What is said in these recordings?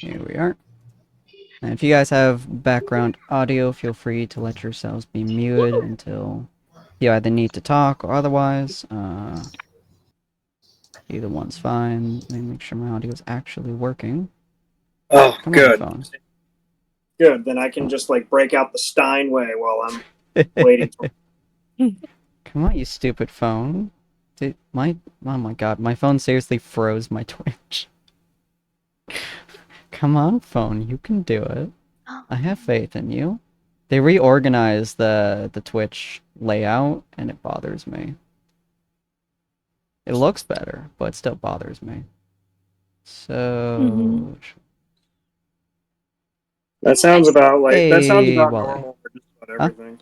Here we are. And if you guys have background audio, feel free to let yourselves be muted until you either need to talk or otherwise. Either one's fine. Let me make sure my audio is actually working. Oh, Come on, good. phone. Good. Then I can just like break out the Steinway while I'm waiting for. Come on, you stupid phone. Oh my god, my phone seriously froze my Twitch. Come on, phone, you can do it. I have faith in you. They reorganized the Twitch layout, and it bothers me. It looks better, but it still bothers me. So... That sounds about Hey, Wally. normal for just about Huh? everything.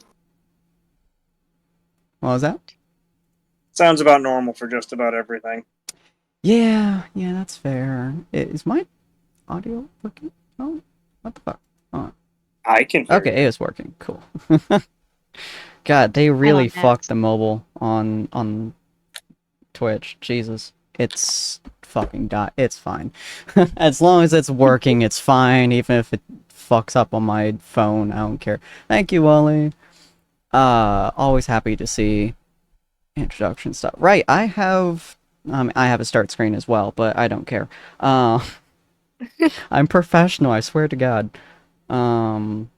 What was that? Sounds about normal for just about everything. Yeah, that's fair. Is my audio working? Oh, what the fuck? Oh. I can hear Okay, you. it is working. Cool. God, they I'm really on fucked Max. the mobile on Twitch. Jesus. It's fucking it's fine. As long as it's working, it's fine. Even if it fucks up on my phone, I don't care. Thank you, Wally. Always happy to see introduction stuff. Right, I have a start screen as well, but I don't care. I'm professional, I swear to God. Um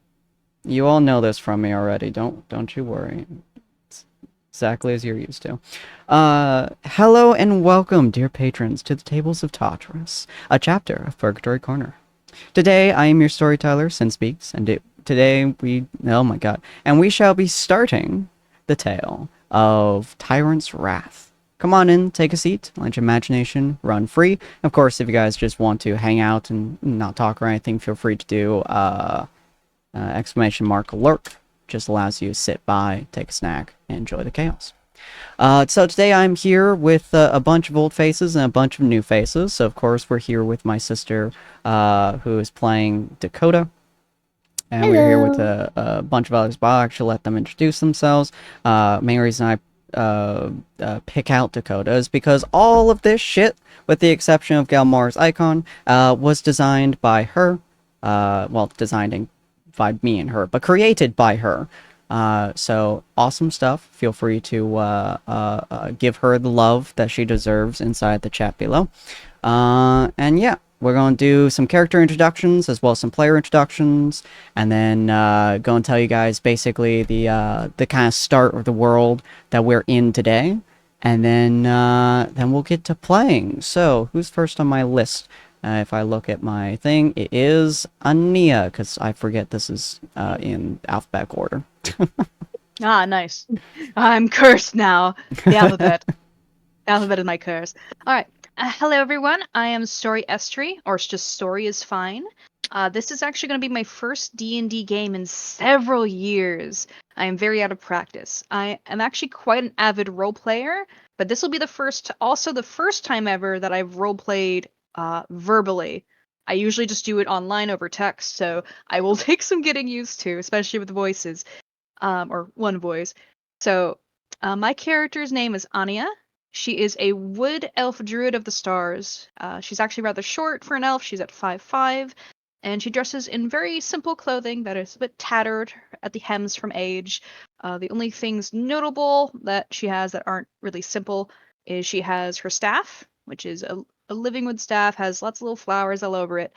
you all know this from me already. Don't you worry. It's exactly as you're used to. Hello and welcome, dear patrons, to the Tables of Tartarus, a chapter of Purgatory Corner. Today, I am your storyteller, Sinspeaks, and today oh my god, and we shall be starting the tale of Tyrant's Wrath. Come on in, take a seat, let your imagination run free. Of course, if you guys just want to hang out and not talk or anything, feel free to do exclamation mark lurk. Just allows you to sit by, take a snack, and enjoy the chaos. So today I'm here with a bunch of old faces and a bunch of new faces. So of course we're here with my sister, who is playing Dakota. And we're here with a bunch of others, but I'll actually let them introduce themselves. Main reason I pick out Dakota is because all of this shit, with the exception of Galmar's icon, was designed by her. Well, designed by me and her, but created by her. So awesome stuff. Feel free to give her the love that she deserves inside the chat below. And yeah, we're going to do some character introductions as well as some player introductions, and then go and tell you guys basically the kind of start of the world that we're in today, and then we'll get to playing. So who's first on my list? If I look at my thing, it is Ania, because I forget this is in alphabetical order. Ah, nice. I'm cursed now. The alphabet. Alphabet is my curse. Alright. Hello, everyone. I am Storyestry, or just Story is fine. This is actually going to be my first D&D game in several years. I am very out of practice. I am actually quite an avid role player, but this will be also the first time ever that I've role played verbally. I usually just do it online over text, so I will take some getting used to, especially with voices, or one voice. So, my character's name is Anya. She is a wood elf druid of the stars. She's actually rather short for an elf. She's at 5'5", and she dresses in very simple clothing that is a bit tattered at the hems from age. The only things notable that she has that aren't really simple is she has her staff, which is a living wood staff, has lots of little flowers all over it,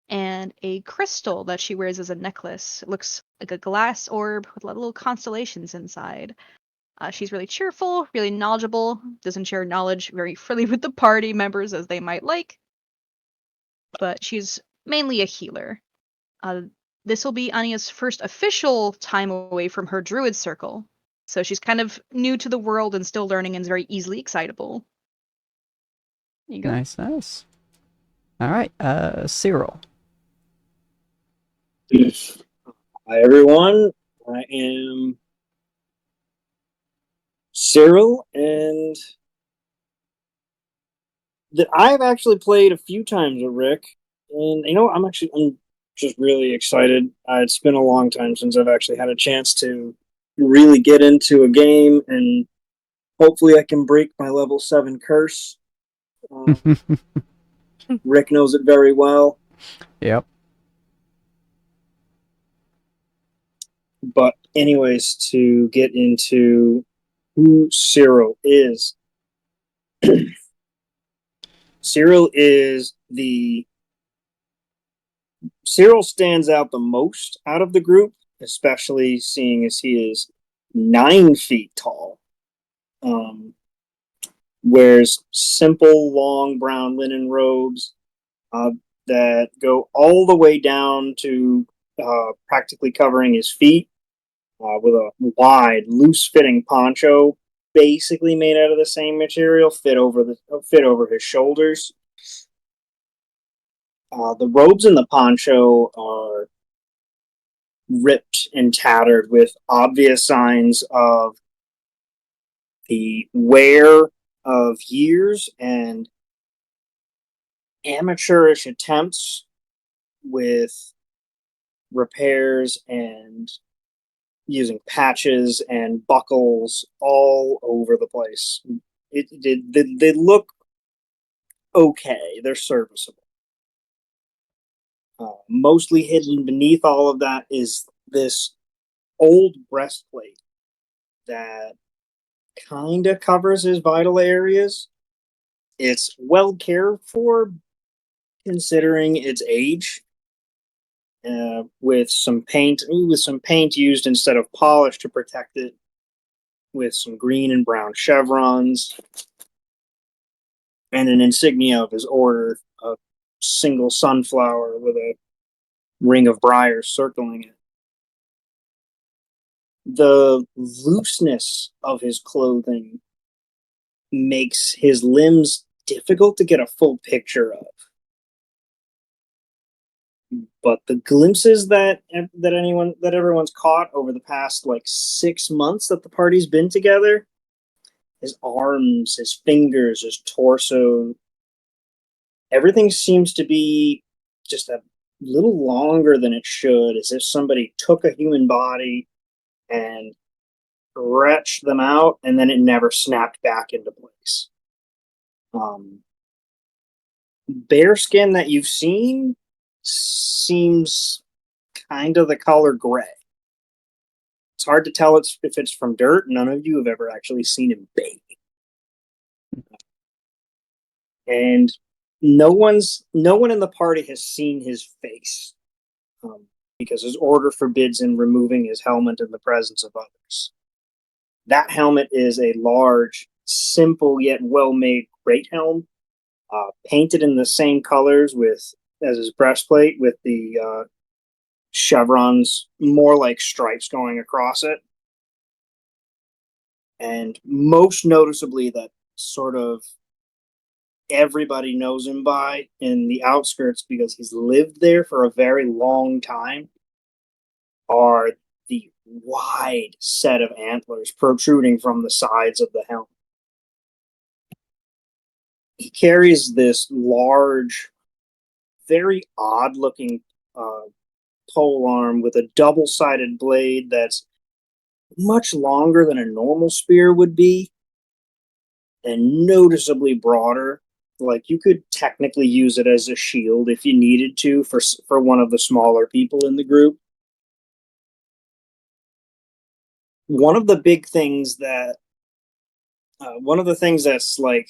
and a crystal that she wears as a necklace. It looks like a glass orb with a lot of little constellations inside. She's really cheerful, really knowledgeable, doesn't share knowledge very freely with the party members as they might like, but she's mainly a healer. Uh, this will be Anya's first official time away from her druid circle, so she's kind of new to the world and still learning and is very easily excitable. There you go. Nice. All right, Cyril. Hi, everyone. I am Cyril, and I've actually played a few times with Rick, and I'm just really excited. It's been a long time since I've actually had a chance to really get into a game, and hopefully I can break my level 7 curse. Rick knows it very well. Yep. But anyways, to get into who Cyril is, Cyril is the Cyril stands out the most out of the group, especially seeing as he is 9 feet tall. Wears simple, long brown linen robes uh, that go all the way down to practically covering his feet, with a wide, loose-fitting poncho, basically made out of the same material, fit over his shoulders. The robes in the poncho are ripped and tattered with obvious signs of the wear of years and amateurish attempts with repairs and using patches and buckles all over the place. They look okay. They're serviceable. Mostly hidden beneath all of that is this old breastplate that kind of covers his vital areas. It's well cared for considering its age, with some paint used instead of polish to protect it, with some green and brown chevrons, and an insignia of his order, a single sunflower with a ring of briars circling it. The looseness of his clothing makes his limbs difficult to get a full picture of. But the glimpses that everyone's caught over the past like 6 months that the party's been together, his arms, his fingers, his torso, everything seems to be just a little longer than it should, as if somebody took a human body and stretched them out and then it never snapped back into place. Bear skin that you've seen seems kind of the color gray. It's hard to tell if it's from dirt. None of you have ever actually seen him bathe. And no one in the party has seen his face, because his order forbids him removing his helmet in the presence of others. That helmet is a large, simple yet well-made great helm, painted in the same colors as his breastplate, with the chevrons more like stripes going across it. And most noticeably, that sort of everybody knows him by in the outskirts because he's lived there for a very long time, are the wide set of antlers protruding from the sides of the helmet. He carries this large, very odd looking pole arm with a double-sided blade that's much longer than a normal spear would be and noticeably broader. Like, you could technically use it as a shield if you needed to for one of the smaller people in the group. One of the things that's like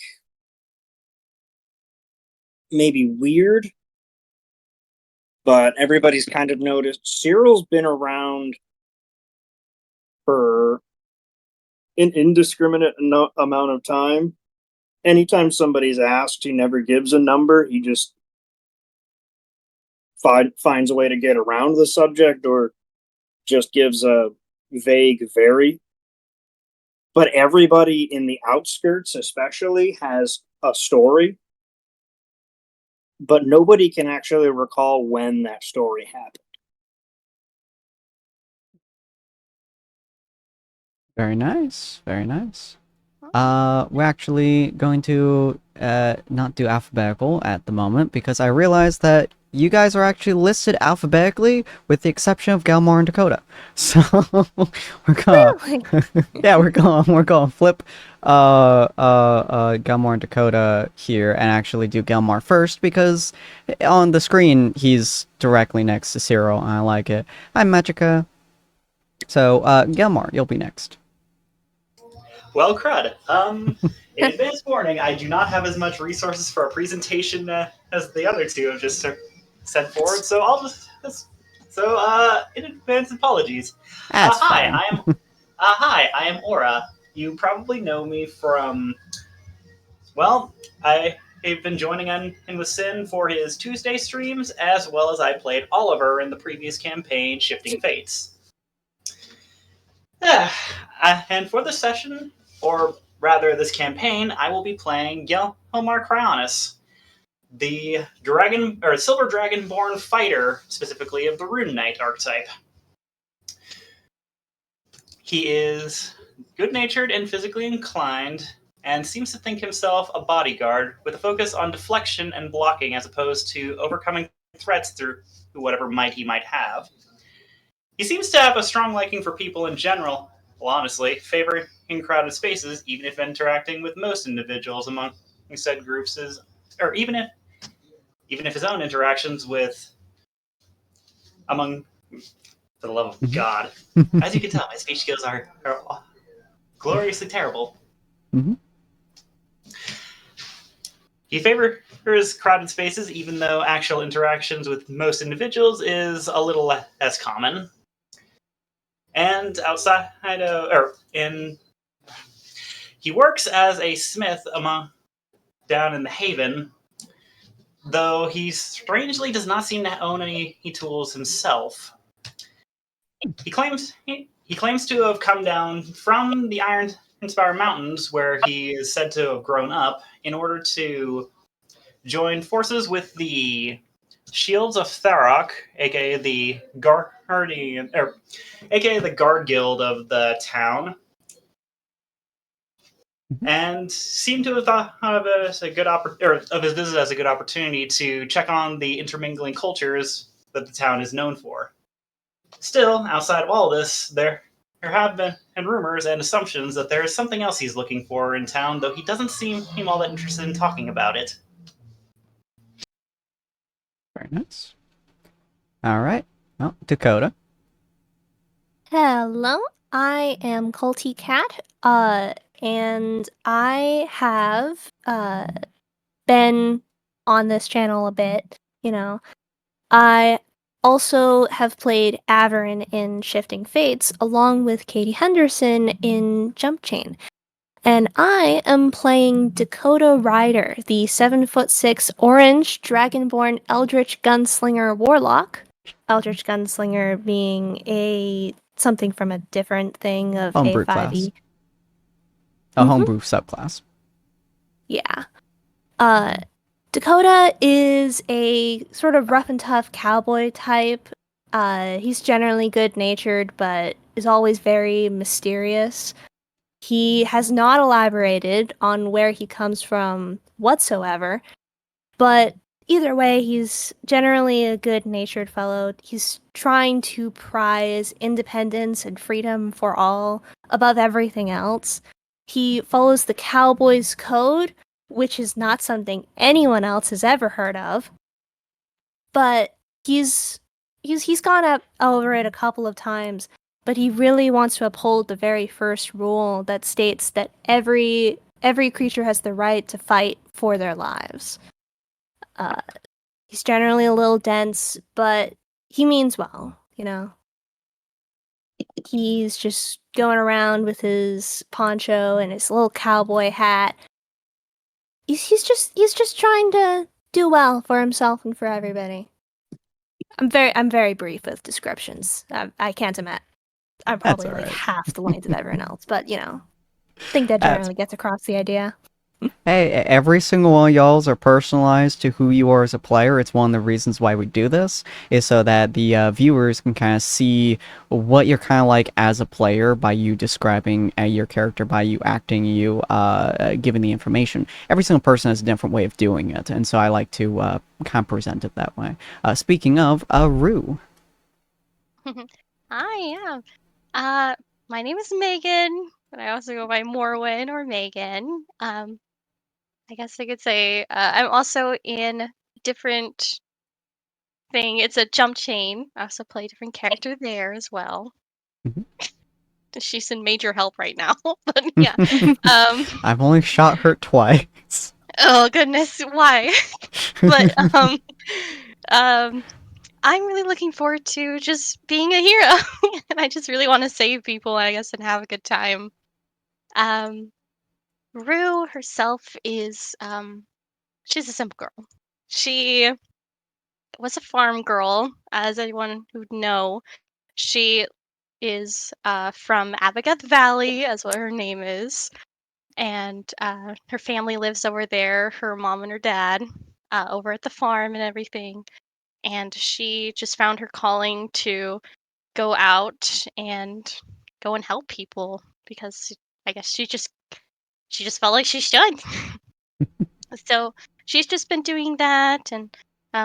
maybe weird, but everybody's kind of noticed, Cyril's been around for an indiscriminate amount of time. Anytime somebody's asked, he never gives a number. He just finds a way to get around the subject, or just gives a vague vary. But everybody in the outskirts especially has a story, but nobody can actually recall when that story happened. Very nice. Very nice. We're actually going to not do alphabetical at the moment because I realized that you guys are actually listed alphabetically, with the exception of Galmar and Dakota. So we're gonna, Really? yeah, we're going flip, Galmar and Dakota here, and actually do Galmar first because on the screen he's directly next to Cyril, and I like it. I'm Magica. So, Galmar, you'll be next. Well, crud. In advance warning, I do not have as much resources for a presentation as the other two have just sent forward, so I'll in advance apologies. That's Hi, fine. I am Aura. You probably know me from, well, I have been joining in with Sin for his Tuesday streams, as well as I played Oliver in the previous campaign, Shifting Fates. And for this session, or rather this campaign, I will be playing Gilmar Cryonis, the dragon or silver dragonborn fighter, specifically of the Rune Knight archetype. He is good-natured and physically inclined, and seems to think himself a bodyguard with a focus on deflection and blocking as opposed to overcoming threats through whatever might he might have. He seems to have a strong liking for people in general, well, honestly, favoring crowded spaces, even if interacting with most individuals among said groups is, or even if his own interactions with among, for the love of God, as you can tell, my speech skills are gloriously terrible. Mhm. He favors crowded spaces, even though actual interactions with most individuals is a little less common. And outside he works as a smith down in the Haven, though he strangely does not seem to own any tools himself. He claims to have come down from the Iron Spire Mountains, where he is said to have grown up, in order to join forces with the Shields of Tharok, aka the Guardian, aka the Guard Guild of the town, and seemed to have thought of it as a good of his visit as a good opportunity to check on the intermingling cultures that the town is known for. Still, outside of all this, there have been rumors and assumptions that there is something else he's looking for in town, though he doesn't seem all that interested in talking about it. Very nice. All right. Well, Dakota. Hello, I am Culty Cat, and I have been on this channel a bit, you know. I also have played Averin in Shifting Fates, along with Katie Henderson in Jump Chain. And I am playing Dakota Ryder, the 7'6" orange dragonborn Eldritch Gunslinger Warlock. Eldritch Gunslinger being something from a different thing of Homebrew a class. 5e. A homebrew subclass. Yeah. Dakota is a sort of rough and tough cowboy type. He's generally good-natured, but is always very mysterious. He has not elaborated on where he comes from whatsoever, but either way, he's generally a good-natured fellow. He's trying to prize independence and freedom for all above everything else. He follows the cowboy's code, which is not something anyone else has ever heard of. But he's gone up over it a couple of times, but he really wants to uphold the very first rule that states that every creature has the right to fight for their lives. He's generally a little dense, but he means well, you know. He's just going around with his poncho and his little cowboy hat. He's just trying to do well for himself and for everybody. I'm very brief with descriptions. I can't imagine. I'm probably That's all like right. half the length of everyone else, but you know, I think that That's- generally gets across the idea. Hey, every single one of y'all's are personalized to who you are as a player. It's one of the reasons why we do this, is so that the viewers can kind of see what you're kind of like as a player by you describing your character, by you acting, you giving the information. Every single person has a different way of doing it, and so I like to kind of present it that way. Speaking of, Rue. Hi, yeah. Uh, my name is Megan, but I also go by Morwen or Megan. I guess I could say I'm also in a different thing. It's a jump chain. I also play a different character there as well. Mhm. She's in major help right now, but yeah. I've only shot her twice. Oh goodness, why? But um, I'm really looking forward to just being a hero, and I just really want to save people, I guess, and have a good time. Um, Rue herself is she's a simple girl. She was a farm girl, as anyone who'd know. She is from Abigath Valley, as what her name is, and her family lives over there. Her mom and her dad over at the farm and everything. And she just found her calling to go out and go and help people because I guess she just felt like she should. So she's just been doing that and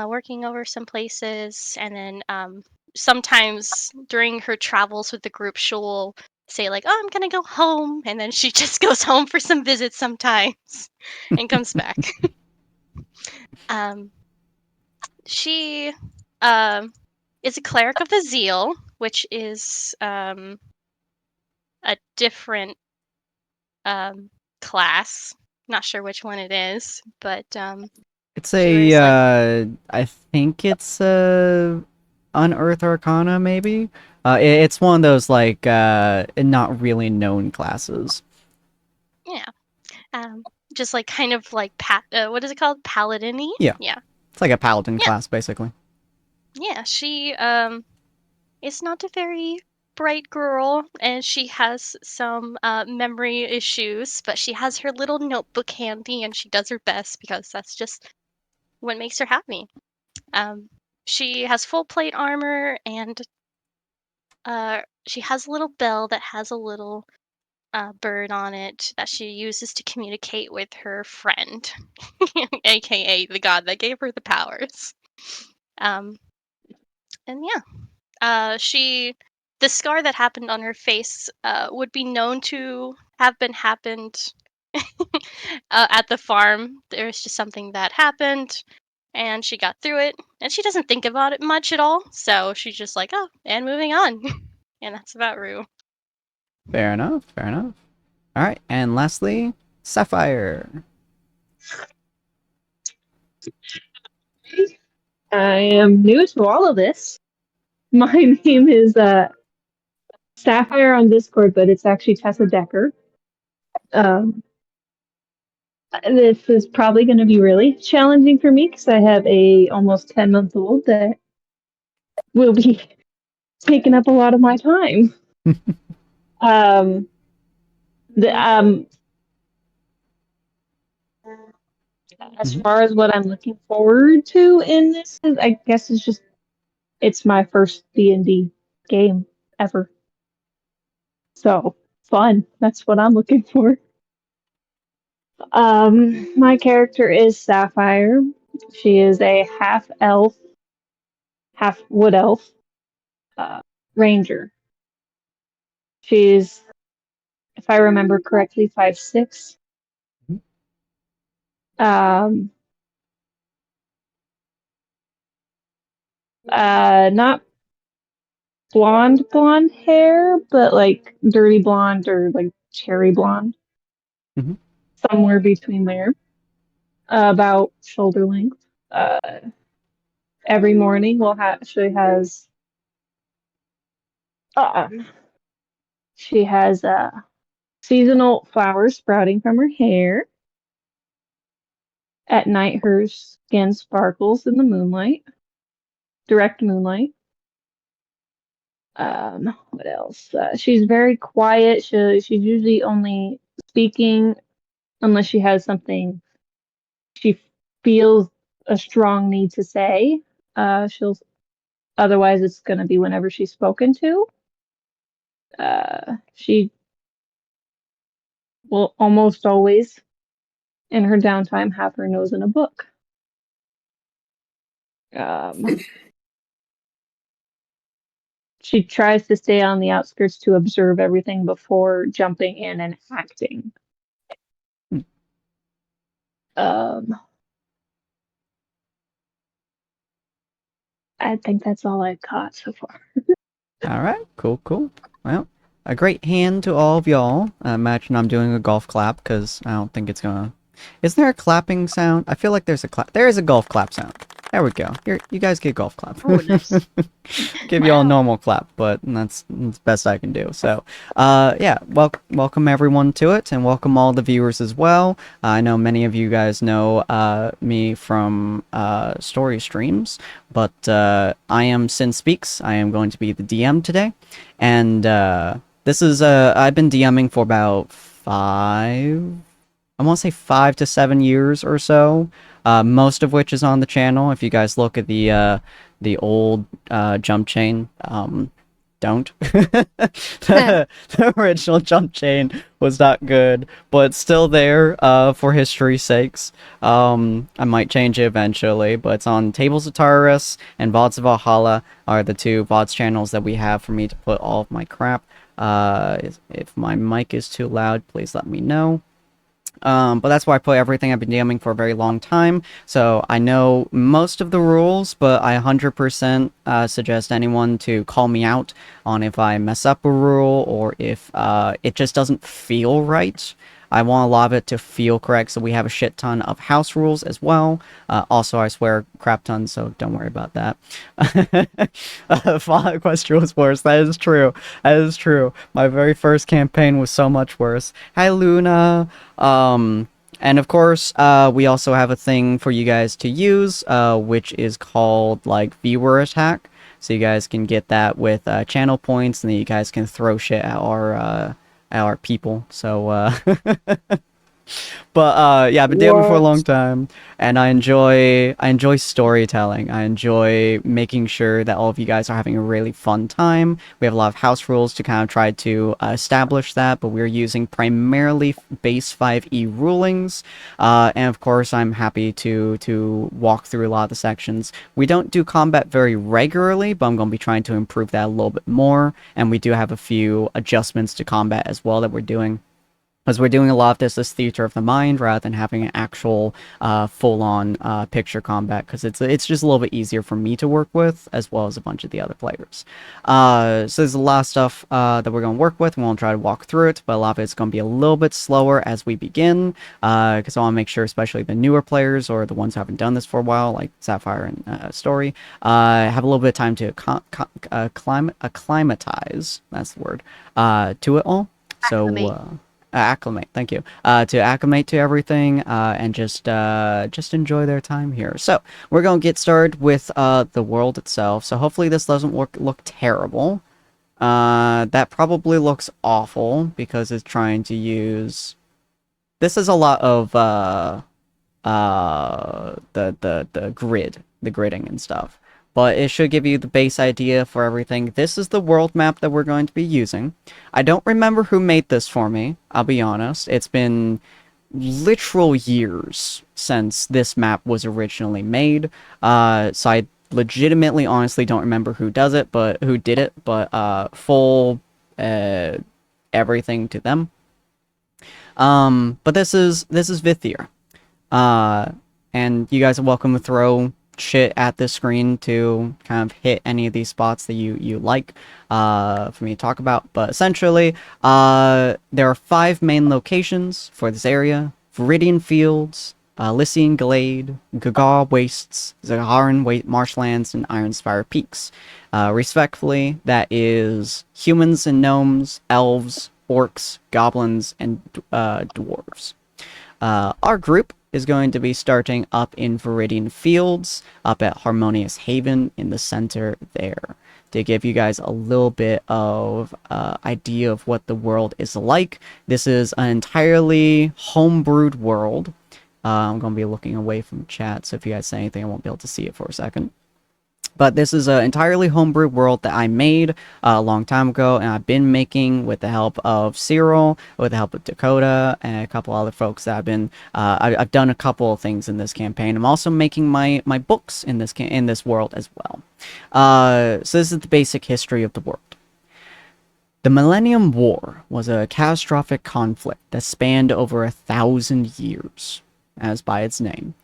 working over some places, and then sometimes during her travels with the group, she'll say like, "Oh, I'm gonna go home," and then she just goes home for some visits sometimes, and comes back. um, she is a cleric of the zeal, which is a different class. Not sure which one it is, but It's she wears like I think it's Unearth Arcana, maybe? It's one of those, like, not really known classes. yeah, just like kind of like what is it called? Paladin-y? Yeah, Yeah. it's like a paladin Yeah. class, basically. Yeah, she is not a very bright girl, and she has some memory issues, but she has her little notebook handy and she does her best because that's just what makes her happy. Um she has full plate armor, and she has a little bell that has a little bird on it that she uses to communicate with her friend, aka the god that gave her the powers. Um, and yeah, the scar that happened on her face would be known to have been happened at the farm. There's just something that happened, and she got through it, and she doesn't think about it much at all. So she's just like, oh, and moving on, and that's about Rue. Fair enough, fair enough. Alright, and lastly, Sapphire. I am new to all of this. My name is Sapphire on Discord, but it's actually Tessa Decker. This is probably going to be really challenging for me because I have a almost 10-month-old that will be taking up a lot of my time. um, the As far as what I'm looking forward to in this, I guess it's my first D&D game ever. So fun. That's what I'm looking for. My character is Sapphire. She is a half elf, half wood elf, ranger. She's, if I remember correctly, 5'6". Um, Not blonde hair, but like dirty blonde or like cherry blonde, Mhm. somewhere between there, about shoulder length. Every morning um, she has seasonal flowers sprouting from her hair. At night, her skin sparkles in the moonlight, direct moonlight. What else? She's very quiet. She's usually only speaking unless she has something she feels a strong need to say. She'll Otherwise it's going to be whenever she's spoken to. She will almost always, in her downtime, have her nose in a book. She tries to stay on the outskirts to observe everything before jumping in and acting. I think that's all I've got so far. All right, cool, cool. Well, a great hand to all of y'all. Imagine I'm doing a golf clap because I don't think it's gonna. Isn't there a clapping sound? I feel like there's a clap. There is a golf clap sound. There we go. Here, you guys get golf clap. Oh, nice. Give you all a Wow. normal clap, but that's best I can do. So, yeah, welcome everyone to it, and welcome all the viewers as well. I know many of you guys know me from story streams, but I am Sinspeaks. I am going to be the DM today, and this is I've been DMing for about I want to say 5 to 7 years or so. Most of which is on the channel. If you guys look at the old jump chain, don't. The original jump chain was not good, but it's still there for history's sakes. I might change it eventually, but it's on Tables of Tyrant and Vods of Valhalla are the two VODs channels that we have for me to put all of my crap. If my mic is too loud, please let me know. But that's why I put everything I've been DMing for a very long time, so I know most of the rules, but I 100% suggest anyone to call me out on if I mess up a rule or if it just doesn't feel right. I want a lot of it to feel correct, so we have a shit ton of house rules as well. Also, I swear crap tons, so don't worry about that. Fallout Question was worse. That is true. That is true. My very first campaign was so much worse. Hi, Luna. And of course, we also have a thing for you guys to use, which is called, like, viewer attack. So you guys can get that with channel points, and then you guys can throw shit at our people. So, but yeah, I've been DMing for a long time, and I enjoy storytelling. I enjoy making sure that all of you guys are having a really fun time. We have a lot of house rules to kind of try to establish that, but we're using primarily base 5e rulings, and of course I'm happy to walk through a lot of the sections. We don't do combat very regularly, but I'm going to be trying to improve that a little bit more, and we do have a few adjustments to combat as well that we're doing. As we're doing a lot of this as theater of the mind rather than having an actual full-on picture combat, because it's just a little bit easier for me to work with as well as a bunch of the other players. So there's a lot of stuff that we're going to work with, and we'll try to walk through it, but a lot of it's going to be a little bit slower as we begin, because I want to make sure especially the newer players or the ones who haven't done this for a while, like Sapphire and Story, have a little bit of time to acclimatize, that's the word, to it all. So acclimate, thank you, to acclimate to everything, and just enjoy their time here. So we're gonna get started with the world itself. So hopefully this doesn't look terrible. That probably looks awful because it's trying to use. This is a lot of the gridding and stuff, but it should give you the base idea for everything. This is the world map that we're going to be using. I don't remember who made this for me, I'll be honest. It's been literal years since this map was originally made, so I legitimately honestly don't remember who did it, but full everything to them. But this is Vithier. And you guys are welcome to throw shit at this screen to kind of hit any of these spots that you like for me to talk about. But essentially, there are 5 main locations for this area: Viridian Fields, Lycian Glade, Gagar Wastes, Zaharan Marshlands, and Ironspire Peaks. Respectfully, that is humans and gnomes, elves, orcs, goblins, and dwarves. Our group is going to be starting up in Viridian Fields, up at Harmonious Haven in the center there. to give you guys a little bit of idea of what the world is like. This is an entirely homebrewed world. I'm going to be looking away from chat, so if you guys say anything, I won't be able to see it for a second. But this is an entirely homebrewed world that I made a long time ago, and I've been making with the help of Cyril, with the help of Dakota, and a couple other folks that I've done a couple of things in this campaign. I'm also making my books in this world as well. So this is the basic history of the world. The Millennium War was a catastrophic conflict that spanned over 1,000 years, as by its name.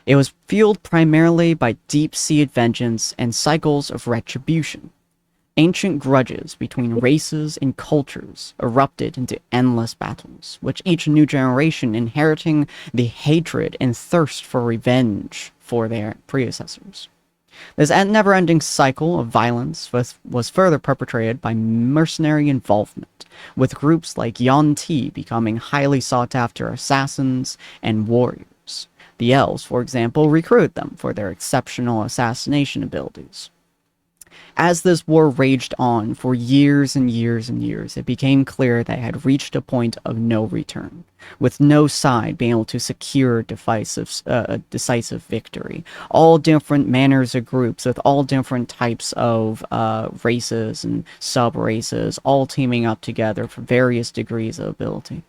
It was fueled primarily by deep-seated vengeance and cycles of retribution. Ancient grudges between races and cultures erupted into endless battles, with each new generation inheriting the hatred and thirst for revenge for their predecessors. This never-ending cycle of violence was further perpetrated by mercenary involvement, with groups like Yuan-Ti becoming highly sought-after assassins and warriors. The elves, for example, recruited them for their exceptional assassination abilities. As this war raged on for years and years and years, it became clear that it had reached a point of no return, with no side being able to secure a decisive victory. All different manners of groups with all different types of races and sub-races, all teaming up together for various degrees of ability.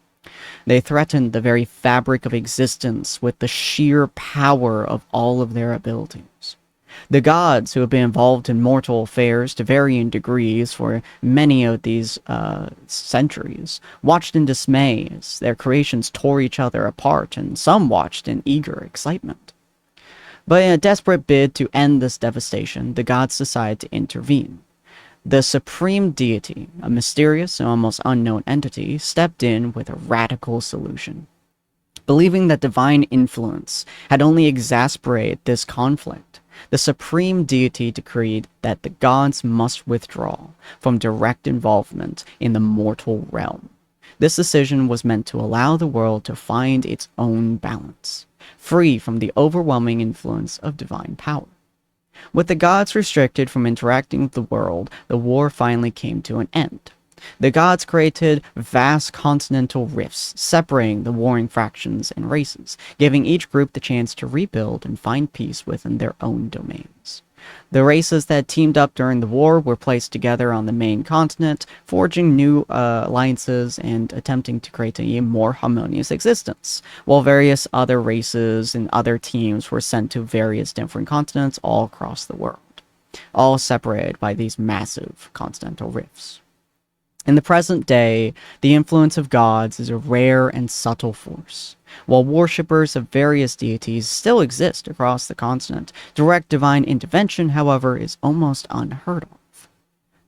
They threatened the very fabric of existence with the sheer power of all of their abilities. The gods, who have been involved in mortal affairs to varying degrees for many of these centuries, watched in dismay as their creations tore each other apart, and some watched in eager excitement. But in a desperate bid to end this devastation, the gods decided to intervene. The supreme deity, a mysterious and almost unknown entity, stepped in with a radical solution. Believing that divine influence had only exacerbated this conflict, the supreme deity decreed that the gods must withdraw from direct involvement in the mortal realm. This decision was meant to allow the world to find its own balance, free from the overwhelming influence of divine power. With the gods restricted from interacting with the world, the war finally came to an end. The gods created vast continental rifts, separating the warring factions and races, giving each group the chance to rebuild and find peace within their own domains. The races that teamed up during the war were placed together on the main continent, forging new alliances and attempting to create a more harmonious existence, while various other races and other teams were sent to various different continents all across the world, all separated by these massive continental rifts. In the present day, the influence of gods is a rare and subtle force. While worshippers of various deities still exist across the continent, direct divine intervention, however, is almost unheard of.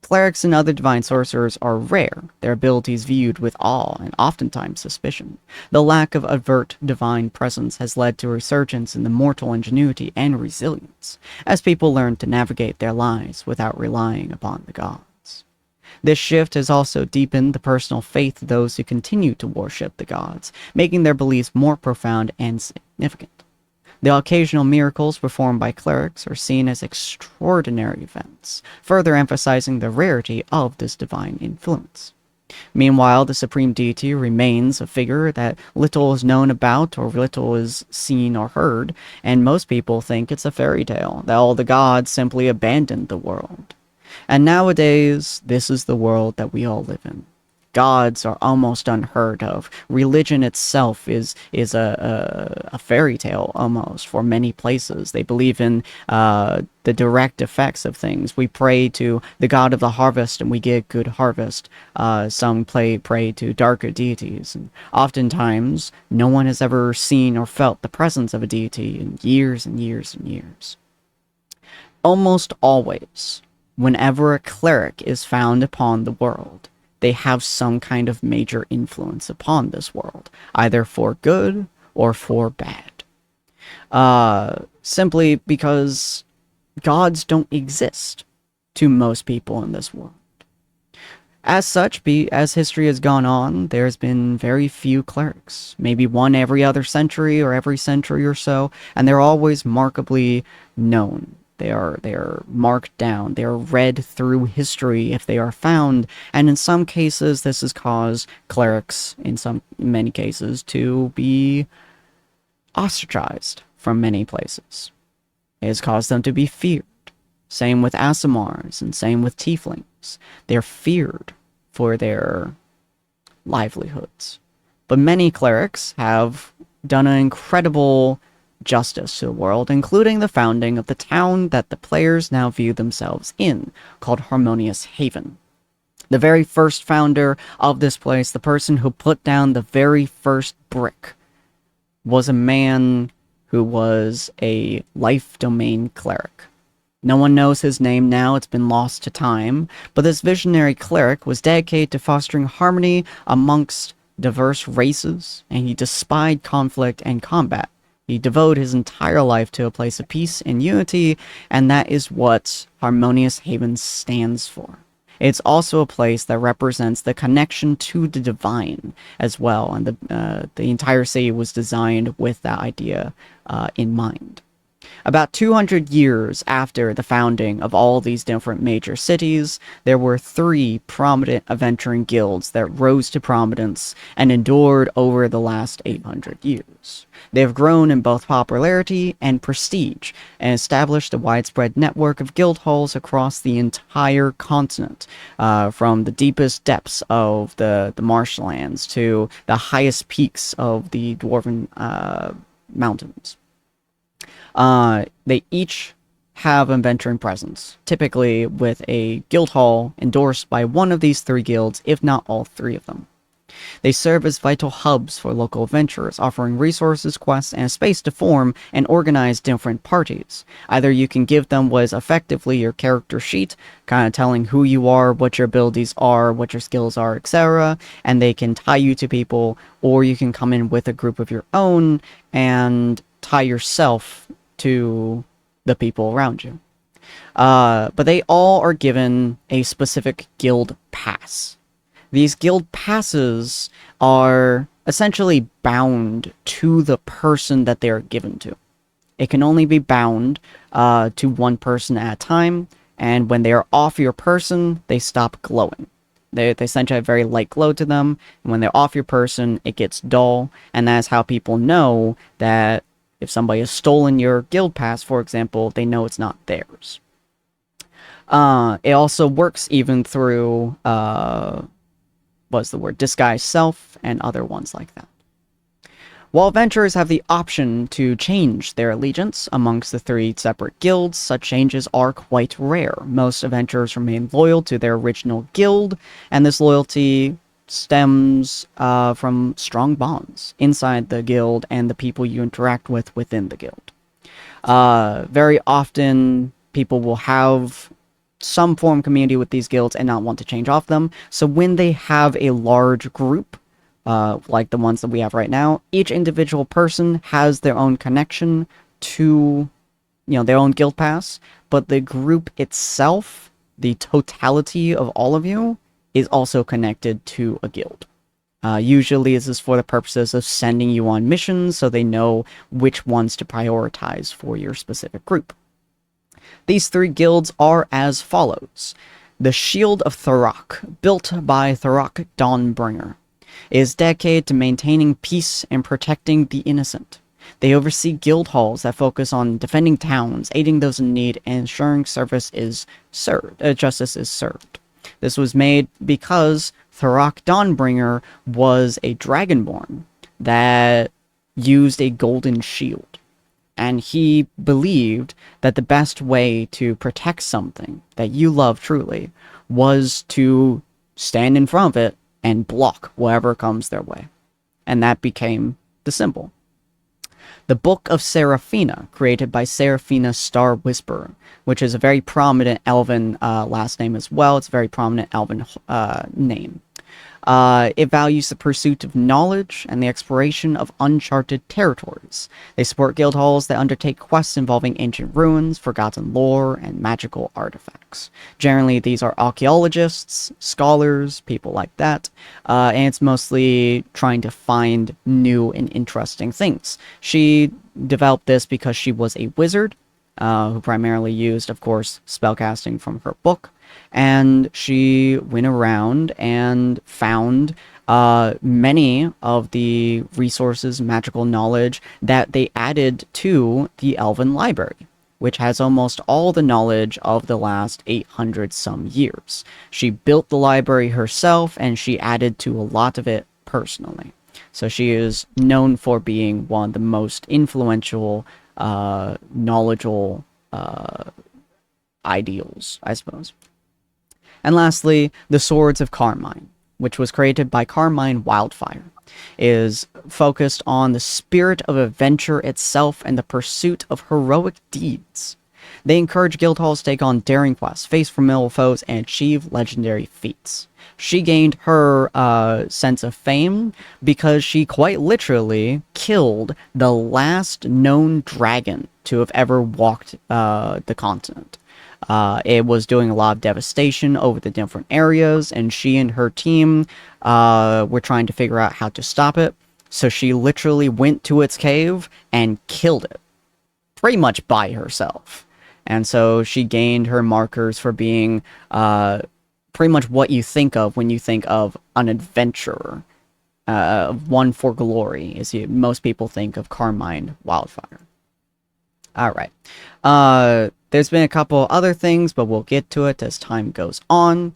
Clerics and other divine sorcerers are rare, their abilities viewed with awe and oftentimes suspicion. The lack of overt divine presence has led to a resurgence in the mortal ingenuity and resilience, as people learn to navigate their lives without relying upon the gods. This shift has also deepened the personal faith of those who continue to worship the gods, making their beliefs more profound and significant. The occasional miracles performed by clerics are seen as extraordinary events, further emphasizing the rarity of this divine influence. Meanwhile, the supreme deity remains a figure that little is known about or little is seen or heard, and most people think it's a fairy tale, that all the gods simply abandoned the world. And nowadays, this is the world that we all live in. Gods are almost unheard of. Religion itself is a fairy tale almost for many places. They believe in the direct effects of things. We pray to the god of the harvest and we get good harvest. Some pray to darker deities. And oftentimes, no one has ever seen or felt the presence of a deity in years and years and years. Almost always, whenever a cleric is found upon the world, they have some kind of major influence upon this world, either for good or for bad. Simply because gods don't exist to most people in this world. As such, as history has gone on, there's been very few clerics, maybe one every other century or every century or so, and they're always markedly known. They are marked down. They are read through history if they are found, and in some cases, this has caused clerics, in many cases, to be ostracized from many places. It has caused them to be feared. Same with Asimars, and same with Tieflings. They're feared for their livelihoods. But many clerics have done an incredible justice to the world, including the founding of the town that the players now view themselves in, called Harmonious Haven. The very first founder of this place, the person who put down the very first brick, was a man who was a life domain cleric. No one knows his name now, it's been lost to time, but this visionary cleric was dedicated to fostering harmony amongst diverse races, and he despised conflict and combat. He devoted his entire life to a place of peace and unity, and that is what Harmonious Haven stands for. It's also a place that represents the connection to the divine as well, and the entire city was designed with that idea in mind. About 200 years after the founding of all these different major cities, there were 3 prominent adventuring guilds that rose to prominence and endured over the last 800 years. They have grown in both popularity and prestige, and established a widespread network of guild halls across the entire continent, from the deepest depths of the marshlands to the highest peaks of the Dwarven mountains. They each have an adventuring presence, typically with a guild hall endorsed by one of these 3 guilds, if not all 3 of them. They serve as vital hubs for local adventurers, offering resources, quests, and a space to form and organize different parties. Either you can give them what is effectively your character sheet, kind of telling who you are, what your abilities are, what your skills are, etc., and they can tie you to people, or you can come in with a group of your own and tie yourself to the people around you. But they all are given a specific guild pass. These guild passes are essentially bound to the person that they are given to. It can only be bound to one person at a time, and when they are off your person, they stop glowing. They essentially have a very light glow to them, and when they're off your person, it gets dull, and that's how people know that if somebody has stolen your guild pass, for example, they know it's not theirs. It also works even through, disguise self, and other ones like that. While adventurers have the option to change their allegiance amongst the 3 separate guilds, such changes are quite rare. Most adventurers remain loyal to their original guild, and this loyalty stems from strong bonds inside the guild and the people you interact with within the guild. Very often, people will have some form of community with these guilds and not want to change off them, so when they have a large group, like the ones that we have right now, each individual person has their own connection to, their own guild pass, but the group itself, the totality of all of you, is also connected to a guild. Usually this is for the purposes of sending you on missions so they know which ones to prioritize for your specific group. These 3 guilds are as follows. The Shield of Thurrock, built by Thurrock Dawnbringer, is dedicated to maintaining peace and protecting the innocent. They oversee guild halls that focus on defending towns, aiding those in need, and ensuring justice is served. This was made because Thurrock Dawnbringer was a dragonborn that used a golden shield. And he believed that the best way to protect something that you love truly was to stand in front of it and block whatever comes their way. And that became the symbol. The Book of Seraphina, created by Seraphina Star Whisperer, which is a very prominent elven last name as well. It's a very prominent elven name. It values the pursuit of knowledge and the exploration of uncharted territories. They support guild halls that undertake quests involving ancient ruins, forgotten lore, and magical artifacts. Generally, these are archaeologists, scholars, people like that, and it's mostly trying to find new and interesting things. She developed this because she was a wizard, who primarily used, of course, spellcasting from her book. And she went around and found many of the resources, magical knowledge that they added to the Elven Library, which has almost all the knowledge of the last 800 some years. She built the library herself, and she added to a lot of it personally. So she is known for being one of the most influential, knowledgeable ideals, I suppose. And lastly, the Swords of Carmine, which was created by Carmine Wildfire, is focused on the spirit of adventure itself and the pursuit of heroic deeds. They encourage guildhalls to take on daring quests, face formidable foes, and achieve legendary feats. She gained her sense of fame because she quite literally killed the last known dragon to have ever walked the continent. It was doing a lot of devastation over the different areas, and she and her team were trying to figure out how to stop it. So she literally went to its cave and killed it, pretty much by herself. And so she gained her markers for being pretty much what you think of when you think of an adventurer. One for glory, most people think of Carmine Wildfire. Alright. There's been a couple other things, but we'll get to it as time goes on.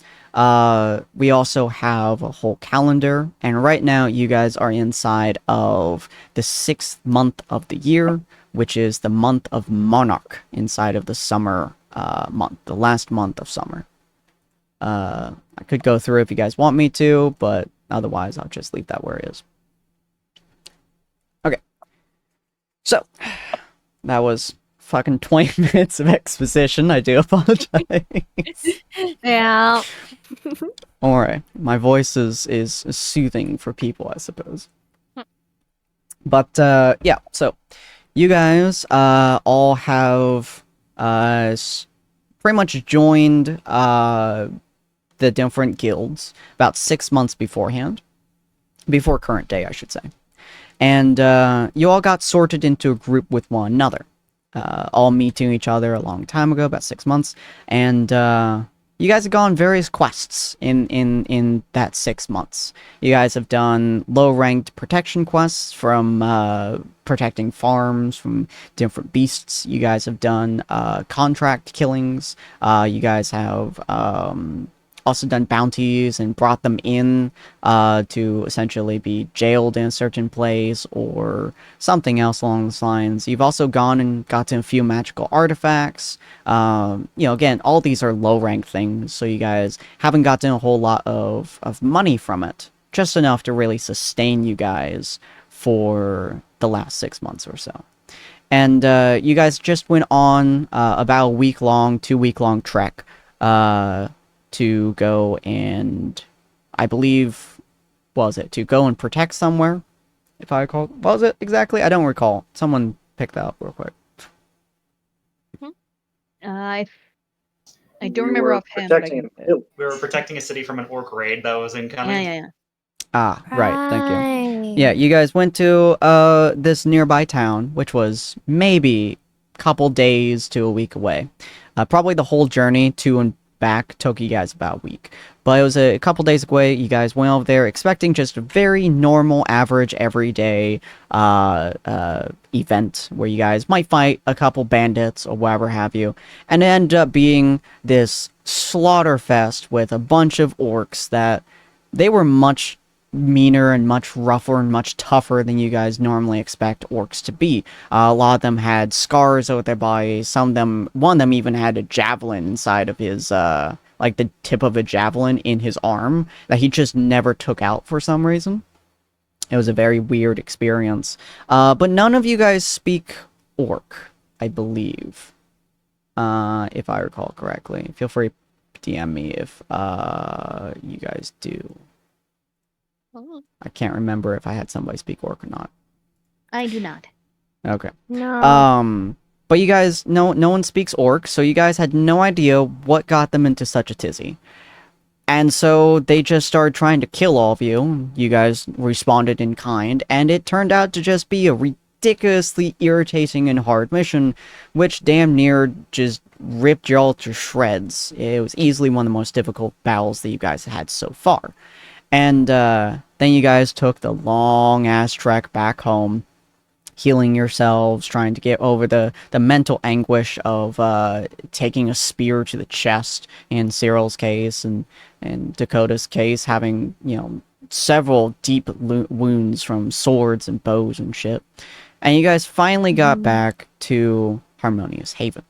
We also have a whole calendar, and right now you guys are inside of the 6th month of the year, which is the month of Monarch, inside of the summer month, the last month of summer. I could go through if you guys want me to, but otherwise I'll just leave that where it is. Okay. So, that was fucking 20 minutes of exposition. I do apologize. Yeah. Alright, my voice is soothing for people, I suppose. But, yeah, so, you guys all have pretty much joined the different guilds about 6 months beforehand. Before current day, I should say. And you all got sorted into a group with one another. All meeting each other a long time ago, about 6 months. And you guys have gone on various quests in that 6 months. You guys have done low-ranked protection quests from protecting farms from different beasts. You guys have done contract killings. You guys have also done bounties and brought them in to essentially be jailed in a certain place or something else along those lines. You've also gone and gotten a few magical artifacts. You know, again, all these are low-ranked things, so you guys haven't gotten a whole lot of money from it. Just enough to really sustain you guys for the last 6 months or so. And you guys just went on about a week-long, 2-week-long trek to go and, I believe, what was it? To go and protect somewhere, if I recall. What was it exactly? I don't recall. Someone pick that up real quick. I We don't remember were offhand. But I protecting can... him. We were protecting a city from an orc raid that was incoming. Yeah. Ah, right, thank you. Yeah, you guys went to this nearby town, which was maybe a couple days to a week away. Probably the whole journey to and back took you guys about a week. But it was a couple days away. You guys went over there expecting just a very normal, average, everyday event where you guys might fight a couple bandits or whatever have you. And it ended up being this slaughter fest with a bunch of orcs that they were much meaner and much rougher and much tougher than you guys normally expect orcs to be. A lot of them had scars over their bodies. Some of them, one of them even had a javelin inside of his, like the tip of a javelin in his arm that he just never took out for some reason. It was a very weird experience. But none of you guys speak orc, I believe. If I recall correctly. Feel free to DM me if you guys do. I can't remember if I had somebody speak orc or not. I do not. Okay. No. But you guys, no one speaks orc, so you guys had no idea what got them into such a tizzy. And so they just started trying to kill all of you. You guys responded in kind, and it turned out to just be a ridiculously irritating and hard mission, which damn near just ripped y'all to shreds. It was easily one of the most difficult battles that you guys had so far. And then you guys took the long-ass trek back home, healing yourselves, trying to get over the mental anguish of taking a spear to the chest in Cyril's case, and Dakota's case, having, several deep wounds from swords and bows and shit. And you guys finally got back to Harmonious Haven.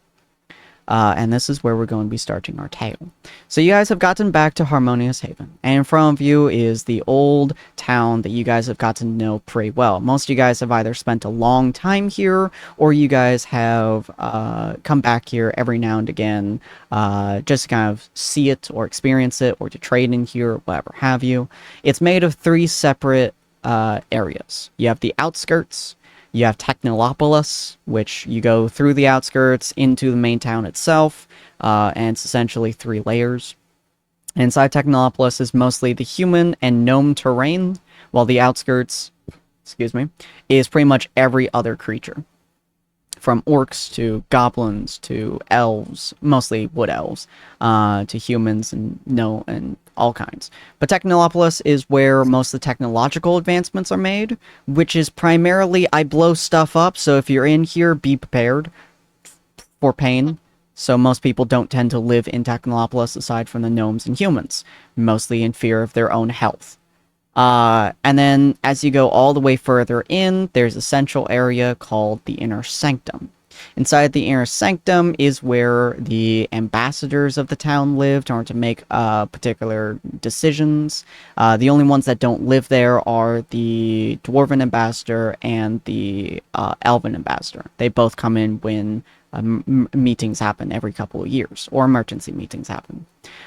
And this is where we're going to be starting our tale. So you guys have gotten back to Harmonious Haven, and in front of you is the old town that you guys have gotten to know pretty well. Most of you guys have either spent a long time here, or you guys have come back here every now and again, just to kind of see it or experience it, or to trade in here, or whatever have you. It's made of 3 separate areas. You have the outskirts. You have Technolopolis, which you go through the outskirts into the main town itself, and it's essentially 3 layers. Inside Technolopolis is mostly the human and gnome terrain, while the outskirts, is pretty much every other creature. From orcs to goblins to elves, mostly wood elves, to humans and all kinds. But Technolopolis is where most of the technological advancements are made, which is primarily I blow stuff up, so if you're in here, be prepared for pain. So most people don't tend to live in Technolopolis aside from the gnomes and humans, mostly in fear of their own health. And then as you go all the way further in, there's a central area called the Inner Sanctum. Inside the Inner Sanctum is where the ambassadors of the town lived in order to make particular decisions. The only ones that don't live there are the Dwarven ambassador and the Elven ambassador. They both come in when meetings happen every couple of years, or emergency meetings happen.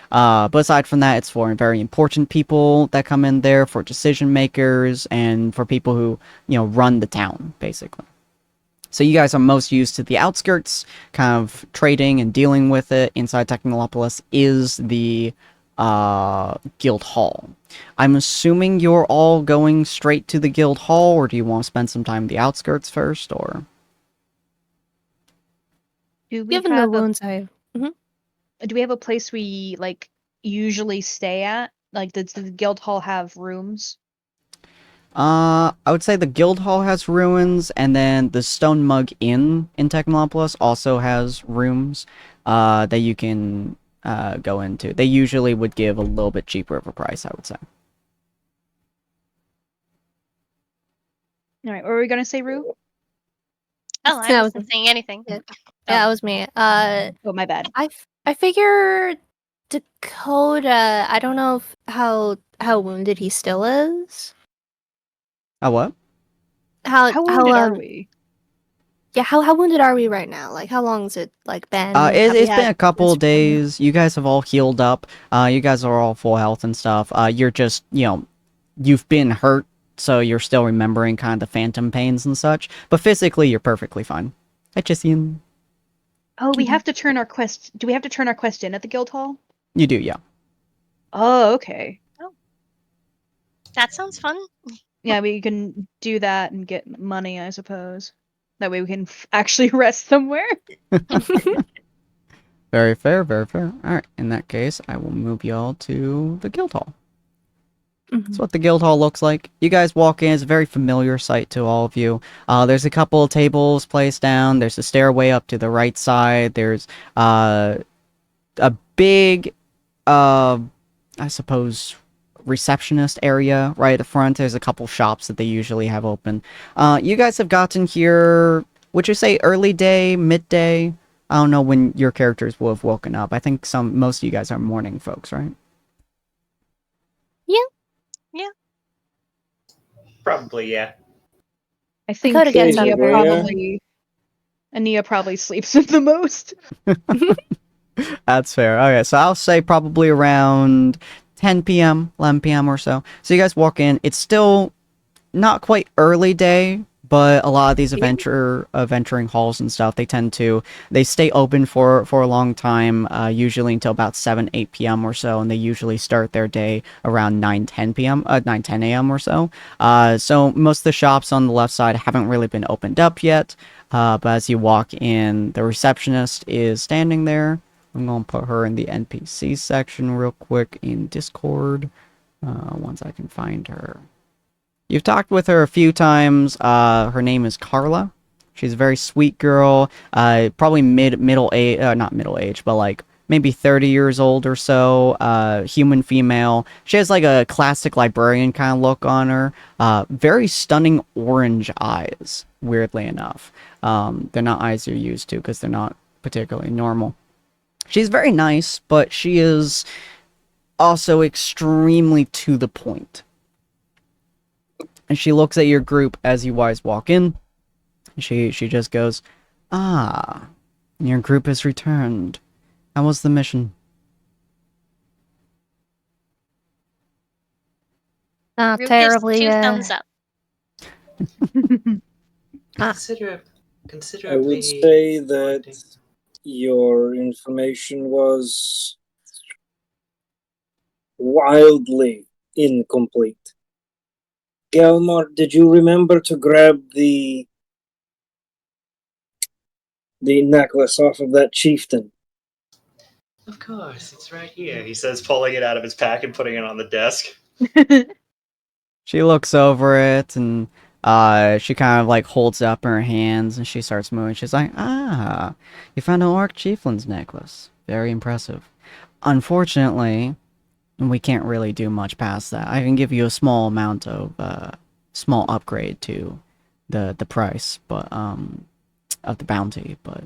But aside from that, it's for very important people that come in there, for decision makers, and for people who, run the town, basically. So you guys are most used to the outskirts, kind of trading and dealing with it. Inside Technolopolis is the Guild Hall. I'm assuming you're all going straight to the Guild Hall, or do you want to spend some time in the outskirts first, or? Do we Given the have wounds do we have a place we usually stay at? Does the guild hall have rooms? I would say the Guild Hall has ruins, and then the Stone Mug Inn in Technolopolis also has rooms that you can go into. They usually would give a little bit cheaper of a price, I would say. All right, what were we gonna say, Rue? Oh, I wasn't saying anything. Yeah, that was me. Oh, my bad. I figure Dakota. I don't know how wounded he still is. What? How wounded are we? Yeah, how wounded are we right now? How long has it been? It's been a couple days. You guys have all healed up. You guys are all full health and stuff. You're just, you've been hurt, so you're still remembering kind of the phantom pains and such. But physically, you're perfectly fine. Hi, Chissian. Oh, we have to turn our quest. Do we have to turn our quest in at the guild hall? You do, yeah. Oh, okay. Oh, that sounds fun. Yeah, we can do that and get money, I suppose. That way we can actually rest somewhere. Very fair, very fair. Alright, in that case, I will move y'all to the guild hall. That's what the guild hall looks like. You guys walk in, it's a very familiar sight to all of you. There's a couple of tables placed down. There's a stairway up to the right side. There's a big, I suppose, receptionist area right at the front. There's a couple shops that they usually have open. You guys have gotten here, would you say early day, midday? I don't know when your characters will have woken up. I think most of you guys are morning folks, right? Yeah. Probably, yeah. I think Dakota gets up Ania probably sleeps the most. That's fair. Okay, so I'll say probably around 10 p.m., 11 p.m. or so. So you guys walk in. It's still not quite early day, but a lot of these Yeah. venturing halls and stuff, they stay open for a long time, usually until about 7-8 p.m. or so, and they usually start their day around 9-10 p.m. 9-10 a.m. or so. So most of the shops on the left side haven't really been opened up yet. But as you walk in, the receptionist is standing there. I'm gonna put her in the NPC section real quick in Discord, once I can find her. You've talked with her a few times. Her name is Carla. She's a very sweet girl. Probably middle age, not middle age, but like maybe 30 years old or so. Human female. She has like a classic librarian kind of look on her. Very stunning orange eyes. Weirdly enough, they're not eyes you're used to because they're not particularly normal. She's very nice, but she is also extremely to the point. And she looks at your group as you guys walk in. She just goes, "Ah, your group has returned. How was the mission?" Group gives Terribly. 2 thumbs up. Consider, I considerably. would say that your information was wildly incomplete. Gelmar, did you remember to grab the necklace off of that chieftain? Of course, it's right here. He says, pulling it out of his pack and putting it on the desk. She looks over it and she kind of like holds it up in her hands and she starts moving. She's like, "Ah, you found an orc chieftain's necklace. Very impressive. Unfortunately, we can't really do much past that. I can give you a small amount of small upgrade to the price, but of the bounty, but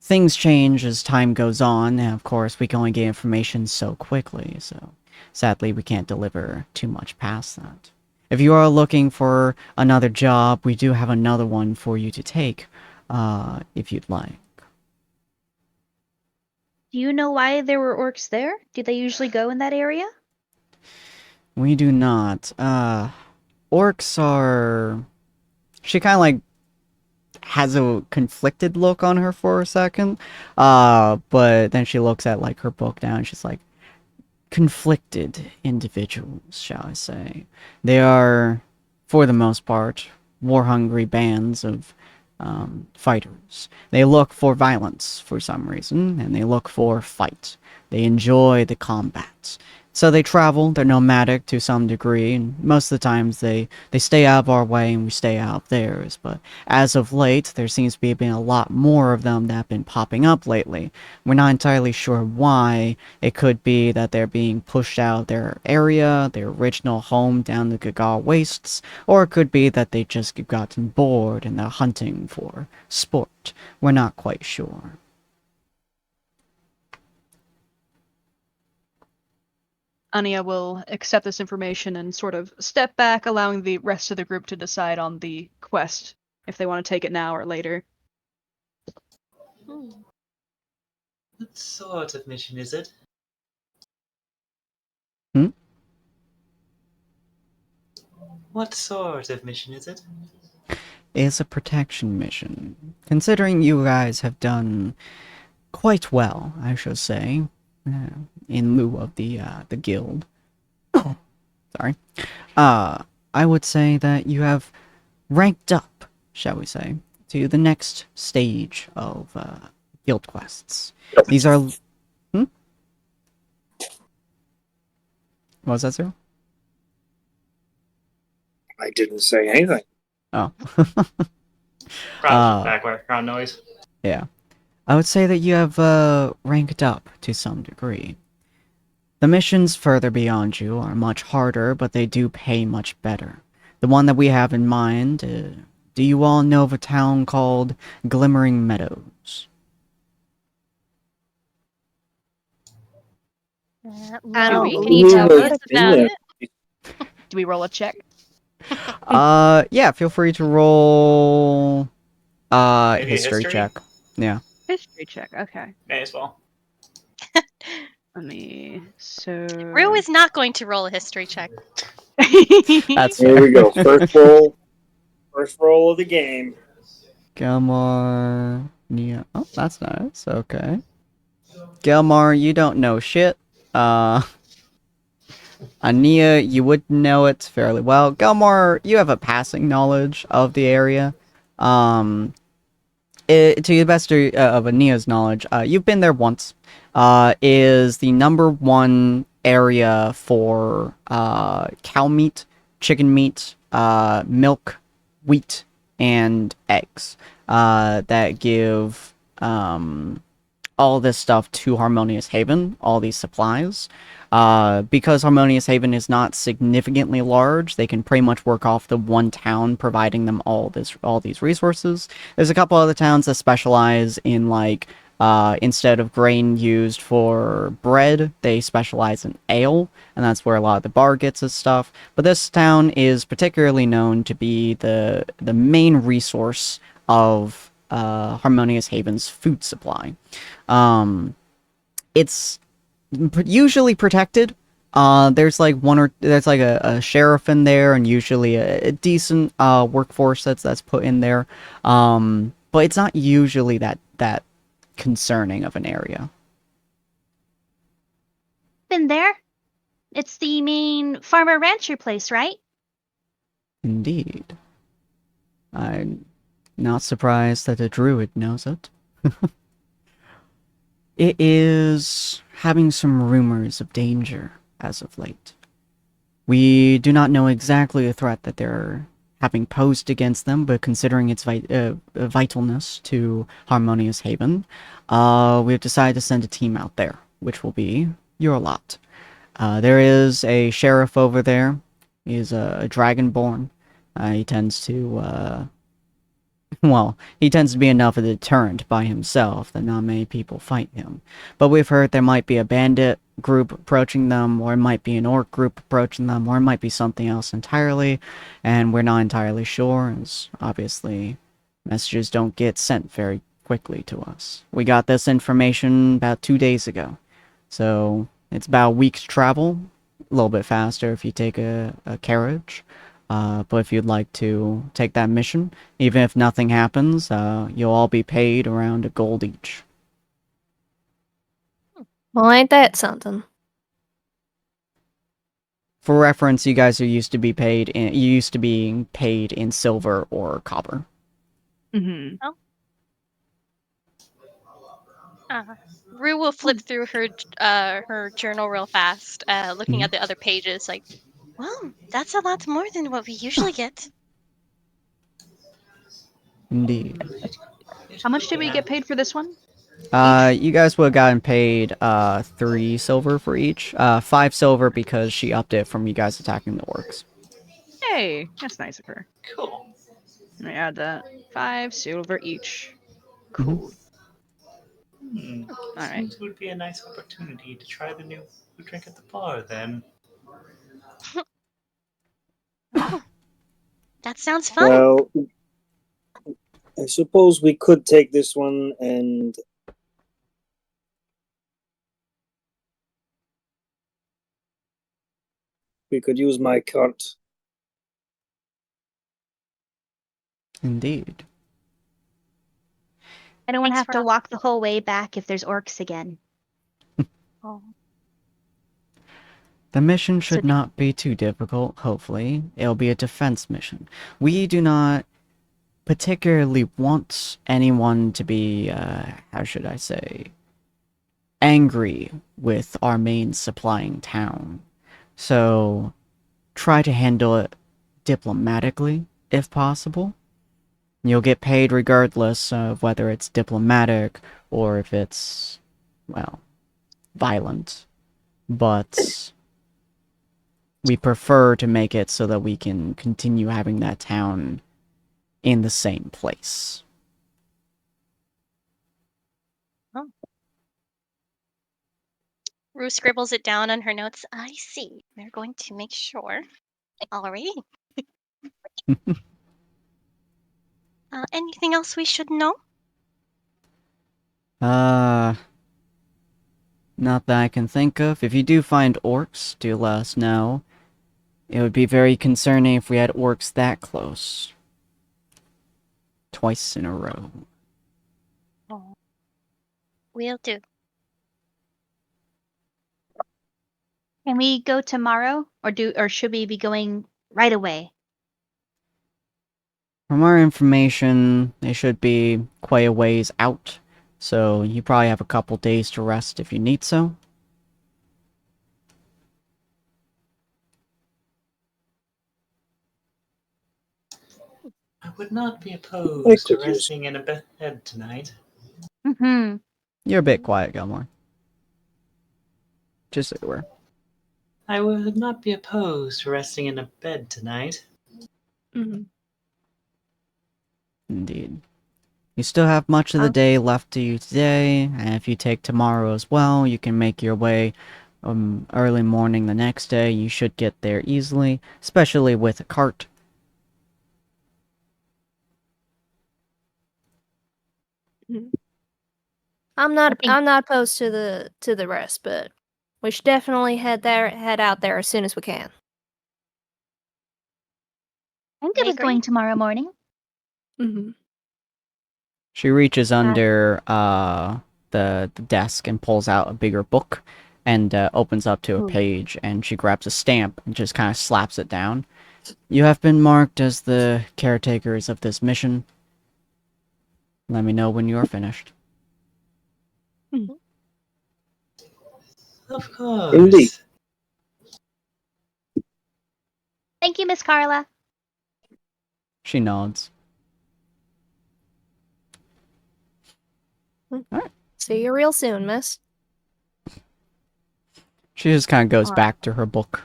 things change as time goes on, and of course we can only get information so quickly, so sadly we can't deliver too much past that. If you are looking for another job, we do have another one for you to take, if you'd like." Do you know why there were orcs there? Do they usually go in that area? We do not. Orcs are... She kind of like has a conflicted look on her for a second, but then she looks at like her book now and she's like, conflicted individuals, shall I say. They are, for the most part, war-hungry bands of fighters. They look for violence for some reason, and they look for fight. They enjoy the combat. So they travel, they're nomadic to some degree, and most of the times they stay out of our way and we stay out of theirs. But as of late, there seems to be been a lot more of them that have been popping up lately. We're not entirely sure why. It could be that they're being pushed out of their area, their original home down the Gagar Wastes, or it could be that they just gotten bored and they're hunting for sport. We're not quite sure. Anya will accept this information and sort of step back, allowing the rest of the group to decide on the quest, if they want to take it now or later. What sort of mission is it? What sort of mission is it? It's a protection mission. Considering you guys have done quite well, I should say, in lieu of the guild. Sorry. I would say that you have ranked up, shall we say, to the next stage of guild quests. These are... What was that, Zero? I didn't say anything. Oh. Background noise. Yeah. I would say that you have ranked up to some degree. The missions further beyond you are much harder, but they do pay much better. The one that we have in mind, do you all know of a town called Glimmering Meadows? I don't Can believe you I've tell heard us of about it. Do we roll a check? Yeah, feel free to roll Maybe a history history? check. Yeah. History check, okay. May as well. Let me... Rue is not going to roll a history check. That's Here fair. we go. First roll. First roll of the game. Gelmar, Nia. Oh, that's nice. Okay. Gelmar, you don't know shit. Ania, you would know it fairly well. Gelmar, you have a passing knowledge of the area. Um, to the best of Ania's knowledge, you've been there once. Is the number one area for cow meat, chicken meat, milk, wheat, and eggs. That give all this stuff to Harmonious Haven, all these supplies. Because Harmonious Haven is not significantly large, they can pretty much work off the one town providing them all these resources. There's a couple other towns that specialize in like instead of grain used for bread, they specialize in ale, and that's where a lot of the bar gets its stuff. But this town is particularly known to be the main resource of Harmonious Haven's food supply. It's usually protected. There's like a sheriff in there, and usually a decent workforce that's put in there. But it's not usually that concerning of an area. Been there? It's the main farmer rancher place, right? Indeed. I'm not surprised that a druid knows it. It is having some rumors of danger as of late. We do not know exactly the threat that they're having posed against them, but considering its vitalness to Harmonious Haven, we have decided to send a team out there, which will be your lot. There is a sheriff over there. He is a dragonborn. He tends to well, he tends to be enough of a deterrent by himself that not many people fight him. But we've heard there might be a bandit group approaching them, or it might be an orc group approaching them, or it might be something else entirely, and we're not entirely sure, as obviously messages don't get sent very quickly to us. We got this information about 2 days ago, so it's about a week's travel, a little bit faster if you take a carriage. But if you'd like to take that mission, even if nothing happens, you'll all be paid around a gold each. Well, ain't that something? For reference, you guys are used to being paid in silver or copper. Mm-hmm. Rue will flip through her journal real fast, looking at the other pages. Like, well, that's a lot more than what we usually get. Indeed. How much did we get paid for this one? You guys would have gotten paid 3 silver for each. 5 silver because she upped it from you guys attacking the orcs. Hey, that's nice of her. Cool. Let me add that. 5 silver each. Cool. All right. Seems it would be a nice opportunity to try the new food drink at the bar then. That sounds fun. Well, I suppose we could take this one and we could use my cart. Indeed. I don't want to Thanks have for to all- walk the whole way back if there's orcs again. Oh. The mission should So- not be too difficult, hopefully. It'll be a defense mission. We do not particularly want anyone to be, how should I say, angry with our main supplying town. So, try to handle it diplomatically, if possible. You'll get paid regardless of whether it's diplomatic or if it's, well, violent. But we prefer to make it so that we can continue having that town in the same place. Rue scribbles it down on her notes. I see. We're going to make sure. Alrighty. Anything else we should know? Not that I can think of. If you do find orcs, do let us know. It would be very concerning if we had orcs that close. twice in a row. Oh. Will do. Can we go tomorrow, or should we be going right away? From our information, they should be quite a ways out, so you probably have a couple days to rest if you need so. I would not be I opposed to could use. resting in a bed tonight. Mm-hmm. You're a bit quiet, Gilmore. Just so you were. I would not be opposed to resting in a bed tonight. Mm-hmm. Indeed. You still have much of the day left to you today, and if you take tomorrow as well, you can make your way early morning the next day. You should get there easily, especially with a cart. I'm not I think- I'm not opposed to the rest, but we should definitely head out there as soon as we can. I'm good I with agree. going tomorrow morning. Mm-hmm. She reaches under the desk and pulls out a bigger book and opens up to a Ooh. page, and she grabs a stamp and just kind of slaps it down. You have been marked as the caretakers of this mission. Let me know when you are finished. Of course. Indeed. Thank you, Miss Carla. She nods. See you real soon, miss. She just kind of goes Alright. back to her book.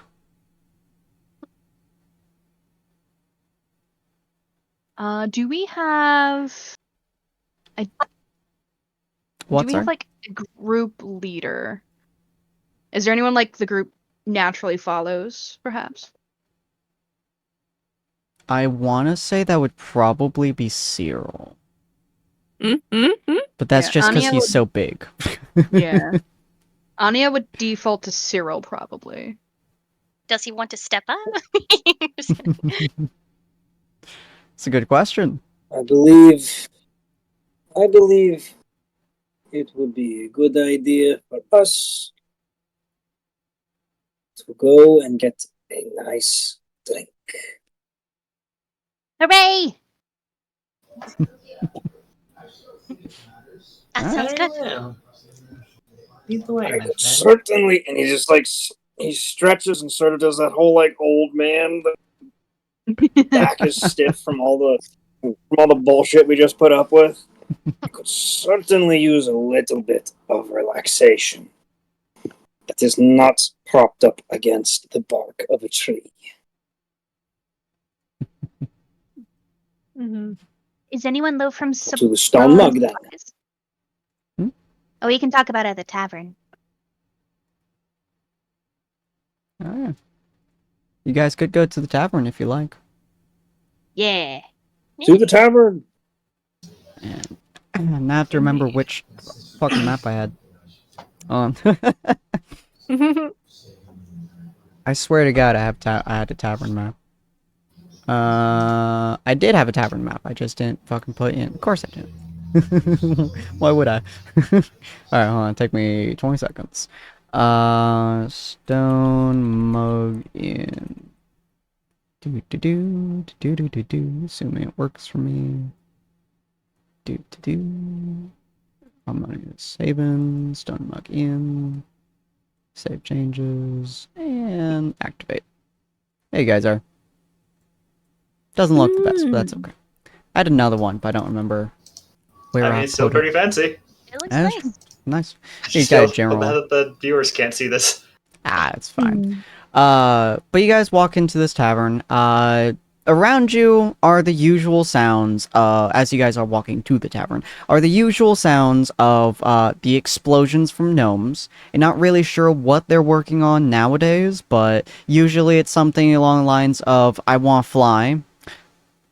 Do we have? What, Do we sorry? have like a group leader? Is there anyone like the group naturally follows, perhaps? I want to say that would probably be Cyril. Mm-hmm. But that's Yeah, just because Anya he's would- so big. Yeah. Anya would default to Cyril probably. Does he want to step up? It's a good question. I believe it would be a good idea for us to go and get a nice drink. Hooray! That sounds Very good. well. Lead the way, I my could friend. certainly, and he just like he stretches and sort of does that whole like old man. The back is stiff from all the bullshit we just put up with. I could certainly use a little bit of relaxation that is not propped up against the bark of a tree. Mm-hmm. Is anyone low from To the stone mug, then. supplies? Hmm? Oh, we can talk about it at the tavern. Oh, yeah. You guys could go to the tavern if you like. Yeah. To the tavern. And now I have to remember which fucking map I had. I swear to God, I had a tavern map. I did have a tavern map. I just didn't fucking put it in. Of course I didn't. Why would I? Alright, hold on. Take me 20 seconds. Stone mug in. Do. Assuming it works for me. Do. I'm gonna save in. Stone mug in. Save changes. And activate. There you guys are. Doesn't look the best, but that's okay. I had another one, but I don't remember where I mean, it's still put it. pretty fancy. It looks That's nice. nice. You Still, got a general. bad that the viewers can't see this. It's fine. But you guys walk into this tavern. Around you are the usual sounds, as you guys are walking to the tavern, are the usual sounds of, the explosions from gnomes. You're not really sure what they're working on nowadays, but usually it's something along the lines of, I want to fly,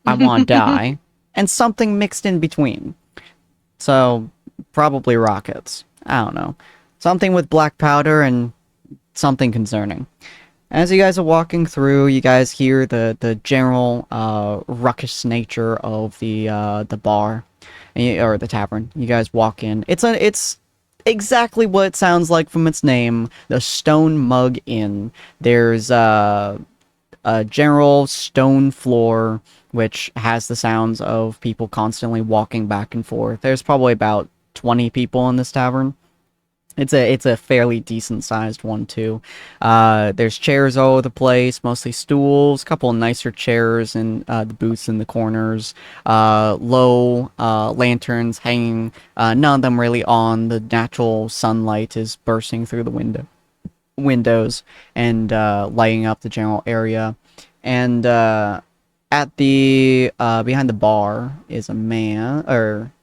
I want to die, and something mixed in between. So, probably rockets. I don't know. Something with black powder and something concerning. As you guys are walking through, you guys hear the general ruckus nature of the bar, or the tavern. You guys walk in. It's exactly what it sounds like from its name, the Stone Mug Inn. There's a general stone floor, which has the sounds of people constantly walking back and forth. There's probably about 20 people in this tavern. It's a fairly decent sized one too. There's chairs all over the place, mostly stools, a couple of nicer chairs and the booths in the corners. Low lanterns hanging, none of them really on. The natural sunlight is bursting through the windows and lighting up the general area. And at the behind the bar is a man, or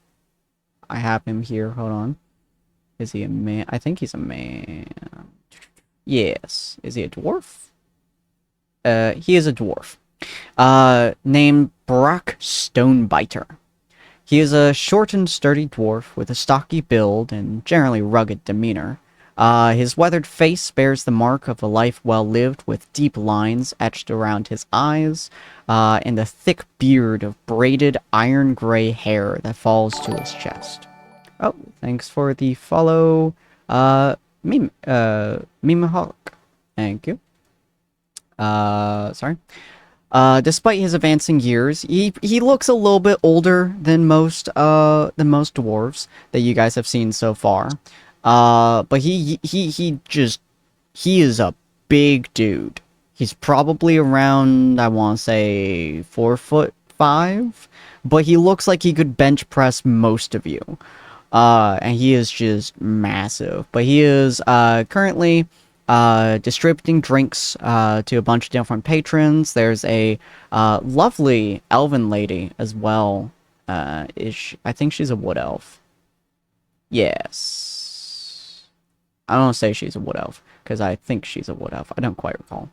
I have him here. Hold on. Is he a man? I think he's a man. Yes. Is he a dwarf? He is a dwarf. Named Brock Stonebiter. He is a short and sturdy dwarf with a stocky build and generally rugged demeanor. His weathered face bears the mark of a life well lived, with deep lines etched around his eyes, and a thick beard of braided iron gray hair that falls to his chest. Oh, thanks for the follow, Memaholic. Thank you. Sorry. Despite his advancing years, he looks a little bit older than most dwarves that you guys have seen so far. But he is a big dude. He's probably around, I want to say, 4'5", but he looks like he could bench press most of you. And he is just massive. But he is currently distributing drinks to a bunch of different patrons. There's a lovely elven lady as well. I think she's a wood elf. Yes. I don't say she's a wood elf, because I think she's a wood elf. I don't quite recall.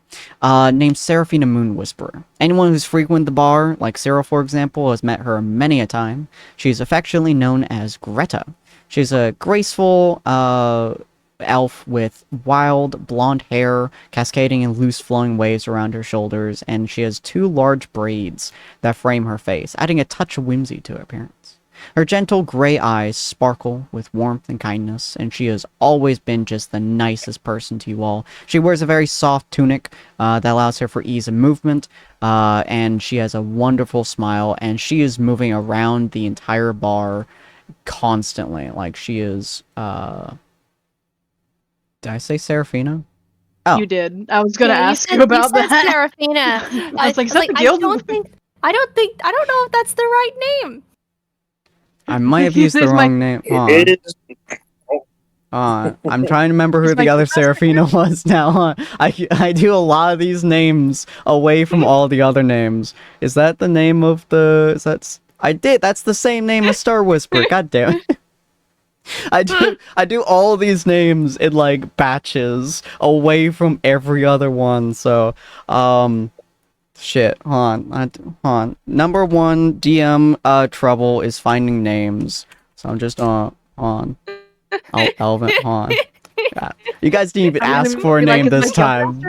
Named Seraphina Moonwhisperer. Anyone who's frequented the bar, like Sarah for example, has met her many a time. She's affectionately known as Greta. She's a graceful elf with wild blonde hair cascading in loose flowing waves around her shoulders, and she has 2 large braids that frame her face, adding a touch of whimsy to her appearance. Her gentle gray eyes sparkle with warmth and kindness, and she has always been just the nicest person to you all. She wears a very soft tunic that allows her for ease of movement, and she has a wonderful smile, and she is moving around the entire bar constantly. Like, she is, did I say Seraphina? Oh. You did. I was gonna ask said, you about said that. Seraphina. I was like, is that the guild? I don't know if that's the right name. I might have used the wrong name. It is. I'm trying to remember who the other Seraphina was now. I do a lot of these names away from all the other names. Is that the name of the... That's the same name as Star Whisper. God damn it. I do all these names in, like, batches away from every other one, so, shit, hold on. Number 1 DM trouble is finding names. So I'm just on. Elvin, hold on. Yeah. You guys didn't even ask for a name this time.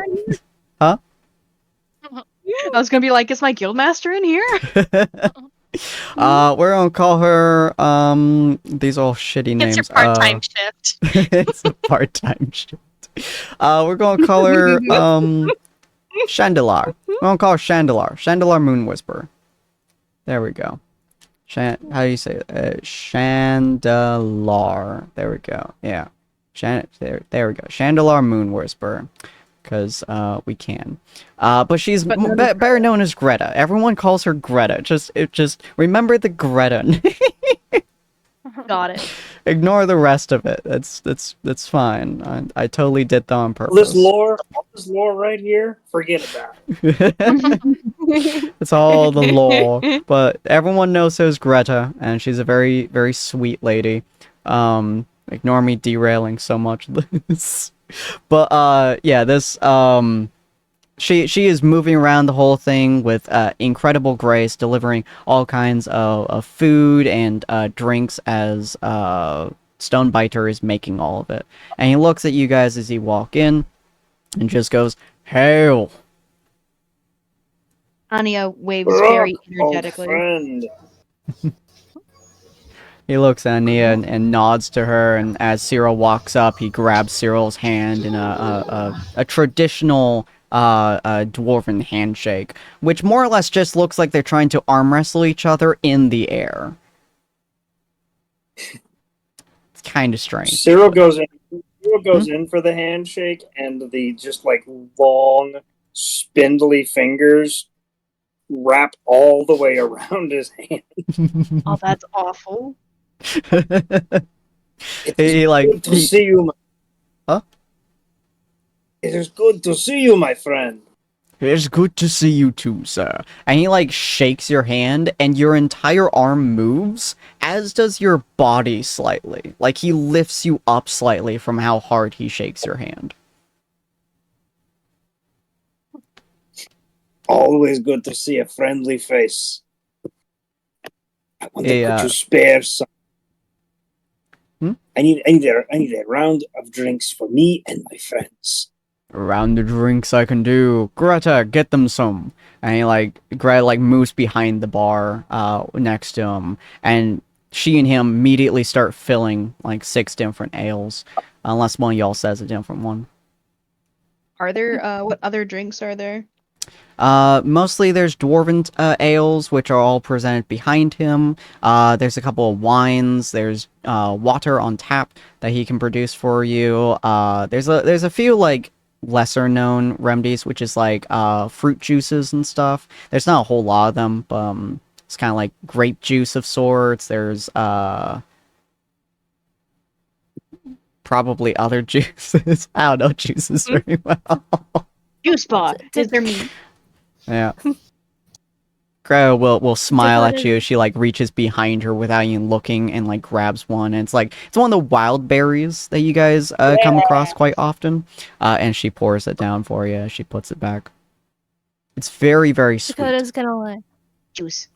Huh? I was gonna be like, is my guildmaster in here? We're gonna call her, these are all shitty names. It's your part-time shift. It's a part-time shift. We're gonna call her, Chandelar. We're gonna call her Chandelar. Chandelar Moonwhisper. There we go. How do you say it? Chandelar. There we go. Yeah. There we go. Chandelar Moonwhisper. Because we can. But she's better known as Greta. Everyone calls her Greta. Just remember the Greta. Got it. Ignore the rest of it. That's fine. I totally did that on purpose. All this lore right here, forget about it. It's all the lore. But everyone knows her as Greta, and she's a very, very sweet lady. Ignore me derailing so much this. But yeah, this she is moving around the whole thing with incredible grace, delivering all kinds of food and drinks as Stonebiter is making all of it. And he looks at you guys as you walk in. and just goes, "Hail!" Anya waves Rock, very old energetically. friend. He looks at Nia and nods to her, and as Cyril walks up, he grabs Cyril's hand in a traditional dwarven handshake, which more or less just looks like they're trying to arm wrestle each other in the air. It's kind of strange. Cyril goes in. Cyril goes in for the handshake, and the just like long, spindly fingers wrap all the way around his hand. Oh, that's awful. He like Good to see you. Huh? It is good to see you, my friend. It's good to see you too, sir. And he like shakes your hand, and your entire arm moves, as does your body slightly. Like he lifts you up slightly from how hard he shakes your hand. Always good to see a friendly face. I wonder, could you spare some? I need a round of drinks for me and my friends. Around the drinks I can do. Greta, get them some. And he like Greta like moves behind the bar next to him, and she and him immediately start filling like 6 different ales, unless one of y'all says a different one. Are there what other drinks are there? Mostly there's dwarven ales, which are all presented behind him. There's a couple of wines. There's water on tap that he can produce for you. There's a few like lesser known remedies, which is like fruit juices and stuff. There's not a whole lot of them, but it's kind of like grape juice of sorts. There's probably other juices. I don't know juices very well. Juice bar. Is there meat? Yeah. Greta will smile Dakota- at you. She like reaches behind her without even looking and like grabs one. And it's one of the wild berries that you guys come across quite often. And she pours it down for you. She puts it back. It's very, very sweet. Dakota's gonna like Juice.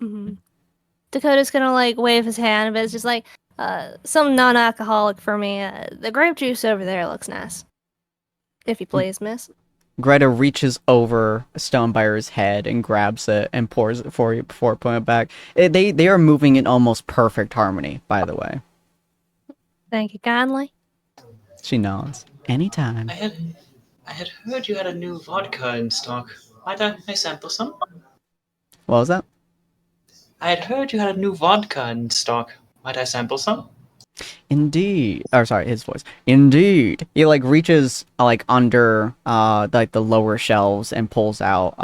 Dakota's gonna like wave his hand, but it's just like some non-alcoholic for me. The grape juice over there looks nice. If you please, miss. Greta reaches over Stonebire's head and grabs it and pours it for you before putting it back. They are moving in almost perfect harmony, by the way. Thank you kindly. She nods. Anytime. I had heard you had a new vodka in stock. Might I sample some? What was that? I had heard you had a new vodka in stock. Might I sample some? Indeed. Or sorry, his voice. Indeed. He like reaches like under like the lower shelves and pulls out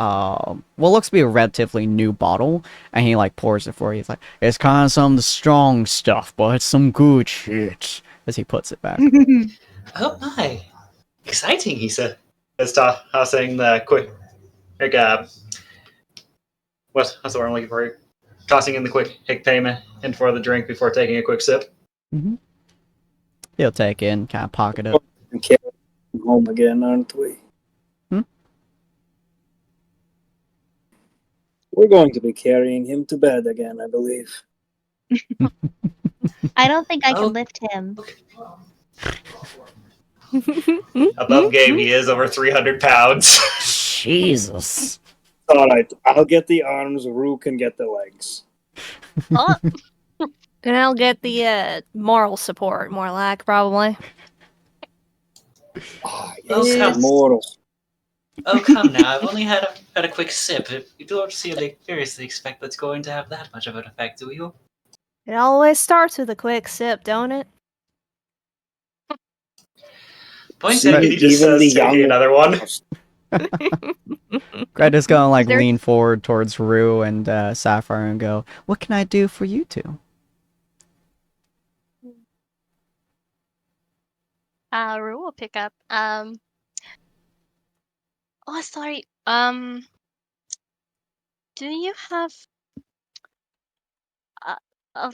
what looks to be a relatively new bottle, and he like pours it for you. He's like, it's kind of some of the strong stuff, but it's some good shit. As he puts it back. Oh my. Exciting, he said. As tossing the quick what's the word I'm looking for? Tossing in the quick payment in for the drink before taking a quick sip. Mm-hmm. He'll take it and kind of pocket it. And carry him home again, aren't we? We're going to be carrying him to bed again, I believe. I don't think I can lift him. Above game, he is over 300 pounds. Jesus. All right, I'll get the arms. Rue can get the legs. Oh, And I'll get the moral support, more like, probably. Ah, Oh, yes, come. mortals. Oh, come now. I've only had a quick sip. You don't seriously expect that's going to have that much of an effect, do you? It always starts with a quick sip, don't it? Point See, taken, he just even the says, taking young- another one. Greta's gonna like There- lean forward towards Rue and Sapphire and go, what can I do for you two? Rue will pick up. Oh, sorry. Do you have a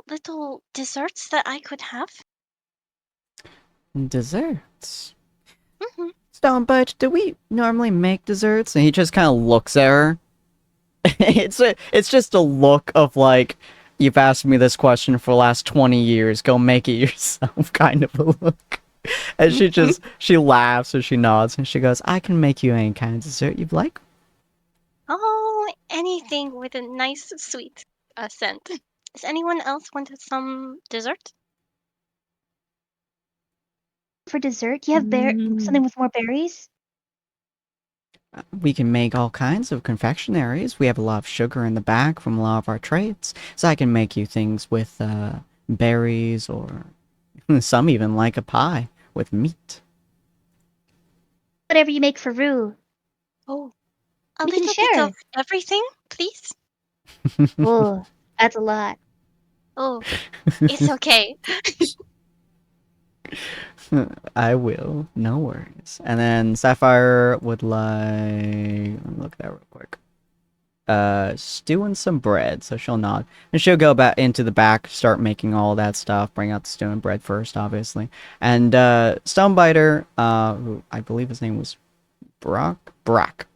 little desserts that I could have? Desserts? Mm-hmm. Stonebite, do we normally make desserts? And he just kind of looks at her. It's just a look of like, you've asked me this question for the last 20 years, go make it yourself kind of a look. And she laughs or she nods and she goes, I can make you any kind of dessert you'd like. Oh, anything with a nice sweet scent. Does anyone else want some dessert? For dessert, you have something with more berries? We can make all kinds of confectionaries. We have a lot of sugar in the back from a lot of our trades. So I can make you things with berries or some even like a pie with meat. Whatever you make for Rue. Oh, a We can little bit share. of everything, please. Oh, that's a lot. Oh, it's okay. I will. No worries. And then Sapphire would like... Let me look at that real quick. Stew and some bread, so she'll nod. And she'll go back into the back, start making all that stuff, bring out the stew and bread first, obviously. And Stonebiter, who I believe his name was Brack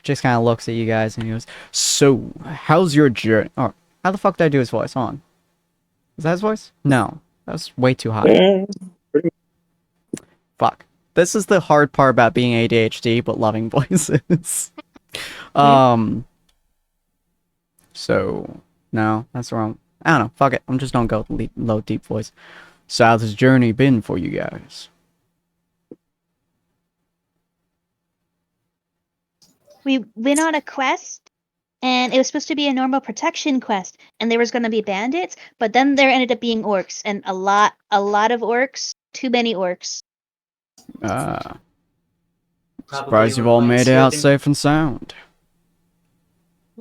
just kind of looks at you guys and he goes, so, how's your journey? Oh, how the fuck did I do his voice? Hold on. Is that his voice? No. That was way too high. Fuck. This is the hard part about being ADHD, but loving voices. So, no, that's wrong. I don't know. Fuck it. I'm just gonna go with low, deep voice. So how's this journey been for you guys? We went on a quest, and it was supposed to be a normal protection quest, and there was going to be bandits, but then there ended up being orcs, and a lot of orcs. Too many orcs. Surprised you've all made it out safe and sound.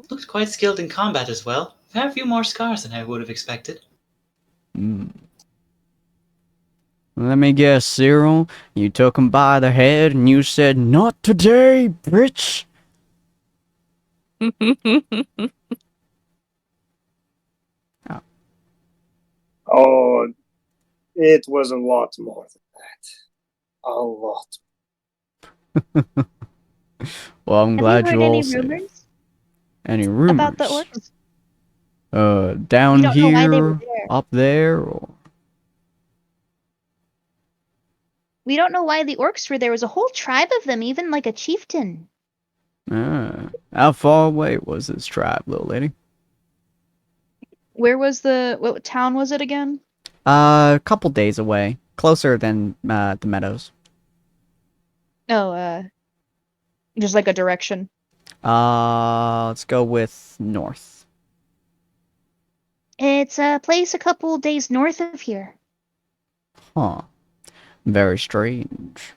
Looks quite skilled in combat as well. I have a few more scars than I would have expected. Let me guess, Cyril. You took him by the head and you said, not today, bitch. Oh, it was a lot more than that. A lot. Well, I'm glad you all safe. Rumors Any rumors? about the orcs? Down We don't know why they were here, there. up there, or... We don't know why the orcs were there. Was a whole tribe of them, even like a chieftain. How far away was this tribe, little lady? Where was what town was it again? A couple days away. Closer than the meadows. Oh, just like a direction. Let's go with north. It's a place a couple days north of here. Huh. Very strange.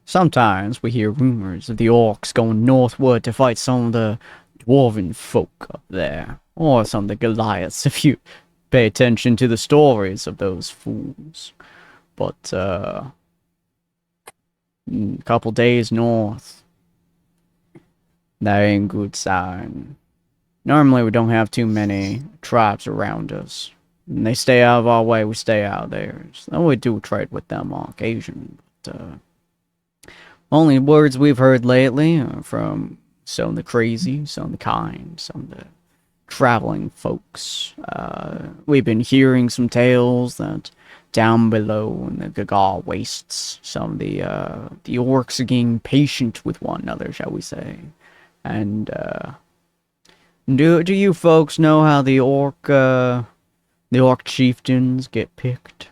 Sometimes we hear rumors of the orcs going northward to fight some of the dwarven folk up there. Or some of the Goliaths, if you pay attention to the stories of those fools. But, a couple days north. That ain't a good sign. Normally we don't have too many tribes around us. And they stay out of our way, we stay out of theirs. Though we do trade with them on occasion. But, only words we've heard lately are from some of the crazy, some of the kind, some of the traveling folks. We've been hearing some tales that down below in the Gagar wastes, some of the orcs are getting patient with one another, shall we say. And, do you folks know how the orc chieftains get picked?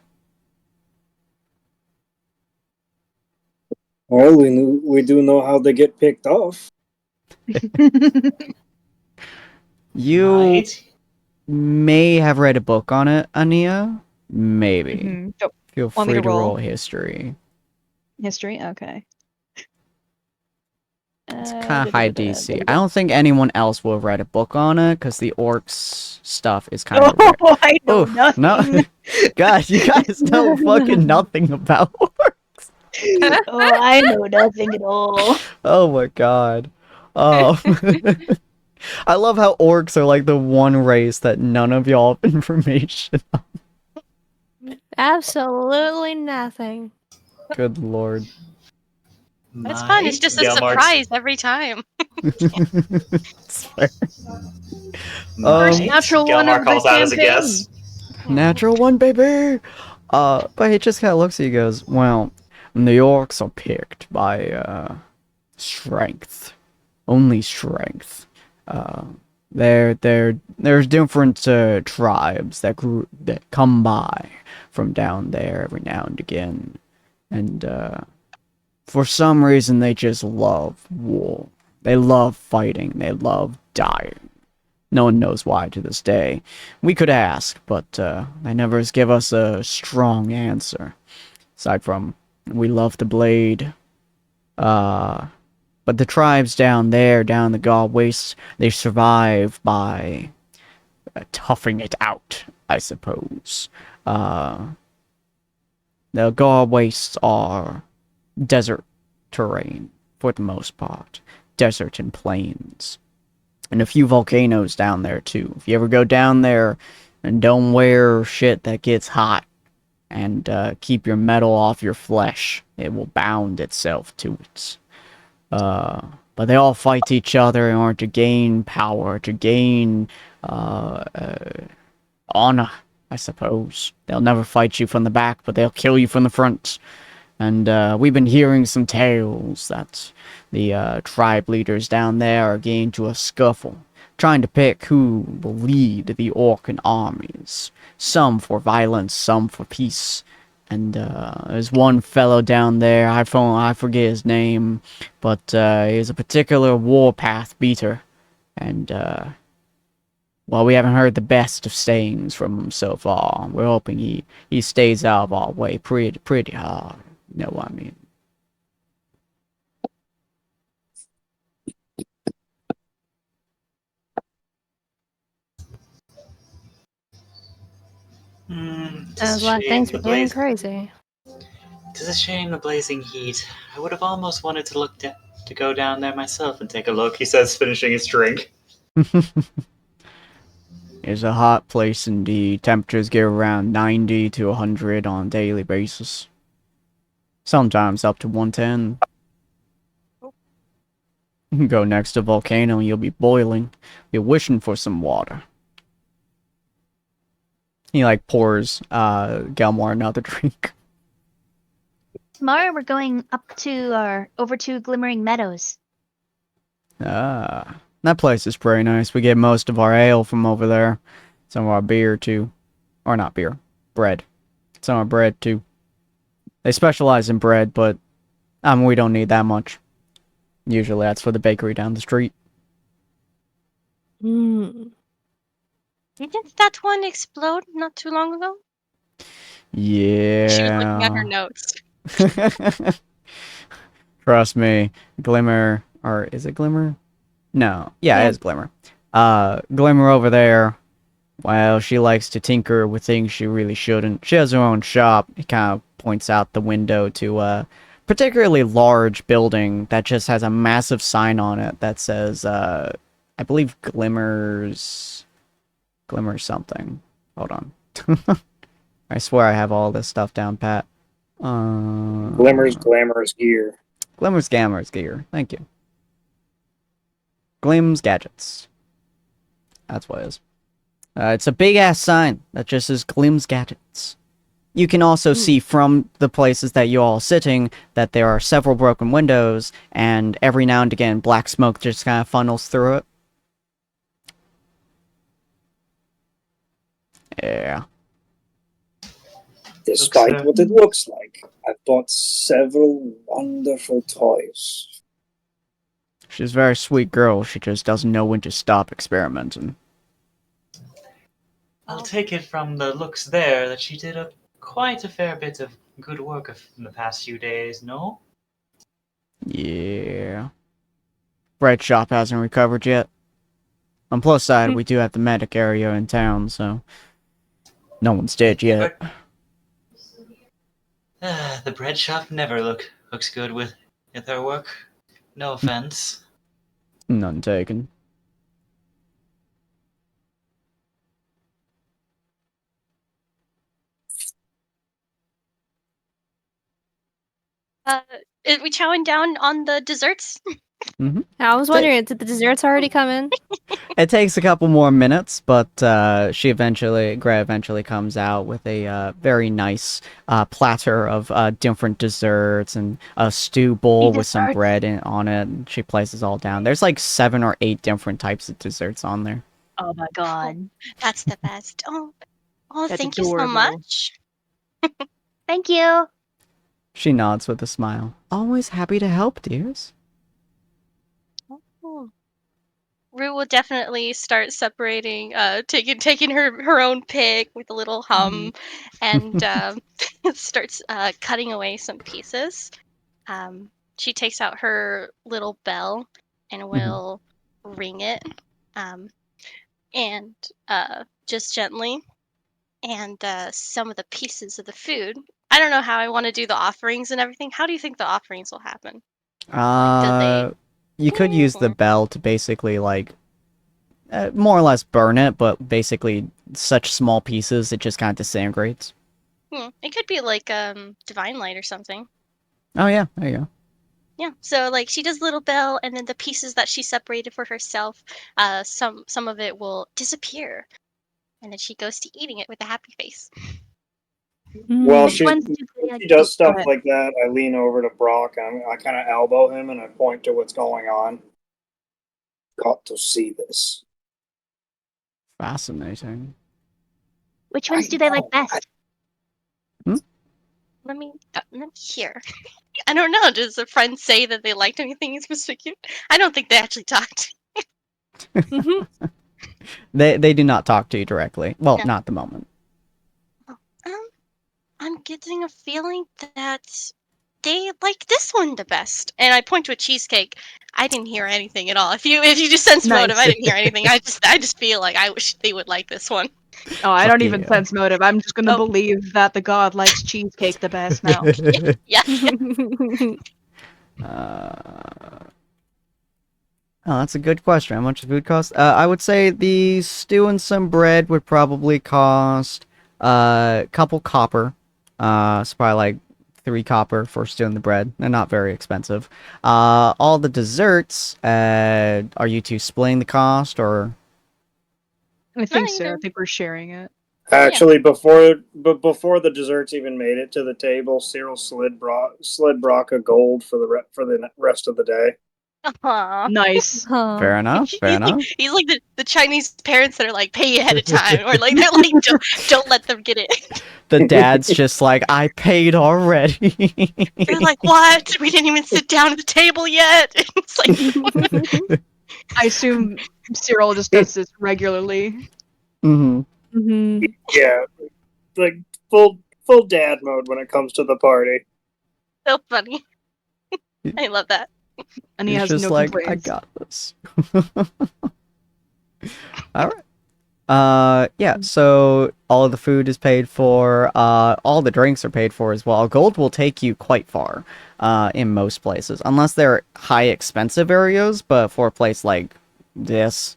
Well, we do know how they get picked off. You Right. may have read a book on it, Ania. Maybe. Feel Want me free to to roll? roll history. History? Okay. It's kind of high DC. I don't think anyone else will write a book on it, because the orcs stuff is kind of rare. Oh, I know Oof, nothing. no. God, you guys know fucking nothing about orcs. Oh, I know nothing at all. Oh my god. Oh. I love how orcs are like the one race that none of y'all have information on. Absolutely nothing. Good lord. That's fun. It's just a Gale marks. surprise every time. It's fair. First Um, natural Galmar one of calls the out as a campaign. guess. Natural one, baby! But he just kind of looks at you and goes, well, the orcs are picked by, strength. Only strength. There's different tribes that come by from down there every now and again, and for some reason they just love war. They love fighting. They love dying. No one knows why to this day. We could ask, but they never give us a strong answer. Aside from, we love the blade. But the tribes down there, down the God Wastes, they survive by toughing it out, I suppose. The God Wastes are desert terrain, for the most part. Desert and plains. And a few volcanoes down there, too. If you ever go down there and don't wear shit that gets hot, and keep your metal off your flesh, it will bound itself to it. But they all fight each other in order to gain power, to gain honor, I suppose. They'll never fight you from the back, but they'll kill you from the front. And we've been hearing some tales that the tribe leaders down there are getting into a scuffle, trying to pick who will lead the Orcan armies. Some for violence, some for peace. And there's one fellow down there, I forget his name, but he's a particular warpath beater. And, well, we haven't heard the best of sayings from him so far. We're hoping he stays out of our way pretty hard. You know what I mean? Sounds like things were getting crazy. Tis a shame the blazing heat. I would have almost wanted to to go down there myself and take a look, he says, finishing his drink. It's a hot place indeed. Temperatures get around 90 to 100 on a daily basis. Sometimes up to 110. You can go next to a volcano and you'll be boiling. You're wishing for some water. He pours Gelmore another drink. Tomorrow we're going over to Glimmering Meadows. Ah, that place is pretty nice. We get most of our ale from over there. Some of our beer too. Or not beer. Bread. Some of our bread too. They specialize in bread, but we don't need that much. Usually that's for the bakery down the street. Didn't that one explode not too long ago? Yeah. She was looking at her notes. Trust me, Glimmer, or is it Glimmer? No, yeah, it is Glimmer. Glimmer over there, well, she likes to tinker with things she really shouldn't. She has her own shop. He kind of points out the window to a particularly large building that just has a massive sign on it that says, I believe Glimmer something. Hold on. I swear I have all this stuff down pat. Glamorous gear. Glimmer's Gammer's gear. Thank you. Glim's Gadgets. That's what it is. It's a big-ass sign that just says Glim's Gadgets. You can also see from the places that you all are sitting that there are several broken windows, and every now and again, black smoke just kind of funnels through it. Yeah. Despite what it looks like, I've bought several wonderful toys. She's a very sweet girl. She just doesn't know when to stop experimenting. I'll take it from the looks there that she did quite a fair bit of good work in the past few days, no? Yeah. Bread shop hasn't recovered yet. On plus side, we do have the medic area in town, so no one's dead yet. The bread shop never looks good with her work. No offense. None taken. Is we chowing down on the desserts? I was wondering, did the desserts already come in? It takes a couple more minutes, but Gray eventually comes out with a very nice platter of different desserts and a stew bowl with some desserts. bread on it. And she places all down. There's like 7 or 8 different types of desserts on there. Oh my god. That's the best. Oh, That's thank you so adorable. much. Thank you. She nods with a smile. Always happy to help, dears. Oh. Rue will definitely start separating, taking her own pick with a little hum, and starts cutting away some pieces. She takes out her little bell and will ring it, and just gently, and some of the pieces of the food. I don't know how I want to do the offerings and everything. How do you think the offerings will happen? You could use the or- bell to basically like more or less burn it, but basically such small pieces it just kind of disintegrates. It could be like divine light or something. Oh yeah, there you go. Yeah, so like she does little bell, and then the pieces that she separated for herself, some of it will disappear, and then she goes to eating it with a happy face. While Which ones do they like? she does stuff ahead. like that, I lean over to Brock and I kind of elbow him and I point to what's going on. Got to see this. Fascinating. Which ones do they like best? Let me hear. I don't know. Does the friend say that they liked anything in specific? I don't think they actually talked. They do not talk to you directly. Well, No. not at the moment. I'm getting a feeling that they like this one the best. And I point to a cheesecake. I didn't hear anything at all. If you just sense motive, Nice. I didn't hear anything. I just feel like I wish they would like this one. Oh, I Fuck don't even yeah. sense motive. I'm just gonna Oh. believe that the god likes cheesecake the best now. Yeah. Oh, that's a good question. How much does food cost? I would say the stew and some bread would probably cost a couple copper. It's probably like 3 copper for stew and the bread. They're not very expensive. All the desserts, are you two splitting the cost or? I think so. I even. think we're sharing it. Actually, before the desserts even made it to the table, Cyril slid Brock a gold for the rest of the day. Aww. Nice. Fair enough. Fair enough. He's like the Chinese parents that are like pay ahead of time, or like they're like don't let them get it. The dad's just like, I paid already. They're like, what? We didn't even sit down at the table yet. It's like I assume Cyril just does this regularly. Mm-hmm. Yeah, like full dad mode when it comes to the party. so funny. I love that. And he He's has just no like, complaints. I got this. All right. Yeah, so all of the food is paid for, all the drinks are paid for as well. Gold will take you quite far, in most places, unless they're high expensive areas, but for a place like this,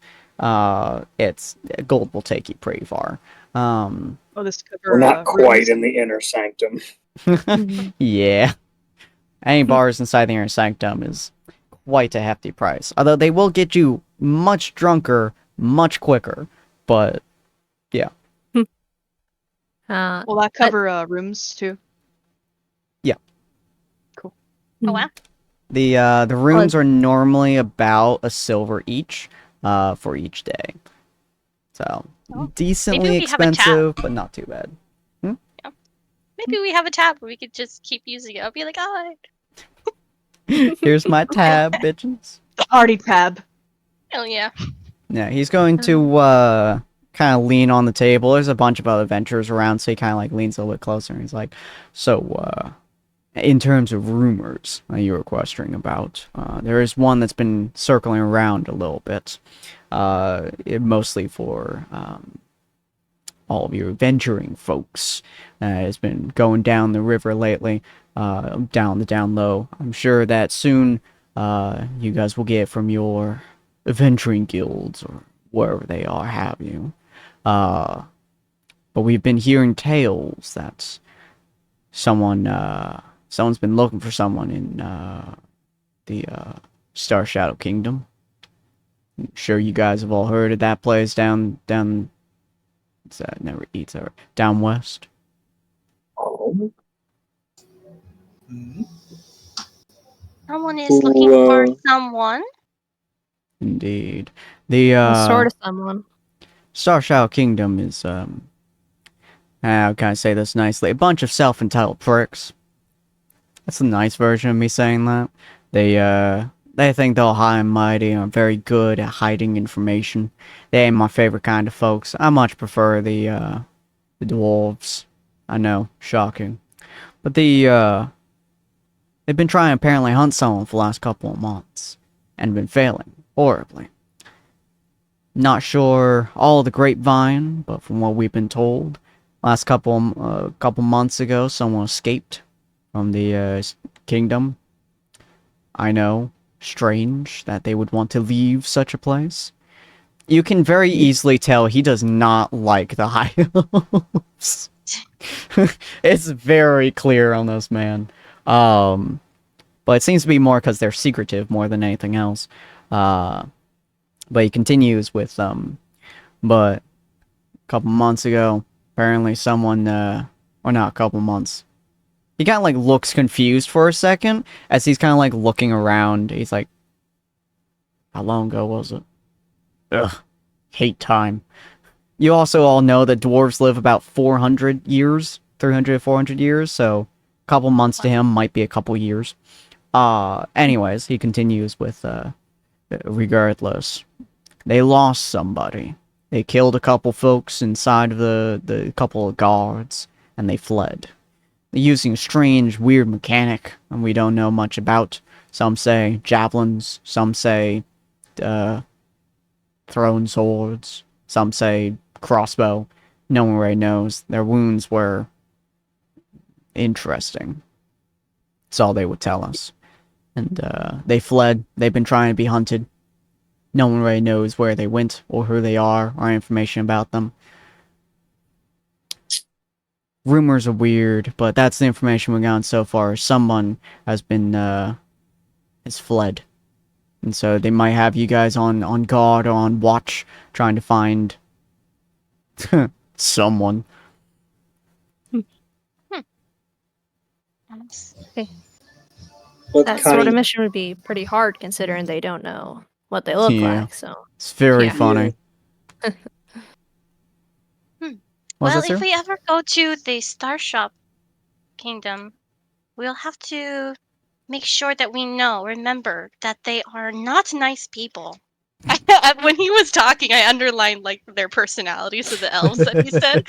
it's, gold will take you pretty far. Oh, this cover, We're not quite rooms. in the inner sanctum. Yeah. Any bars inside the inner sanctum is quite a hefty price. Although they will get you much drunker, much quicker. But, yeah. Will that cover rooms too? Yeah. Cool. Oh wow. The rooms are normally about a silver each, for each day. So, decently Maybe we have a tab. expensive, but not too bad. Maybe we have a tab where we could just keep using it. I'll be like, oh, Here's my tab, bitches. The party tab. hell yeah. Yeah, he's going to kind of lean on the table. There's a bunch of other adventurers around, so he kind of like leans a little bit closer. And he's like, "So, in terms of rumors you were questioning about, there is one that's been circling around a little bit, mostly for all of your adventuring folks. Has been going down the river lately, down the down low. I'm sure that soon, you guys will get from your adventuring guilds or wherever they are, have you. But we've been hearing tales that someone's been looking for someone in the Star Shadow Kingdom. I'm sure you guys have all heard of that place down what's that? Never eats ever. Down west. Oh. Mhm. Someone is looking for someone. Indeed. The Sort of someone. Star Shadow Kingdom is how can I say this nicely? A bunch of self-entitled pricks. That's a nice version of me saying that. They think they're high and mighty and are very good at hiding information. They ain't my favorite kind of folks. I much prefer the dwarves. I know, shocking. But they've been trying to apparently hunt someone for the last couple of months. And been failing horribly. Not sure all the grapevine, but from what we've been told, last couple months ago, someone escaped from the kingdom. I know, strange that they would want to leave such a place. You can very easily tell he does not like the High Elves. It's very clear on this man. But it seems to be more because they're secretive more than anything else. But he continues with but a couple months ago, apparently someone or not a couple months. He kind of like looks confused for a second as he's kind of like looking around. He's like, how long ago was it? Ugh, hate time. You also all know that dwarves live about 400 years, 300 to 400 years, so a couple months to him might be a couple years. Anyways, he continues with, regardless, they lost somebody. They killed a couple folks inside of the couple of guards, and they fled. They're using a strange, weird mechanic, and we don't know much about. Some say javelins, some say, thrown swords, some say crossbow. No one really knows. Their wounds were interesting. That's all they would tell us. And they fled. They've been trying to be hunted. No one really knows where they went or who they are or information about them. Rumors are weird, but that's the information we've gotten so far. Someone has been has fled. And so they might have you guys on guard or on watch trying to find someone. What That kind sort of mission would be pretty hard considering they don't know what they look Yeah. like, so. It's very Yeah. funny. What's Well, that, if sir? we ever go to the Starshop Kingdom, we'll have to make sure that we remember that they are not nice people. When he was talking, I underlined like their personalities of the elves that he said.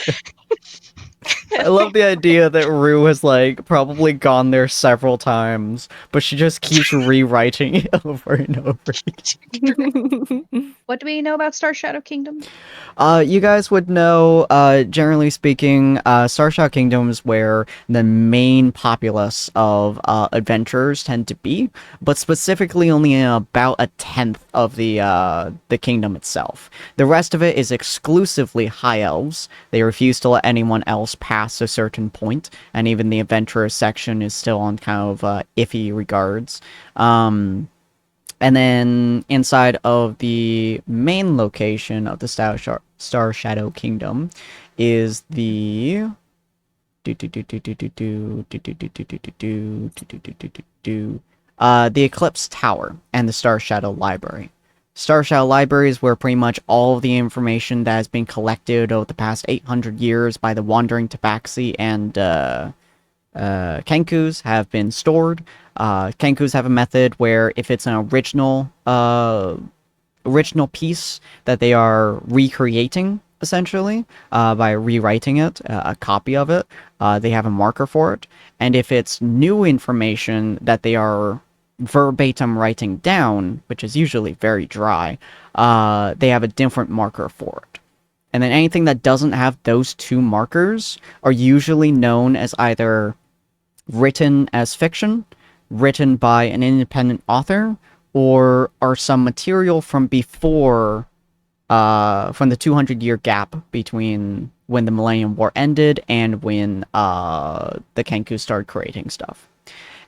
I love the idea that Rue has like probably gone there several times, but she just keeps rewriting it over and over again. What do we know about Star Shadow Kingdom? You guys would know, generally speaking, Star Shadow Kingdom is where the main populace of adventurers tend to be, but specifically only in about a tenth of the kingdom itself. The rest of it is exclusively high elves. They refuse to let anyone else pass a certain point, and even the adventurer section is still on kind of iffy regards. And then inside of the main location of the Star Shadow Kingdom is the Eclipse Tower and the Star Shadow Library. Star Shadow Library is where pretty much all of the information that has been collected over the past 800 years by the Wandering Tabaxi and Kenkus have been stored. Kenkus have a method where if it's an original piece that they are recreating, essentially, by rewriting it, a copy of it, they have a marker for it. And if it's new information that they are verbatim writing down, which is usually very dry, they have a different marker for it. And then anything that doesn't have those two markers are usually known as either written as fiction, written by an independent author, or are some material from before, from the 200-year gap between when the Millennium War ended and when the Kenku started creating stuff.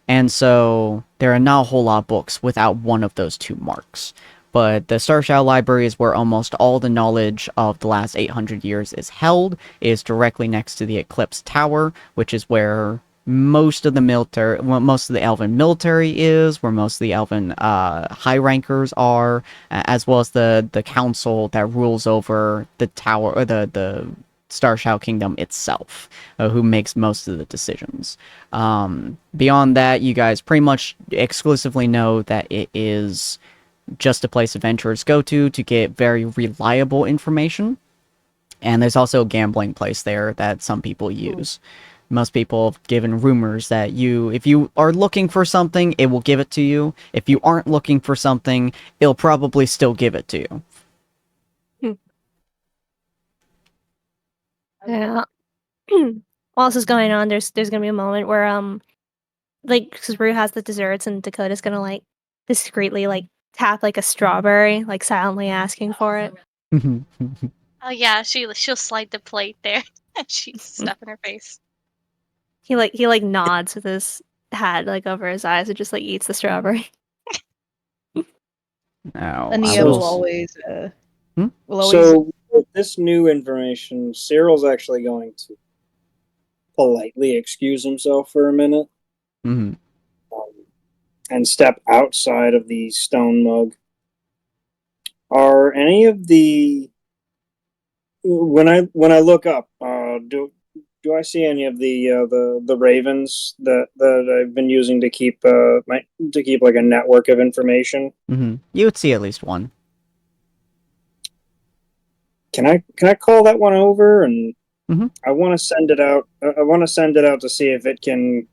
And so there are not a whole lot of books without one of those two marks. But the Star Shadow Library is where almost all the knowledge of the last 800 years is held. It is directly next to the Eclipse Tower, which is where most of the military, well, most of the Elven military is, where most of the Elven high rankers are, as well as the council that rules over the tower, or the Star Shadow Kingdom itself, who makes most of the decisions. Beyond that, you guys pretty much exclusively know that it is just a place adventurers go to get very reliable information. And there's also a gambling place there that some people use. Most people have given rumors that if you are looking for something, it will give it to you. If you aren't looking for something, it'll probably still give it to you. Yeah. While this is going on, there's gonna be a moment where like, because Rue has the desserts and Dakota's gonna like discreetly like tap like a strawberry, like silently asking for it. Oh yeah, she'll slide the plate there. She's stuff in her face. He like nods with his hat like over his eyes and just like eats the strawberry. Now, Ania will always So with this new information, Cyril's actually going to politely excuse himself for a minute and step outside of the stone mug. Are any of the when I look up, do I see any of the ravens that I've been using to keep like a network of information? You would see at least one. Can I call that one over and I want to send it out. I want to send it out to see if it can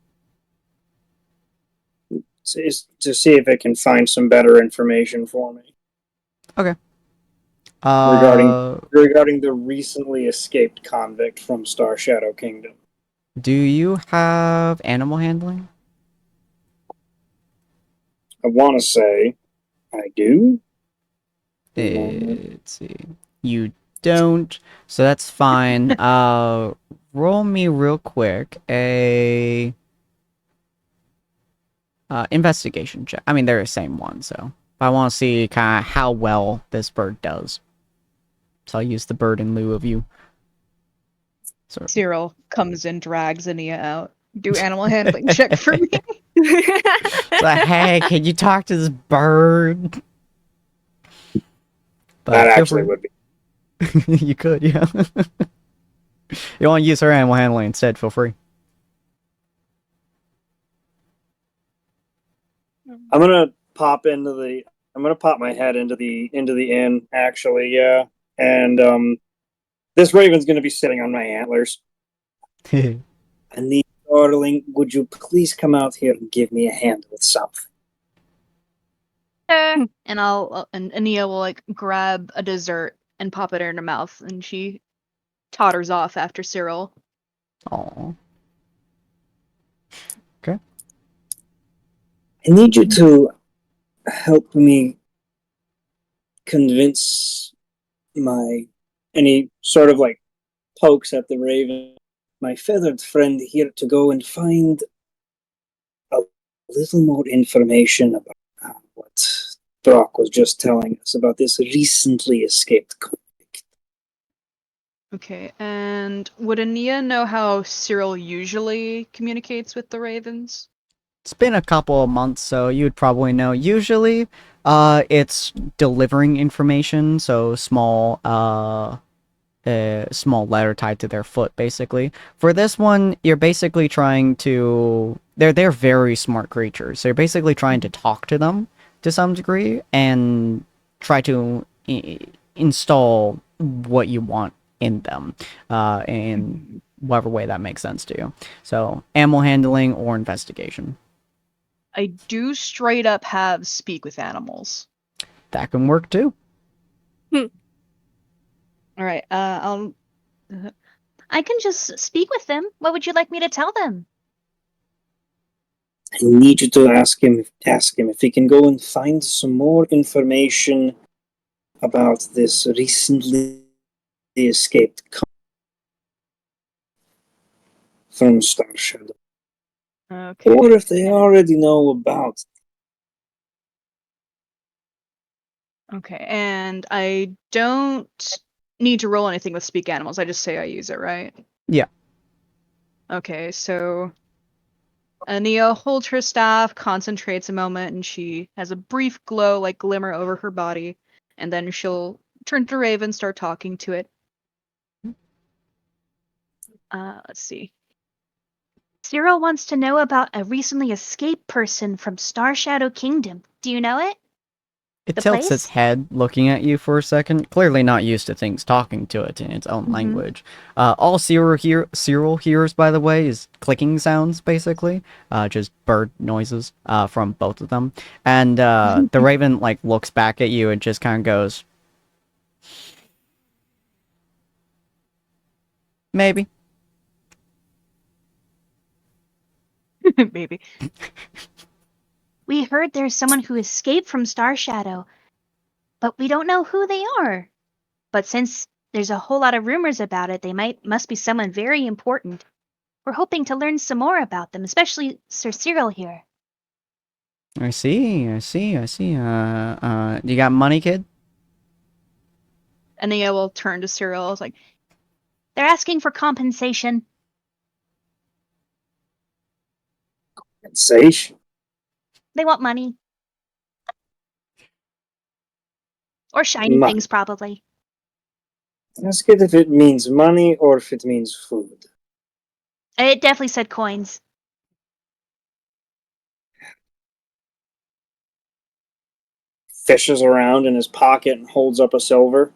find some better information for me. Okay. Regarding the recently escaped convict from Star Shadow Kingdom. Do you have animal handling? I want to say I do. Let's see. You don't, so that's fine. Roll me real quick a investigation check. I mean, they're the same one, so I want to see kind of how well this bird does. So I'll use the bird in lieu of you. Cyril comes in, drags Ania out. Do animal handling check for me. So, hey, can you talk to this bird? But that actually would be. You could, yeah. You want to use her animal handling instead, feel free. I'm gonna pop my head into the inn, actually, yeah. And this raven's gonna be sitting on my antlers. Ania, darling, would you please come out here and give me a hand with something? And Ania will like grab a dessert and pop it in her mouth, and she totters off after Cyril. Aww. Okay. I need you to help me convince and he sort of like pokes at the raven, my feathered friend here, to go and find a little more information about what Brock was just telling us about this recently escaped convict. Okay, and would Ania know how Cyril usually communicates with the ravens? It's been a couple of months, so you'd probably know. Usually, it's delivering information, so small letter tied to their foot, basically. For this one, you're basically trying to... They're very smart creatures, so you're basically trying to talk to them to some degree, and try to install what you want in them, in whatever way that makes sense to you. So, animal handling or investigation. I do straight up have speak with animals. That can work too. All right, I can just speak with them. What would you like me to tell them? I need you to ask him if he can go and find some more information about this recently escaped from Star Shadow. Okay. Or if they already know about it. Okay, and I don't need to roll anything with speak animals. I just say I use it, right? Yeah. Okay, so Ania holds her staff, concentrates a moment, and she has a brief glow, like glimmer over her body, and then she'll turn to Raven, start talking to it. Let's see. Cyril wants to know about a recently escaped person from Star Shadow Kingdom. Do you know it? It The tilts its place? head, looking at you for a second, clearly not used to things talking to it in its own language. All Cyril hears, by the way, is clicking sounds, basically. Just bird noises from both of them. And the raven, like, looks back at you and just kind of goes, maybe. Maybe. We heard there's someone who escaped from Star Shadow, but we don't know who they are. But since there's a whole lot of rumors about it, they must be someone very important. We're hoping to learn some more about them, especially Sir Cyril here. I see. You got money, kid? Ania will turn to Cyril. It's like, They're asking for compensation. Sensation. They want money. Or shiny Money. things, probably. Ask it if it means money or if it means food. It definitely said coins. Fishes around in his pocket and holds up a silver.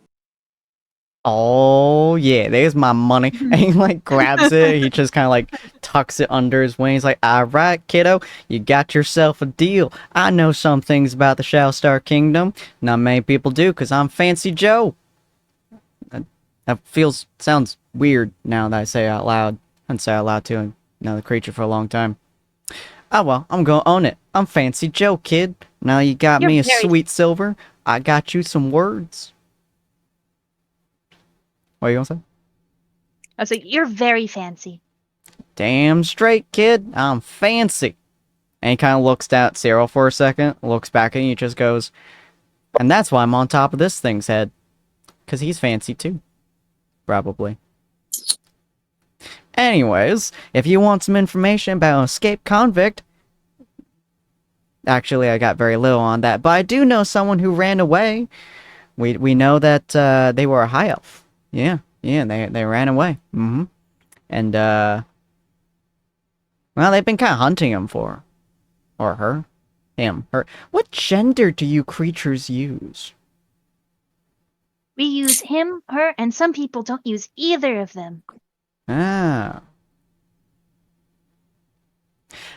Oh, yeah, there's my money. And he, like, grabs it. He just kind of, like, tucks it under his wing. He's like, all right, kiddo, you got yourself a deal. I know some things about the Shallstar Kingdom. Not many people do, because I'm Fancy Joe. That sounds weird now that I say it out loud. I haven't said it out loud to another creature for a long time. Oh, well, I'm gonna own it. I'm Fancy Joe, kid. Now you got You're me a very- sweet silver. I got you some words. What are you gonna say? I was like, You're very fancy. Damn straight, kid. I'm fancy. And he kind of looks at Cyril for a second, looks back at you, and just goes, and that's why I'm on top of this thing's head. Because he's fancy too. Probably. Anyways, if you want some information about an escaped convict, actually, I got very little on that, but I do know someone who ran away. We know that they were a high elf. Yeah, they ran away. And, well, they've been kind of hunting him for. Or her. Him. Her. What gender do you creatures use? We use him, her, and some people don't use either of them. Ah.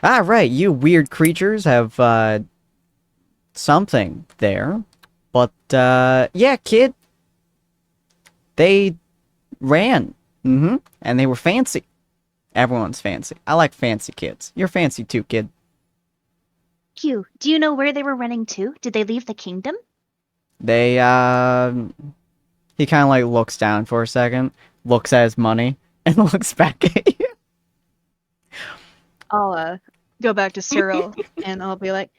Ah, right, you weird creatures have, something there. But, yeah, kid. They ran. And they were fancy. Everyone's fancy. I like fancy kids. You're fancy too, kid. Q, do you know where they were running to? Did they leave the kingdom? They, he kind of, like, looks down for a second, looks at his money, and looks back at you. I'll go back to Cyril and I'll be like,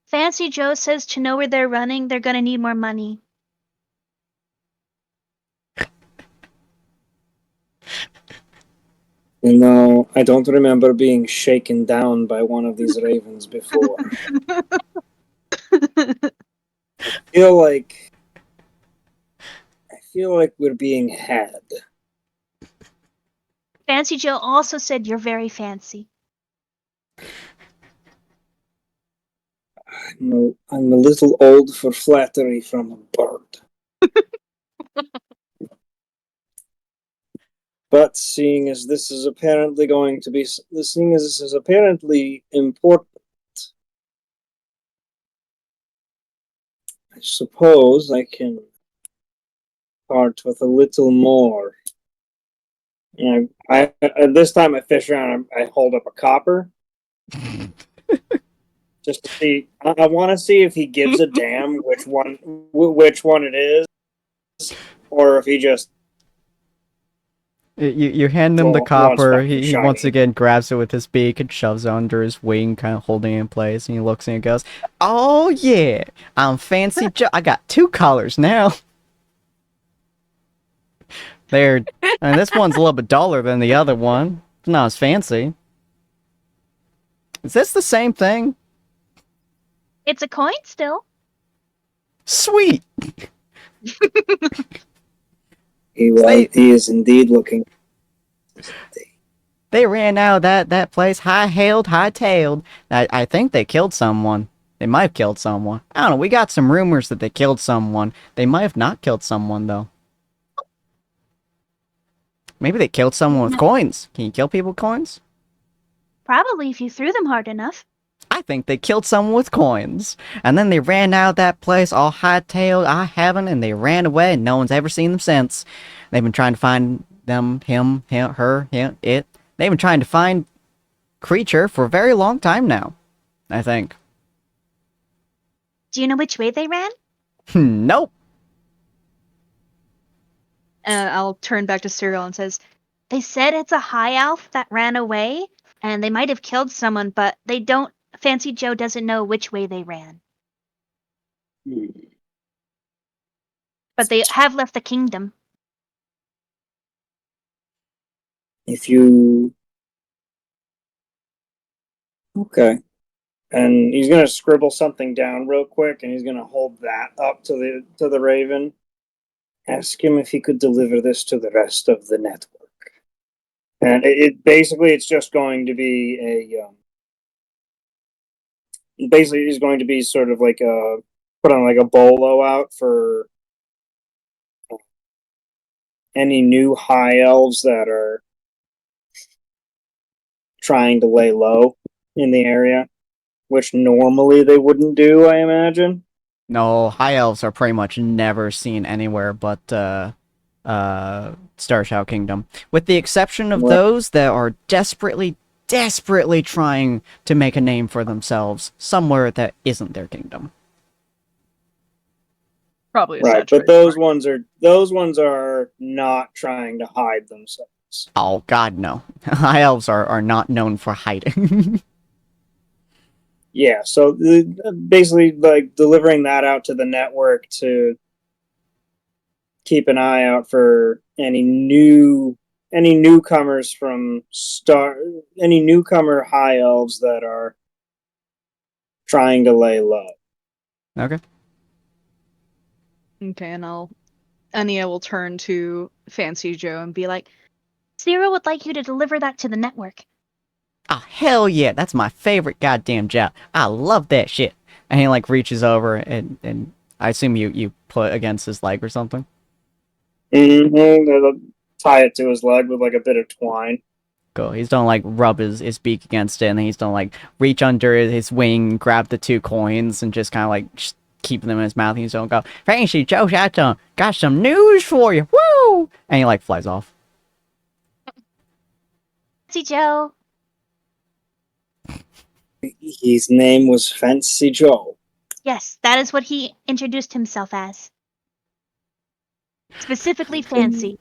Fancy Joe says to know where they're running, they're gonna need more money. You know, I don't remember being shaken down by one of these ravens before. I feel like we're being had. Fancy Joe also said you're very fancy. I'm a little old for flattery from a bird. But seeing as this is apparently important, I suppose I can part with a little more. And I at this time I fish around. I hold up a copper, just to see. I want to see if he gives a damn which one it is, or if he just You hand him the Well, one's copper. finally He once shiny. again grabs it with his beak and shoves it under his wing, kind of holding it in place. And he looks and goes, "Oh yeah, I'm Fancy Joe. I got 2 collars now." There, and this one's a little bit duller than the other one. It's not as fancy. Is this the same thing? It's a coin still. Sweet. He They- is indeed looking. They ran out of that place high-hailed, high-tailed. I think they killed someone. They might have killed someone. I don't know. We got some rumors that they killed someone. They might have not killed someone, though. Maybe they killed someone with coins. Can you kill people with coins? Probably if you threw them hard enough. I think they killed someone with coins. And then they ran out of that place all high-tailed, I haven't, and they ran away, and no one's ever seen them since. They've been trying to find them, him, her, him, it. They've been trying to find creature for a very long time now, I think. Do you know which way they ran? Nope. I'll turn back to Cyril and says, They said it's a high elf that ran away, and they might have killed someone, but they don't. Fancy Joe doesn't know which way they ran. But they have left the kingdom. If you okay, and he's gonna scribble something down real quick, and he's gonna hold that up to the Raven. Ask him if he could deliver this to the rest of the network. And it basically it's just going to be basically it's going to be sort of like a put on like a bolo out for any new high elves that are trying to lay low in the area, which normally they wouldn't do, I imagine. No, high elves are pretty much never seen anywhere but Starshow Kingdom. With the exception of What? those that are desperately trying to make a name for themselves somewhere that isn't their kingdom. probably a Right, but saturation. those ones are not trying to hide themselves. Oh god, no. High elves are not known for hiding. Yeah, so basically like delivering that out to the network to keep an eye out for any newcomers from any newcomer high elves that are trying to lay low. Okay. Okay, and Ania will turn to Fancy Joe and be like, Cyril would like you to deliver that to the network. Oh, hell yeah, that's my favorite goddamn job. I love that shit. And he, like, reaches over and I assume you put against his leg or something? They'll tie it to his leg with like a bit of twine. Cool. He's gonna, like, rub his beak against it, and then he's gonna, like, reach under his wing, grab the 2 coins, and just kind of, like, just keep them in his mouth, and he's gonna go, Fancy Joe, got some news for you, woo! And he, like, flies off. Fancy Joe. His name was Fancy Joe. Yes, that is what he introduced himself as. Specifically fancy.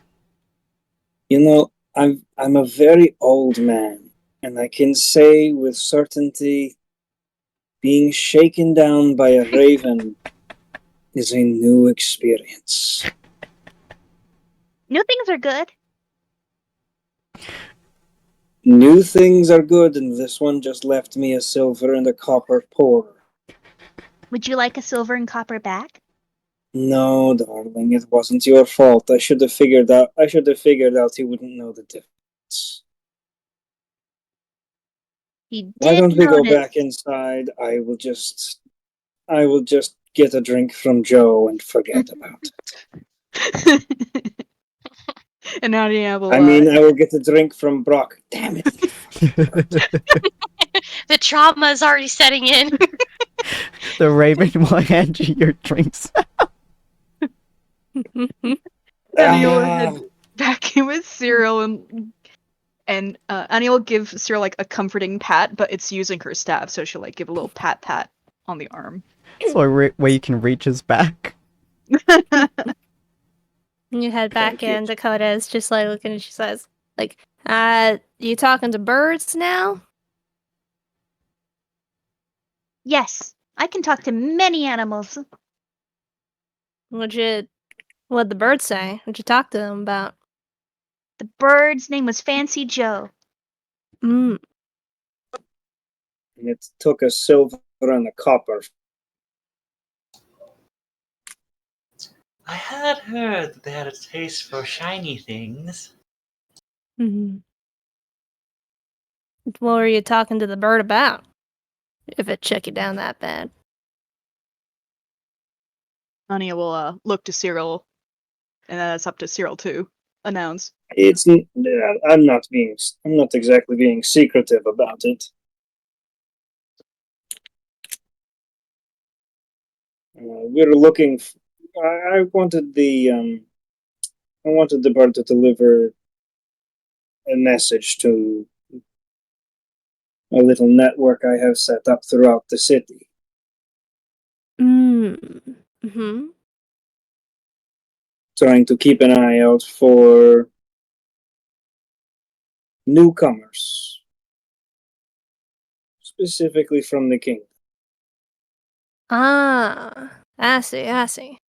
You know, I'm a very old man, and I can say with certainty being shaken down by a raven is a new experience. New things are good. New things are good, and this one just left me a silver and a copper poor. Would you like a silver and copper back? No, darling, it wasn't your fault. I should have figured out you wouldn't know the difference. He did Why don't we go notice. back inside? I will just get a drink from Joe and forget about it. and Ania will. I mean, I will get a drink from Brock. Damn it. The trauma is already setting in. The raven will hand you your drinks. Ania will head back in with Cyril and Ania will give Cyril like a comforting pat, but it's using her staff, so she'll like give a little pat on the arm. So where you can reach his back. And you head back Thank you. in. Dakota is just like looking and she says, like, you talking to birds now? Yes, I can talk to many animals. What'd the birds say? What'd you talk to them about? The bird's name was Fancy Joe. Mm. And it took a silver and a copper. I had heard that they had a taste for shiny things. Mm-hmm. What were you talking to the bird about? If it shook you down that bad. Anya will look to Cyril, and that's up to Cyril to announce. I'm not exactly being secretive about it. We're looking. I wanted the bird to deliver a message to a little network I have set up throughout the city. Mm-hmm. Trying to keep an eye out for newcomers, specifically from the kingdom. Ah, I see.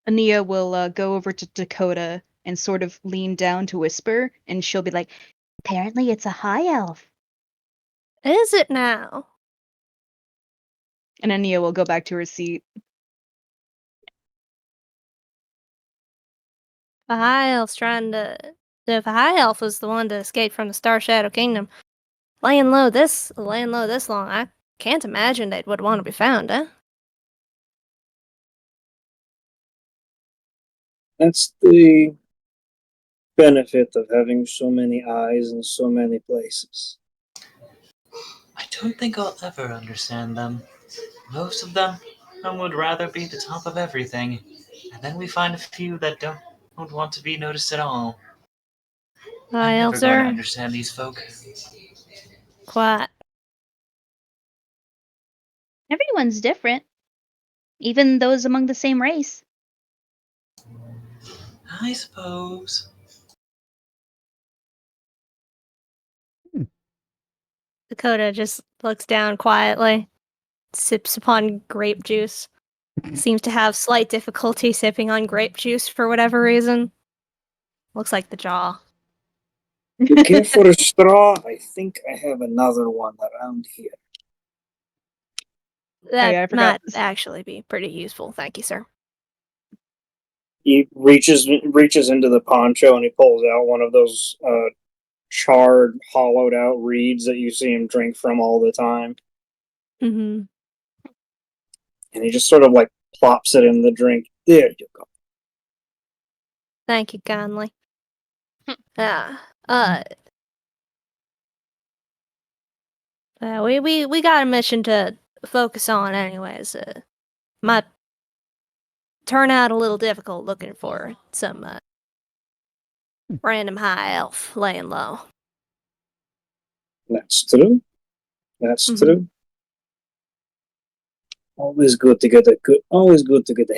Ania will go over to Dakota and sort of lean down to whisper, and she'll be like, Apparently, it's a high elf. Is it now? and Ania will go back to her seat. The High Elf's trying to... If the High Elf was the one to escape from the Star Shadow Kingdom, laying low this long, I can't imagine they would want to be found, eh? That's the benefit of having so many eyes in so many places. I don't think I'll ever understand them. Most of them would rather be the top of everything, and then we find a few that don't want to be noticed at all. High I'm never Elves going to are understand these folk. quiet. Everyone's different, even those among the same race. I suppose. Dakota just looks down quietly, sips upon grape juice. Seems to have slight difficulty sipping on grape juice for whatever reason. Looks like the jaw. You care for a straw? I think I have another one around here. That yeah, I forgot. might actually be pretty useful, thank you, sir. He reaches into the poncho and he pulls out one of those charred, hollowed out reeds that you see him drink from all the time. Mm-hmm. And he just sort of like plops it in the drink. There you go. Thank you kindly. Yeah. We got a mission to focus on anyways. Might turn out a little difficult looking for some random high elf laying low. That's true. That's Mhm. true. Always good to get a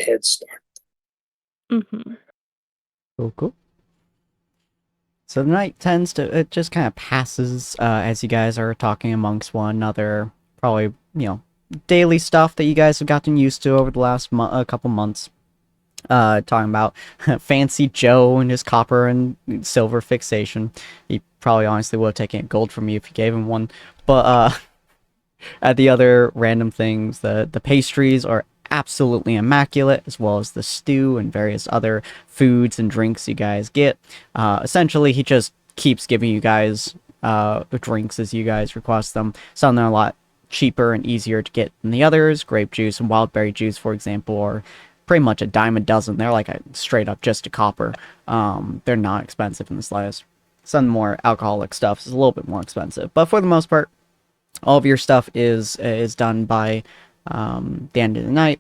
head start. Mm-hmm. Cool. So the night it just kind of passes as you guys are talking amongst one another. Probably, daily stuff that you guys have gotten used to over the last couple months. Talking about Fancy Joe and his copper and silver fixation. He probably honestly would have taken gold from you if you gave him one. But at the other random things, the pastries are absolutely immaculate, as well as the stew and various other foods and drinks you guys get. Essentially, he just keeps giving you guys drinks as you guys request them. Some of them are a lot cheaper and easier to get than the others. Grape juice and wild berry juice, for example, are pretty much a dime a dozen. They're like straight up just a copper. They're not expensive in the slightest. Some more alcoholic stuff is a little bit more expensive, but for the most part, all of your stuff is done by the end of the night.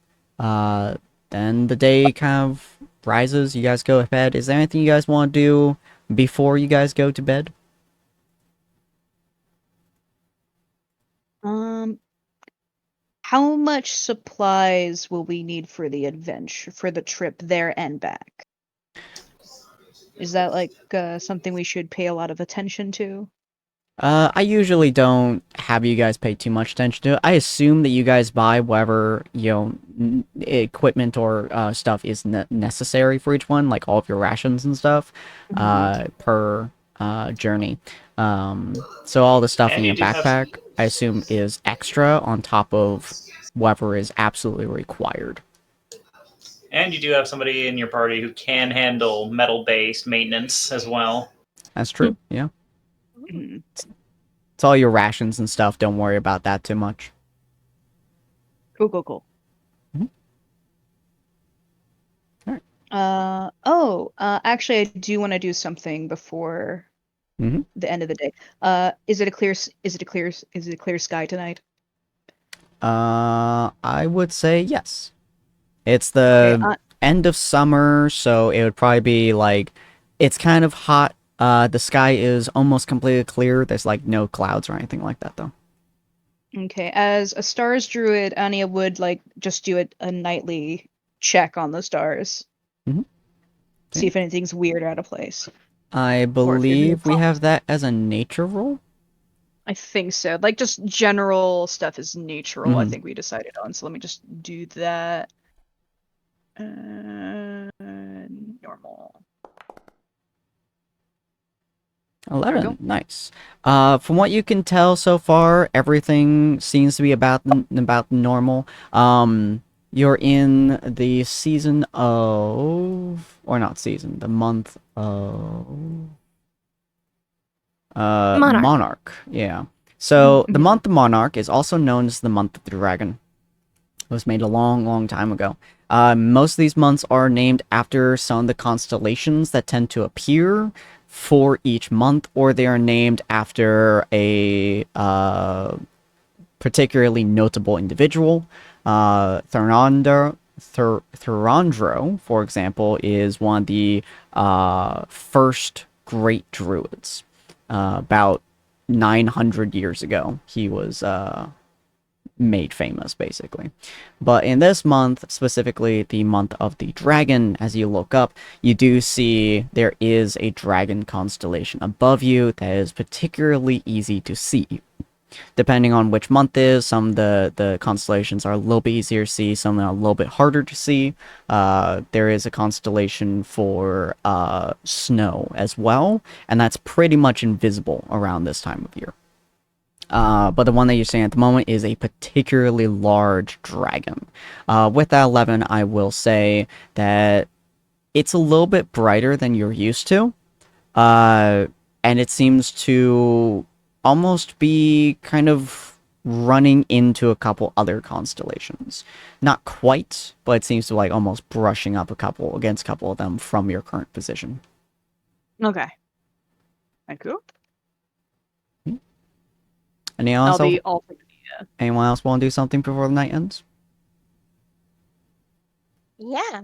Then the day kind of rises. You guys go to bed. Is there anything you guys want to do before you guys go to bed? how much supplies will we need for the adventure, for the trip there and back? Is that like something we should pay a lot of attention to? I usually don't have you guys pay too much attention to it. I assume that you guys buy whatever, equipment or stuff is necessary for each one, like all of your rations and stuff, per journey. So all the stuff And in you your do have- backpack, I assume, is extra on top of whatever is absolutely required. And you do have somebody in your party who can handle metal-based maintenance as well. That's true, yeah. Mhm. It's all your rations and stuff. Don't worry about that too much. Cool. Mhm. Actually, I do want to do something before Mhm. the end of the day. Is it a clear sky tonight? I would say yes. It's the Okay, end of summer, so it would probably be like, it's kind of hot. The sky is almost completely clear. There's like no clouds or anything like that, though. Okay, as a stars druid, Anya would like just do a nightly check on the stars. Mhm. See Okay. if anything's weird or out of place. I Or if there's any believe we have problems. that as a nature roll. I think so. Like just general stuff is natural, I Mhm. think we decided on. So let me just do that. Normal. There we 11. go. Nice. From what you can tell so far, everything seems to be about normal. You're in the season of, or not season, the month of Monarch. Yeah. So the month of Monarch is also known as the month of the dragon. It was made a long time ago. Most of these months are named after some of the constellations that tend to appear for each month, or they are named after a particularly notable individual. Thurandro, for example, is one of the first great druids. About 900 years ago, he was made famous, basically. But in this month, specifically the month of the dragon, as you look up, you do see there is a dragon constellation above you that is particularly easy to see. Depending on which month is, some of the constellations are a little bit easier to see, some are a little bit harder to see. There is a constellation for snow as well, and that's pretty much invisible around this time of year. But the one that you're seeing at the moment is a particularly large dragon. With that 11, I will say that it's a little bit brighter than you're used to. And it seems to almost be kind of running into a couple other constellations. Not quite, but it seems to like almost brushing up against a couple of them from your current position. Okay. Thank you. Anyone I'll else, be all anyone else want to do something before the night ends? Yeah.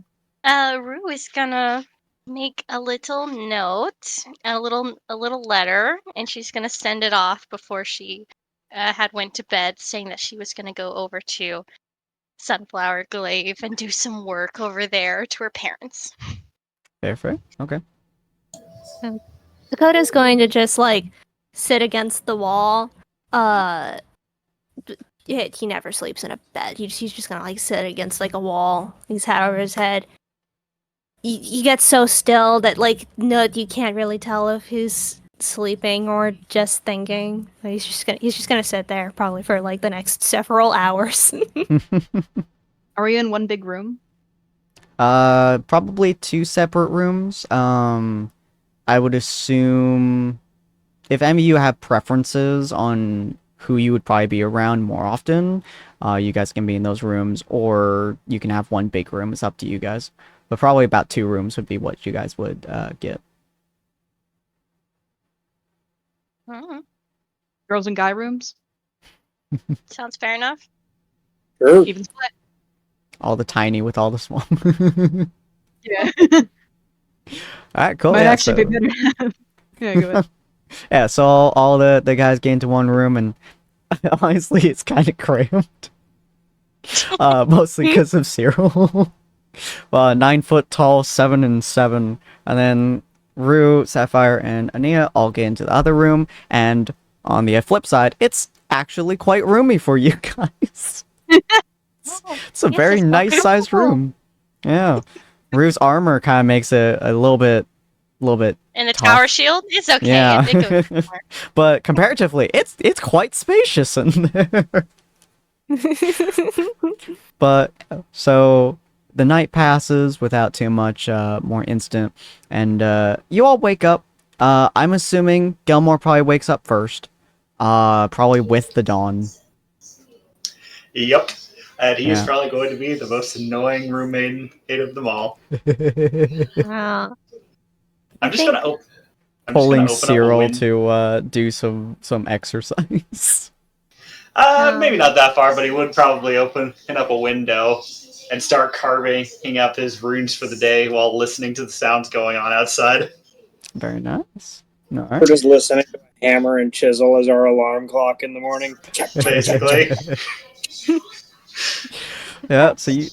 Rue is gonna make a little note, a little letter, and she's gonna send it off before she had went to bed, saying that she was gonna go over to Sunflower Glaive and do some work over there to her parents. Fair. Okay. Dakota's going to just like sit against the wall. He never sleeps in a bed. He's just gonna like sit against like a wall. His hat over his head. He gets so still that like no, you can't really tell if he's sleeping or just thinking. He's just gonna sit there probably for like the next several hours. Are we in one big room? Probably two separate rooms. I would assume if any of you have preferences on who you would probably be around more often, you guys can be in those rooms, or you can have one big room. It's up to you guys. But probably about two rooms would be what you guys would get. Mm-hmm. Girls and guy rooms? Sounds fair enough. Sure. Even split? All the tiny with all the small. Yeah. Alright, cool. Might Yeah, actually so, be better. Yeah, go ahead. yeah, so all the guys get into one room, and honestly, it's kind of cramped. Mostly because of Cyril. 9 foot tall, 7 and 7, and then Rue, Sapphire, and Ania all get into the other room, and on the flip side, it's actually quite roomy for you guys. It's a Yes, very it's so nice sized comfortable. room. Yeah. Rue's armor kind of makes it a little bit And the tough. tower shield? It's okay. Yeah. It goes far. But comparatively, it's quite spacious in there. But so the night passes without too much more instant, and you all wake up. I'm assuming Gelmore probably wakes up first, probably with the dawn. Yep. And he's Yeah. probably going to be the most annoying roommate of them all. Wow. I'm just gonna open. I'm just Pulling gonna open up a Cyril window. to do some exercise. Maybe not that far, but he would probably open up a window and start carving up his runes for the day while listening to the sounds going on outside. Very nice. All We're right. just listening to a hammer and chisel as our alarm clock in the morning. Check, check, check, check. Basically. Yeah. So you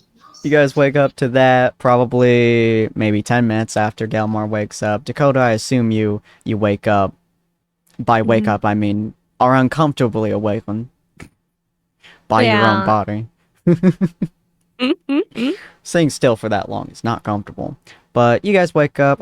guys wake up to that probably maybe 10 minutes after Delmar wakes up. Dakota, I assume you wake up. By wake up, I mean are uncomfortably awakened by your own Yeah. body. Staying still for that long is not comfortable. But you guys wake up.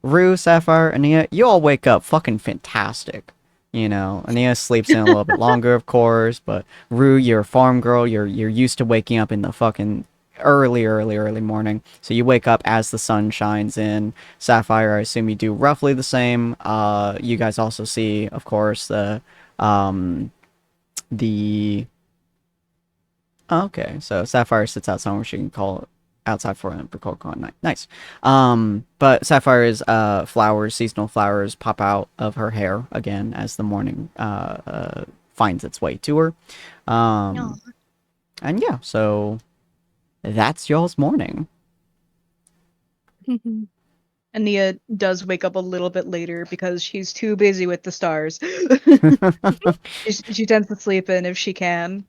Rue, Sapphire, Ania, you all wake up fucking fantastic. You know, Ania sleeps in a little bit longer, of course. But Rue, you're a farm girl. You're used to waking up in the fucking early morning. So you wake up as the sun shines in. Sapphire, I assume you do roughly the same. You guys also see, of course, the okay, so Sapphire sits outside where she can call outside for a cold call at night. Nice. But Sapphire's flowers, seasonal flowers, pop out of her hair again as the morning finds its way to her. Aw. And yeah, so that's y'all's morning. Ania does wake up a little bit later because she's too busy with the stars. She tends to sleep in if she can.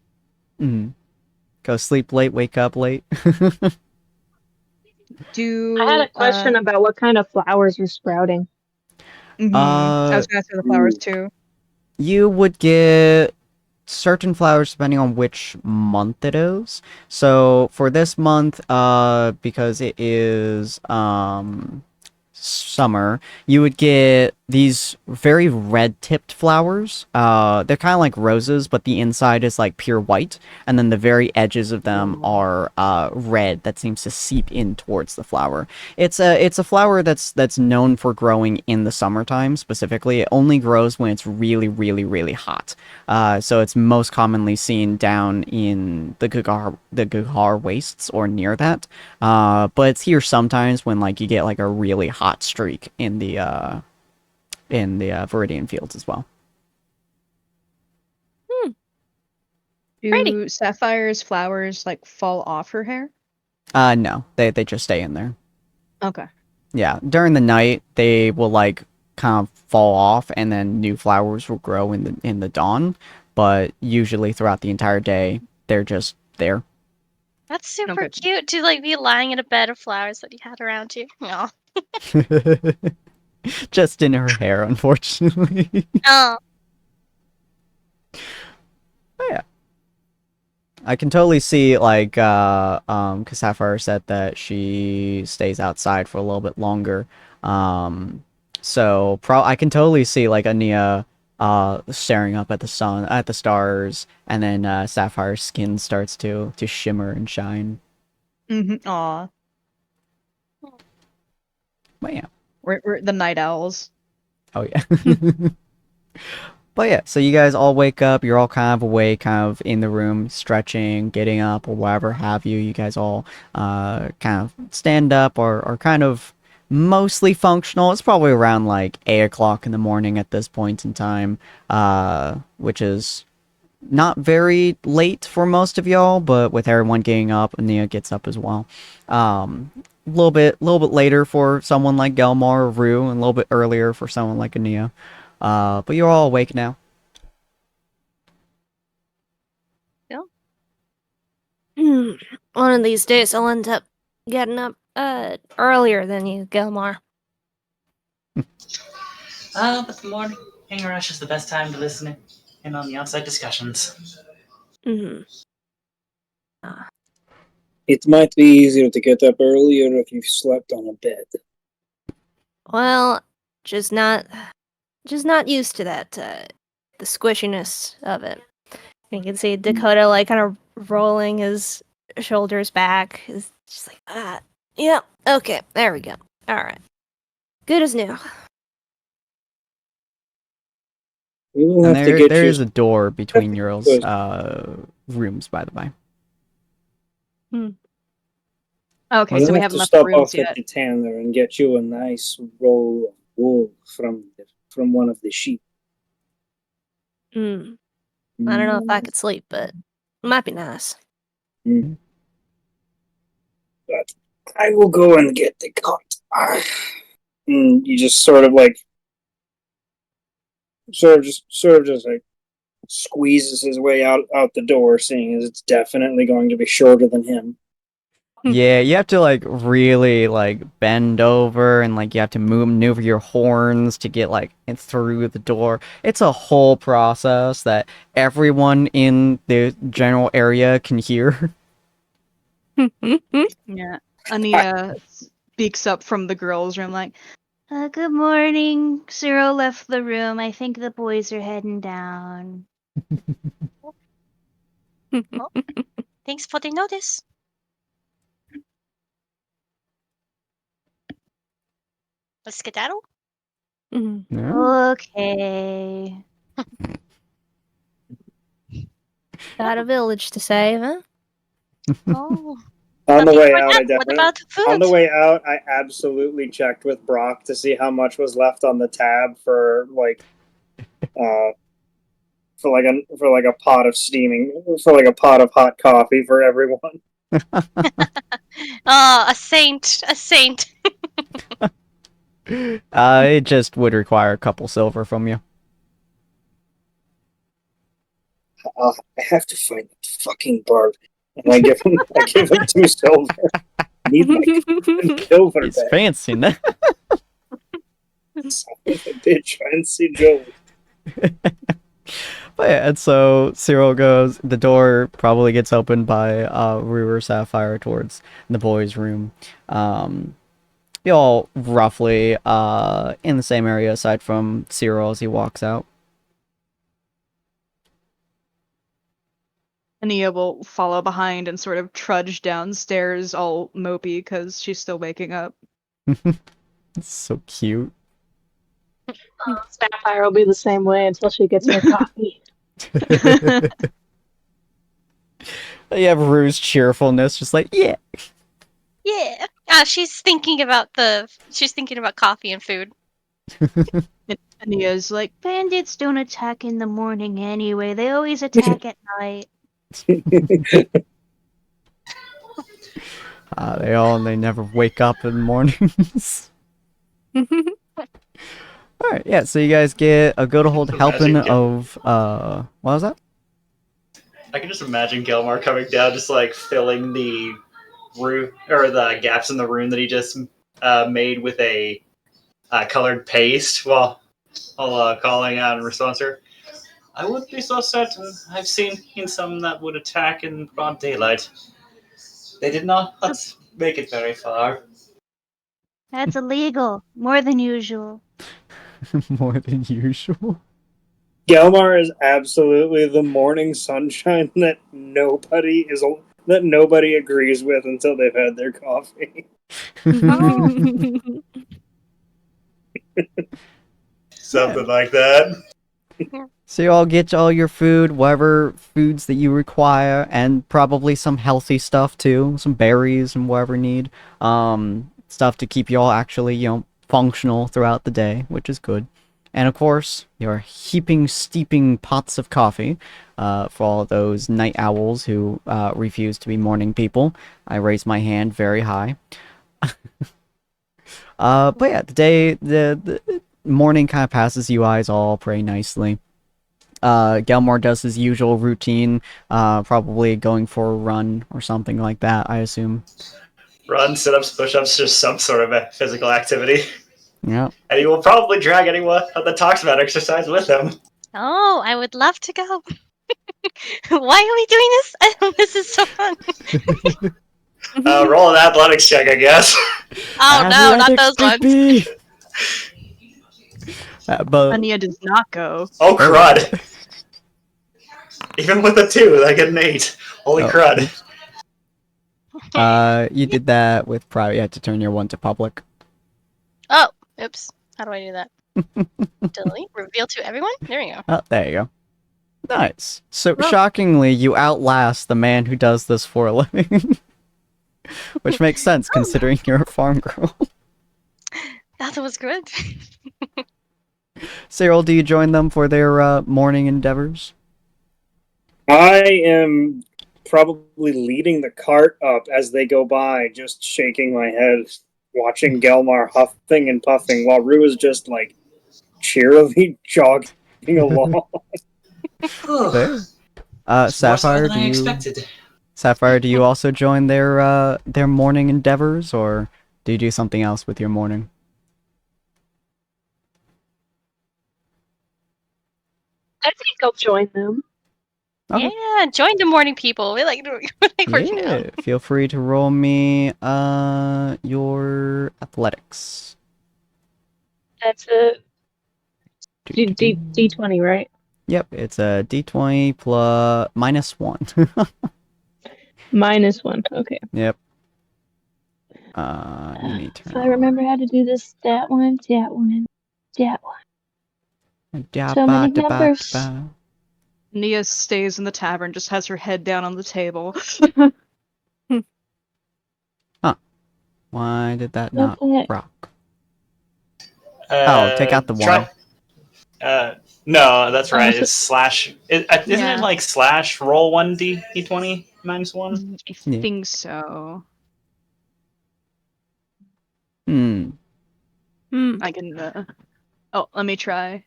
Go sleep late, wake up late. Do I had a question about what kind of flowers are sprouting. I was gonna ask for the flowers too. You would get certain flowers depending on which month it is. So for this month, because it is summer, you would get these very red-tipped flowers. They're kind of like roses, but the inside is like pure white, and then the very edges of them are red that seems to seep in towards the flower. It's a flower that's known for growing in the summertime specifically. It only grows when it's really hot. So it's most commonly seen down in the Gugar wastes or near that. But it's here sometimes when like you get like a really hot streak in the Viridian fields as well. Do Pretty. Sapphire's flowers like fall off her hair? No, they just stay in there. Okay. Yeah, during the night they will like kind of fall off, and then new flowers will grow in the dawn. But usually throughout the entire day, they're just there. That's super Okay. cute to like be lying in a bed of flowers that you had around you. Aw. Just in her hair, unfortunately. Oh. Oh, yeah. I can totally see, like, because Sapphire said that she stays outside for a little bit longer. So I can totally see, like, Ania staring up at the sun, at the stars, and then Sapphire's skin starts to shimmer and shine. Aw. But yeah. We're the night owls. Oh, yeah. But yeah, so you guys all wake up, you're all kind of awake, kind of in the room, stretching, getting up, or whatever have you. You guys all kind of stand up or kind of mostly functional. It's probably around like 8 o'clock in the morning at this point in time, which is not very late for most of y'all, but with everyone getting up, Ania gets up as well. A little bit later for someone like Gelmar or Rue, and a little bit earlier for someone like Ania. But you're all awake now. Yeah. One of these days I'll end up getting up earlier than you, Gilmar. But the morning rush is the best time to listen in on the outside discussions. Mm-hmm. It might be easier to get up earlier if you've slept on a bed. Well, just not used to that, the squishiness of it. You can see Dakota like kind of rolling his shoulders back. It's just like, yeah, okay, there we go. All right, good as new. We will And have to get there you. is a door between your rooms, by the way. Okay, We'll so we have haven't to left the stop rooms off at yet. the tanner and get you a nice roll of wool from one of the sheep. I don't know if I could sleep, but it might be nice. But I will go and get the cot. And you just sort of like squeezes his way out the door, seeing as it's definitely going to be shorter than him. Yeah, you have to like really like bend over and like you have to maneuver your horns to get like through the door. It's a whole process that everyone in the general area can hear. Yeah. Ania speaks up from the girls' room like, Good morning. Cyril left the room. I think the boys are heading down. Thanks for the notice. A skedaddle? Yeah. Okay. Got a village to save, huh? Oh. On the But way before out, that, what about the food? On the way out, I absolutely checked with Brock to see how much was left on the tab for like a pot of hot coffee for everyone. Oh, a saint. A saint. It just would require a couple silver from you. I have to find the fucking Bart, and I give him 2 silver. I need my silver He's back. fancy, no? Son of a bitch, fancy Joe. But yeah, and so Cyril goes, the door probably gets opened by Rue or Sapphire towards the boys' room. Be all roughly in the same area aside from Cyril as he walks out. Ania will follow behind and sort of trudge downstairs all mopey because she's still waking up. It's so cute. Sapphire will be the same way until she gets her coffee. You have Rue's cheerfulness, just like, yeah. Yeah. She's thinking about coffee and food. Ania's like, Bandits don't attack in the morning anyway. They always attack at night. They never wake up in the mornings. Alright, yeah, so you guys get a good old helping of, what was that? I can just imagine Gelmar coming down, just like filling the room or the gaps in the room that he just made with a colored paste while calling out in response to her. I wouldn't be so certain. I've seen some that would attack in broad daylight. They did not make it very far. That's illegal. More than usual. More than usual. Gelmar is absolutely the morning sunshine that nobody agrees with until they've had their coffee. Something like that. So you all get all your food, whatever foods that you require, and probably some healthy stuff too, some berries and whatever you need. Stuff to keep you all actually, functional throughout the day, which is good. And of course, your steeping pots of coffee for all of those night owls who refuse to be morning people. I raise my hand very high. But yeah, the morning kind of passes you guys all pretty nicely. Gelmore does his usual routine, probably going for a run or something like that, I assume. Run, sit-ups, push-ups, just some sort of a physical activity. Yeah. And he will probably drag anyone that talks about exercise with him. Oh, I would love to go. Why are we doing this? This is so fun. Roll an athletics check, I guess. Oh no, not those ones. But Ania does not go. Oh, crud. Even with a 2, I get an 8. Holy crud. Oops. You did that with private. You had to turn your 1 to public. Oh, oops. How do I do that? Delete? Reveal to everyone? There we go. Oh, there you go. Nice. So, shockingly, you outlast the man who does this for a living. Which makes sense, considering you're a farm girl. That was good. Cyril, do you join them for their morning endeavors? I am probably leading the cart up as they go by, just shaking my head, watching Gelmar huffing and puffing, while Rue is just like cheerily jogging along. Fair. Sapphire, do you? Expected. Sapphire, do you also join their morning endeavors, or do you do something else with your morning? I think I'll join them. Okay. Yeah, join the morning people. We like working out. Yeah, feel free to roll me your athletics. That's a D20, right? Yep, it's a D20 plus -1. -1. Okay. Yep. You need to. If I remember how to do this, that one. So many numbers. Nia stays in the tavern, just has her head down on the table. Why did that What not the heck? rock? Take out the 1. No, that's right. so- It's slash. Isn't Yeah. it like slash roll 1 d20 -1? I Yeah. think so. Hmm. I can. Oh, let me try.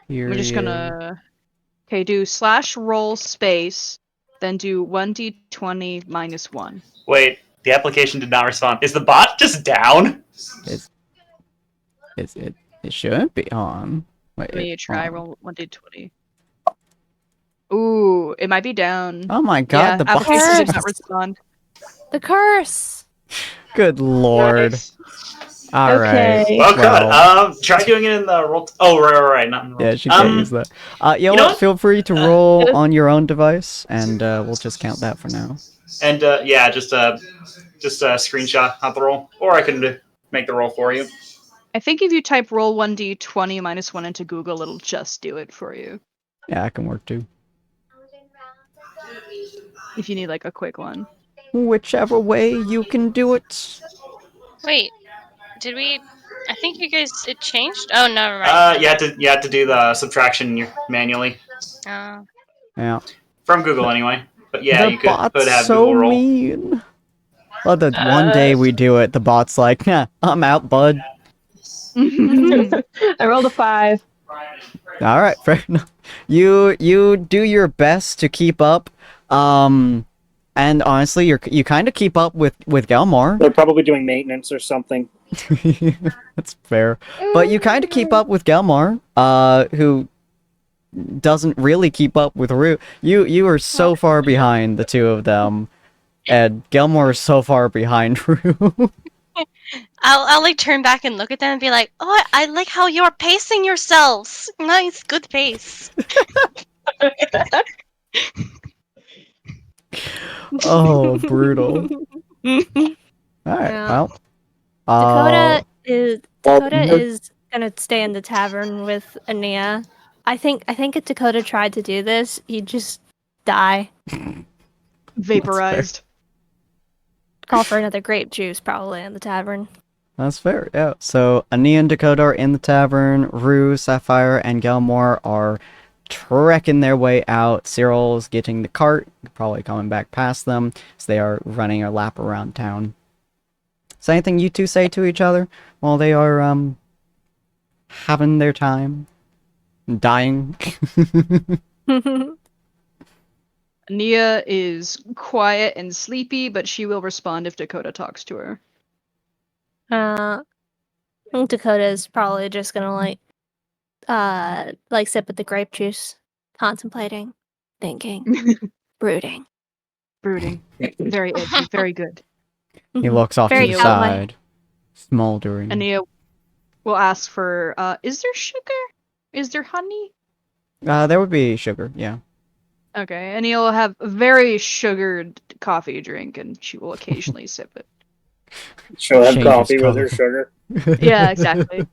Here We're just gonna. Okay, do /roll space, then do 1d20 -1. Wait, the application did not respond. Is the bot just down? It should be on. Wait, Let me try on. roll 1d20. Ooh, it might be down. Oh my god, Yeah, the application box. did not respond. The curse. Good lord. Nice. Alright. Okay. Well, good. Try doing it in the roll. Oh, right, not in the roll. Yeah, she can't use that. You know what? Feel free to roll on your own device, and we'll just count that for now. And yeah, just a screenshot of the roll, or I can make the roll for you. I think if you type roll 1d20 -1 into Google, it'll just do it for you. Yeah, that can work too. If you need like a quick one. Whichever way you can do it. Wait, did we? I think you guys it changed. Oh, never mind. You had to do the subtraction manually Yeah. from Google anyway. But yeah, the you bot's could have so Google roll. mean. Well, the one day we do it, the bot's like, nah, I'm out, bud. I rolled a 5. All right, fair enough. You do your best to keep up, and honestly, you kind of keep up with Gelmar. They're probably doing maintenance or something. That's fair, but you kind of keep up with Gelmar, who doesn't really keep up with Rue. You are so far behind the two of them, and Gelmar is so far behind Rue. I'll like turn back and look at them and be like, oh, I like how you're pacing yourselves. Nice, good pace. Oh, brutal. All right, Yeah. well, Dakota is gonna stay in the tavern with Ania. I think if Dakota tried to do this, he'd just die. Vaporized. Call for another grape juice probably in the tavern. That's fair, yeah. So, Ania and Dakota are in the tavern. Rue, Sapphire, and Gelmore are trekking their way out. Cyril's getting the cart, probably coming back past them, so they are running a lap around town. Is there anything you two say to each other while they are, having their time? dying. Nia is quiet and sleepy, but she will respond if Dakota talks to her. I think Dakota's probably just gonna like sip with the grape juice, contemplating, thinking, brooding. Brooding. Very edgy, very good. He looks off to Very the cowboy. side, smoldering. Nia will ask for, is there sugar? Is there honey? There would be sugar, yeah. Okay, and he'll have a very sugared coffee drink, and she will occasionally sip it. She'll have Changes coffee with her color. sugar. Yeah, exactly.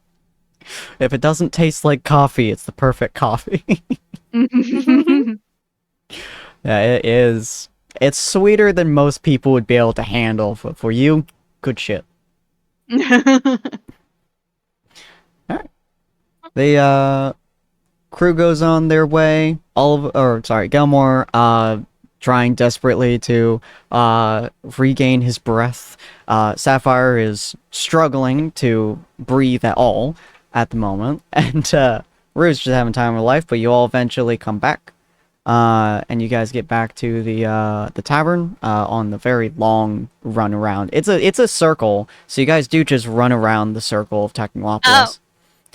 If it doesn't taste like coffee, it's the perfect coffee. Yeah, it is. It's sweeter than most people would be able to handle. But for you, good shit. The crew goes on their way. Gilmore, trying desperately to regain his breath. Sapphire is struggling to breathe at all at the moment, and Rue's just having time of her life. But you all eventually come back, and you guys get back to the tavern on the very long run around. It's a circle, so you guys do just run around the circle of Technolopolis.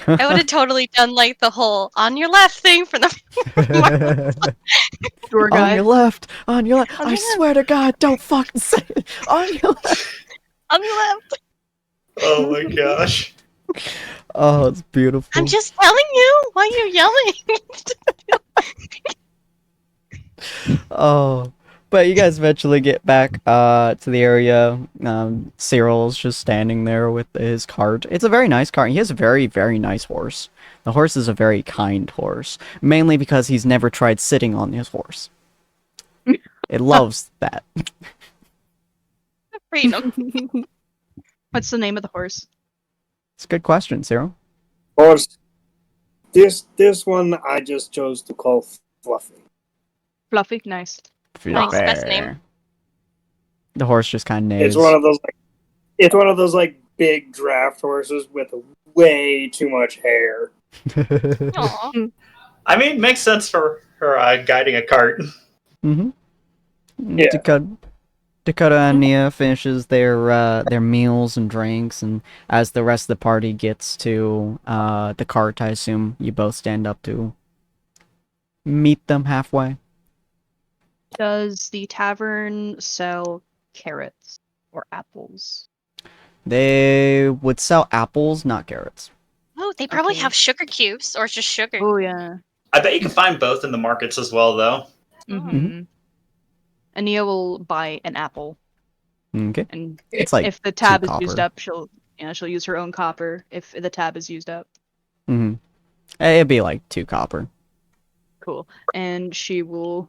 I would have totally done like the whole on your left thing for the Tour On guide. your left, on your left. On I your swear to God, don't fucking say it. On your left. on your left. Oh my gosh. Oh, it's beautiful. I'm just telling you. Why are you yelling? Oh, but you guys eventually get back to the area. Cyril's just standing there with his cart. It's a very nice cart. He has a very, very nice horse. The horse is a very kind horse, mainly because he's never tried sitting on his horse. It loves that. Freedom. What's the name of the horse? It's a good question, Cyril. Horse. This one I just chose to call Fluffy. Fluffy, nice. Nice, best name. The horse just kind of neighs. It's one of those like big draft horses with way too much hair. Aw. I mean, makes sense for her guiding a cart. Mm-hmm. Yeah. Dakota and Nia finishes their meals and drinks, and as the rest of the party gets to the cart, I assume you both stand up to meet them halfway. Does the tavern sell carrots or apples? They would sell apples, not carrots. Oh, they probably Okay. have sugar cubes or just sugar. Oh, yeah. I bet you can find both in the markets as well, though. Mm-hmm. Ania will buy an apple, Okay. and It's like if the tab 2 is used copper. up, she'll use her own copper if the tab is used up. Mm-hmm. It'd be like 2 copper. Cool. And she will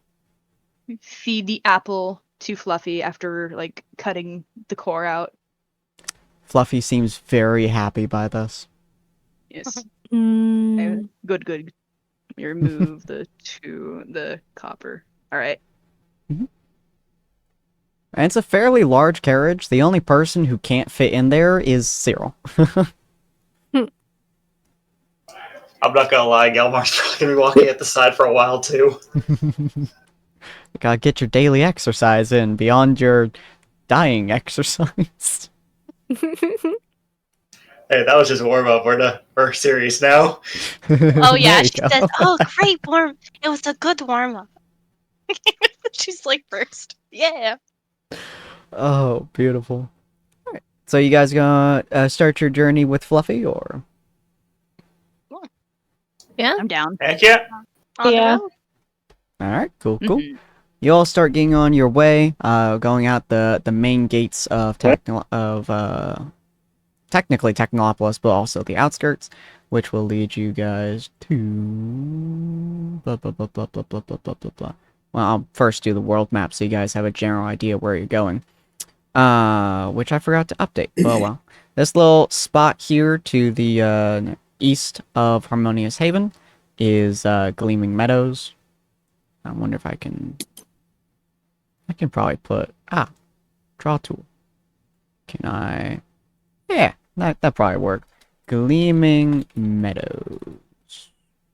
feed the apple to Fluffy after like cutting the core out. Fluffy seems very happy by this. Yes. Mm. Good. You remove the copper. All right. And it's a fairly large carriage. The only person who can't fit in there is Cyril. I'm not gonna lie, Galmar's probably gonna be walking at the side for a while, too. You gotta get your daily exercise in beyond your dying exercise. Hey, that was just warm up. We're serious now. Oh yeah, There you she go. says, "Oh, great warm. It was a good warm up." She's like first. Yeah. Oh, beautiful. Alright. So you guys gonna start your journey with Fluffy, or? Yeah. I'm down. Heck yeah. On Yeah. the road. Alright, cool. Mhm. You all start getting on your way, going out the main gates of technically Technolopolis, but also the outskirts, which will lead you guys to blah blah blah blah blah blah blah blah blah blah. Well, I'll first do the world map so you guys have a general idea where you're going. Which I forgot to update. Oh well. This little spot here to the east of Harmonious Haven is Gleaming Meadows. I wonder if I can probably put draw tool. Can I? Yeah, that probably work. Gleaming Meadows.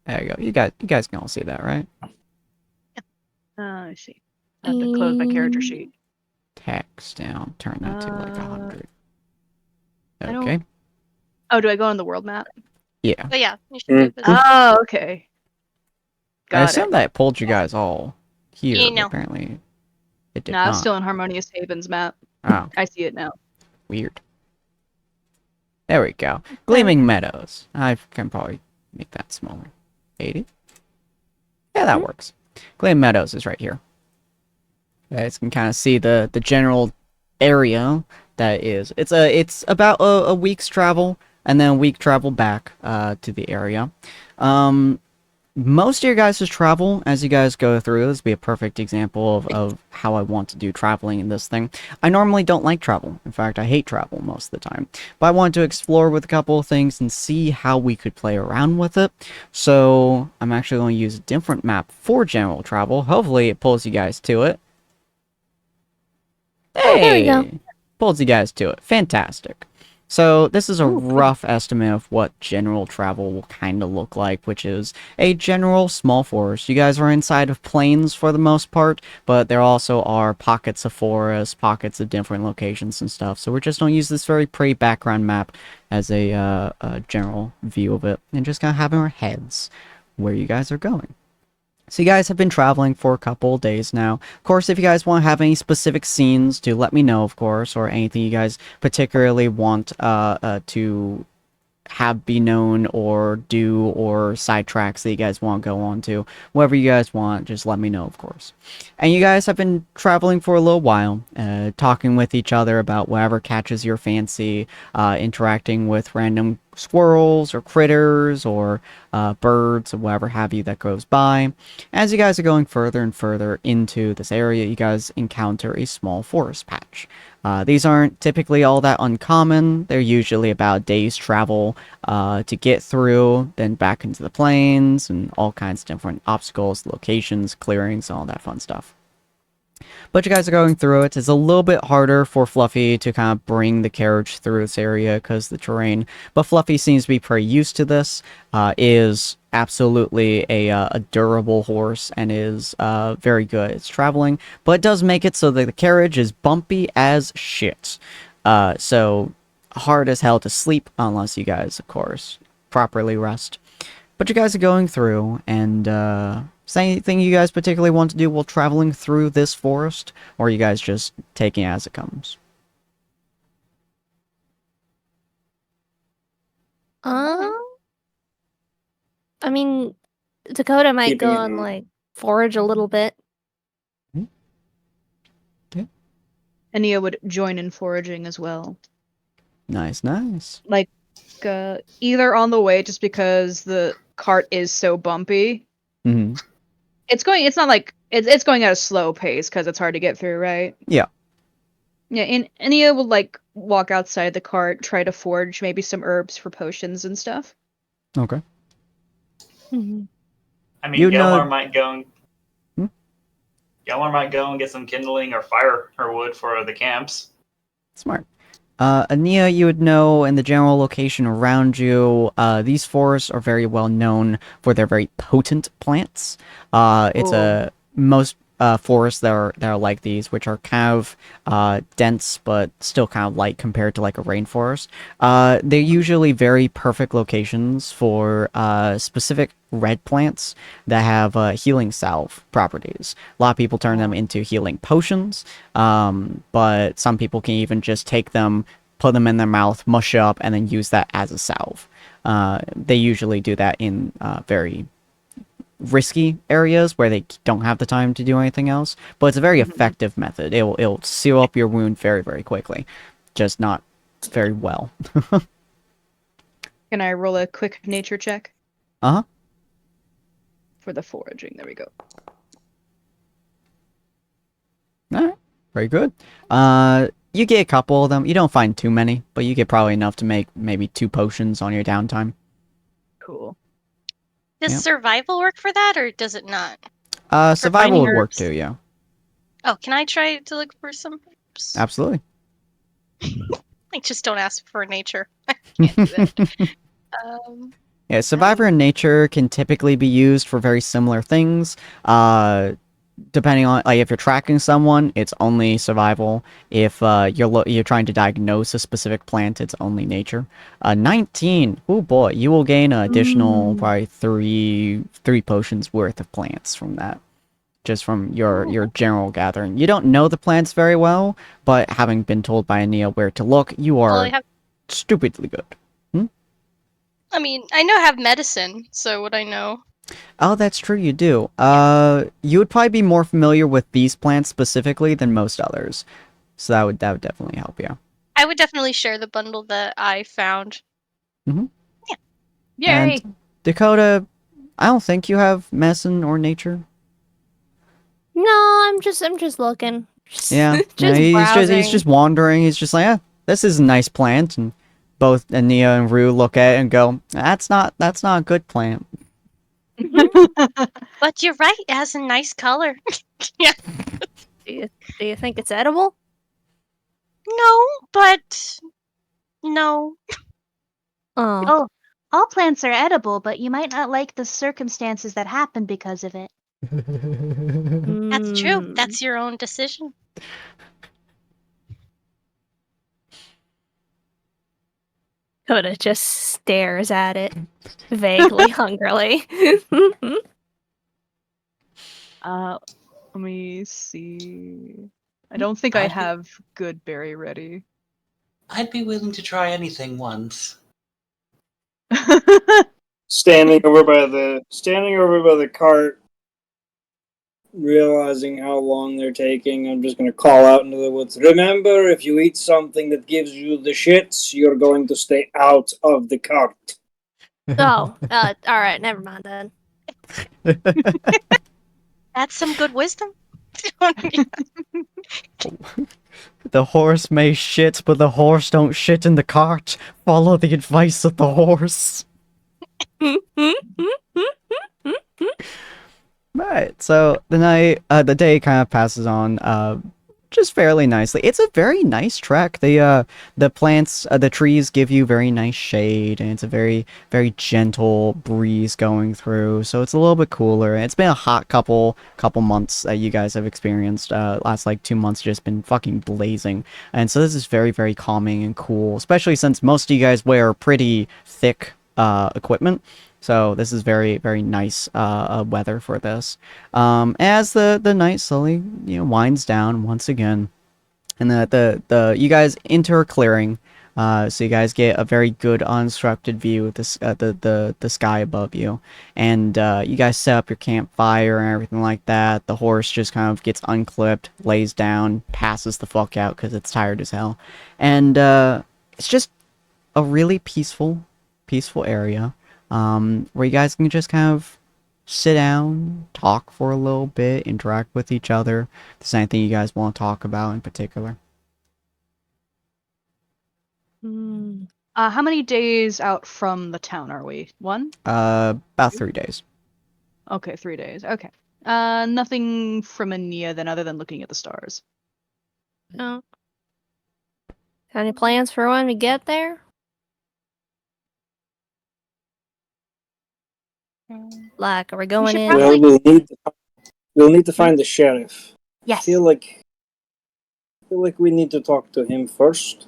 There you go. You guys can all see that, right? I see. I have to close my character sheet. Text down. Turn that to like 100. I Okay. Oh, do I go on the world map? Yeah. But yeah, you should be able to- Oh, okay. I Got assume it. that pulled you guys all here, You but know. apparently it did Nah, I'm not. still in Harmonious Havens map. Oh, I see it now. weird. There we go. Gleaming Meadows. I can probably make that smaller. 80? Yeah, that works. Gleaming Meadows is right here. You guys can kind of see the general area that is. It's about a week's travel and then a week travel back to the area. Most of your guys' travel, as you guys go through, this would be a perfect example of how I want to do traveling in this thing. I normally don't like travel. In fact, I hate travel most of the time. But I wanted to explore with a couple of things and see how we could play around with it. So I'm actually going to use a different map for general travel. Hopefully it pulls you guys to it. Hey! there we go. Pulls you guys to it. Fantastic. So this is a rough estimate of what general travel will kind of look like, which is a general small forest. You guys are inside of plains for the most part, but there also are pockets of forest, pockets of different locations and stuff. So we're just going to use this very pretty background map as a general view of it, and just kind of have in our heads where you guys are going. So you guys have been traveling for a couple of days now. Of course, if you guys want to have any specific scenes, do let me know, of course, or anything you guys particularly want to have be known or do, or sidetracks that you guys want to go on to. Whatever you guys want, just let me know, of course. And you guys have been traveling for a little while, talking with each other about whatever catches your fancy, interacting with random squirrels or critters or birds or whatever have you that goes by. As you guys are going further and further into this area, you guys encounter a small forest patch. These aren't typically all that uncommon. They're usually about a day's travel to get through, then back into the plains, and all kinds of different obstacles, locations, clearings, all that fun stuff. But you guys are going through it. It's a little bit harder for Fluffy to kind of bring the carriage through this area because the terrain. But Fluffy seems to be pretty used to this. Is absolutely a durable horse and is very good. It's traveling, but it does make it so that the carriage is bumpy as shit. So hard as hell to sleep unless you guys, of course, properly rest. But you guys are going through, and is there anything you guys particularly want to do while traveling through this forest? Or are you guys just taking it as it comes? I mean, Dakota might Keeping go it and on. like forage a little bit. Ania would join in foraging as well. Nice, nice. Like, either on the way, just because the cart is so bumpy. Mm-hmm. It's not like it's going at a slow pace because it's hard to get through, right? Yeah. Yeah, and Ania would like walk outside the cart, try to forage maybe some herbs for potions and stuff. Okay. Mm-hmm. I mean, You know- Gelmar might go and Gelmar might go and get some kindling or fire or wood for the camps. Smart. Ania, you would know in the general location around you, these forests are very well known for their very potent plants. It's a most forests that are like these, which are kind of dense but still kind of light compared to like a rainforest. They're usually very perfect locations for specific red plants that have healing salve properties. A lot of people turn them into healing potions, but some people can even just take them, put them in their mouth, mush up, and then use that as a salve. They usually do that in very risky areas where they don't have the time to do anything else, but it's a very effective method. It'll seal up your wound very, very quickly, just not very well. Can I roll a quick nature check Uh-huh. for the foraging? There we go. Alright, very good. You get a couple of them. You don't find too many, but you get probably enough to make maybe 2 potions on your downtime. Cool. Does Yep. survival work for that, or does it not? Survival finding would work herbs? too, yeah. Oh, can I try to look for some herbs? Absolutely. Like, just don't ask for nature. I can't do that. Yeah, Survivor and Nature can typically be used for very similar things. Depending on, like, if you're tracking someone, it's only survival. If you're trying to diagnose a specific plant, it's only nature. 19. Oh boy, you will gain an additional probably three potions worth of plants from that, just from your general gathering. You don't know the plants very well, but having been told by Ania where to look, you Well, are stupidly good. I mean, I know I have medicine, so would I know? Oh, that's true, you do. You would probably be more familiar with these plants specifically than most others. So that would definitely help you. I would definitely share the bundle that I found. Yay! And Dakota, I don't think you have medicine or nature. No, I'm just looking. Yeah. Just he's browsing. just wandering. He's just like, yeah, this is a nice plant. And both Ania and Rue look at it and go, that's not a good plant. But you're right, it has a nice color. Yeah. Do you think it's edible? No, but no. Oh. Oh, all plants are edible, but you might not like the circumstances that happen because of it. That's true. Mm. That's your own decision. Coda just stares at it, vaguely hungrily. Let me see. I don't think I I'd be- have good berry ready. I'd be willing to try anything once. Standing over by the cart, realizing how long they're taking, I'm just gonna call out into the woods. Remember, if you eat something that gives you the shits, you're going to stay out of the cart. Oh, all right, never mind then. That's some good wisdom. The horse may shit, but the horse don't shit in the cart. Follow the advice of the horse. Right, so the day kind of passes on, just fairly nicely. It's a very nice trek. The plants, the trees give you very nice shade, and it's a very, very gentle breeze going through, so it's a little bit cooler. It's been a hot couple months that you guys have experienced. Last like 2 months just been fucking blazing, and so this is very, very calming and cool, especially since most of you guys wear pretty thick equipment. So this is very, very nice weather for this. As the night slowly winds down once again, and the you guys enter a clearing, so you guys get a very good unobstructed view of this the sky above you, and you guys set up your campfire and everything like that. The horse just kind of gets unclipped, lays down, passes the fuck out because it's tired as hell, and it's just a really peaceful area. Where you guys can just kind of sit down, talk for a little bit, interact with each other. If there's anything you guys want to talk about in particular. How many days out from the town are we? 1? About 3 days. Okay, 3 days. Okay. Nothing from Ania then other than looking at the stars. No. Any plans for when we get there? Like, are we going should in? probably- Well, we'll need to find the sheriff. Yes. I feel like we need to talk to him first.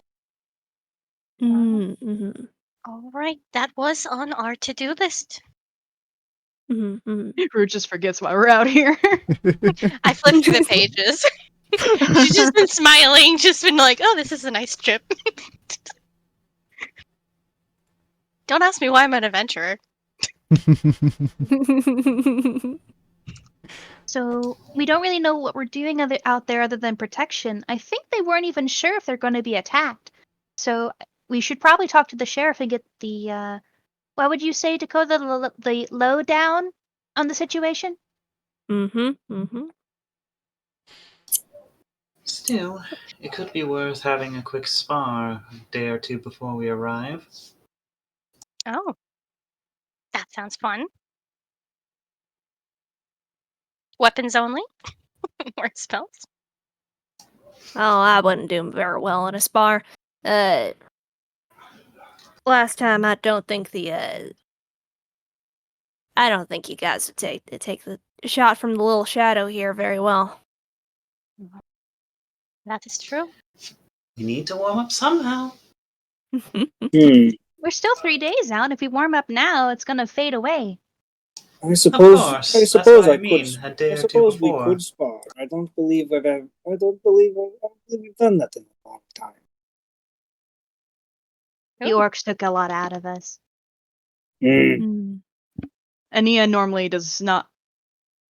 Mm-hmm. All right, that was on our to-do list. Mm-hmm. Rue just forgets why we're out here. I flipped through the pages. She's just been smiling, just been like, "Oh, this is a nice trip." Don't ask me why I'm an adventurer. So we don't really know what we're doing out there other than protection. I think they weren't even sure if they're going to be attacked. So we should probably talk to the sheriff and get the what would you say, Dakota? The lowdown on the situation. Mm-hmm. Still, it could be worth having a quick spar a day or two before we arrive. Oh, that sounds fun. Weapons only? Or spells? Oh, I wouldn't do very well in a spar. Last time I don't think the I don't think you guys would take the shot from the little shadow here very well. That is true. We need to warm up somehow. Hmm. We're still 3 days out. If we warm up now, it's gonna fade away. I suppose. course, I that's suppose what I I mean, could. a day I or two suppose we before. could spar. I don't believe we've done that in a long time. The orcs took a lot out of us. Hmm. Ania normally does not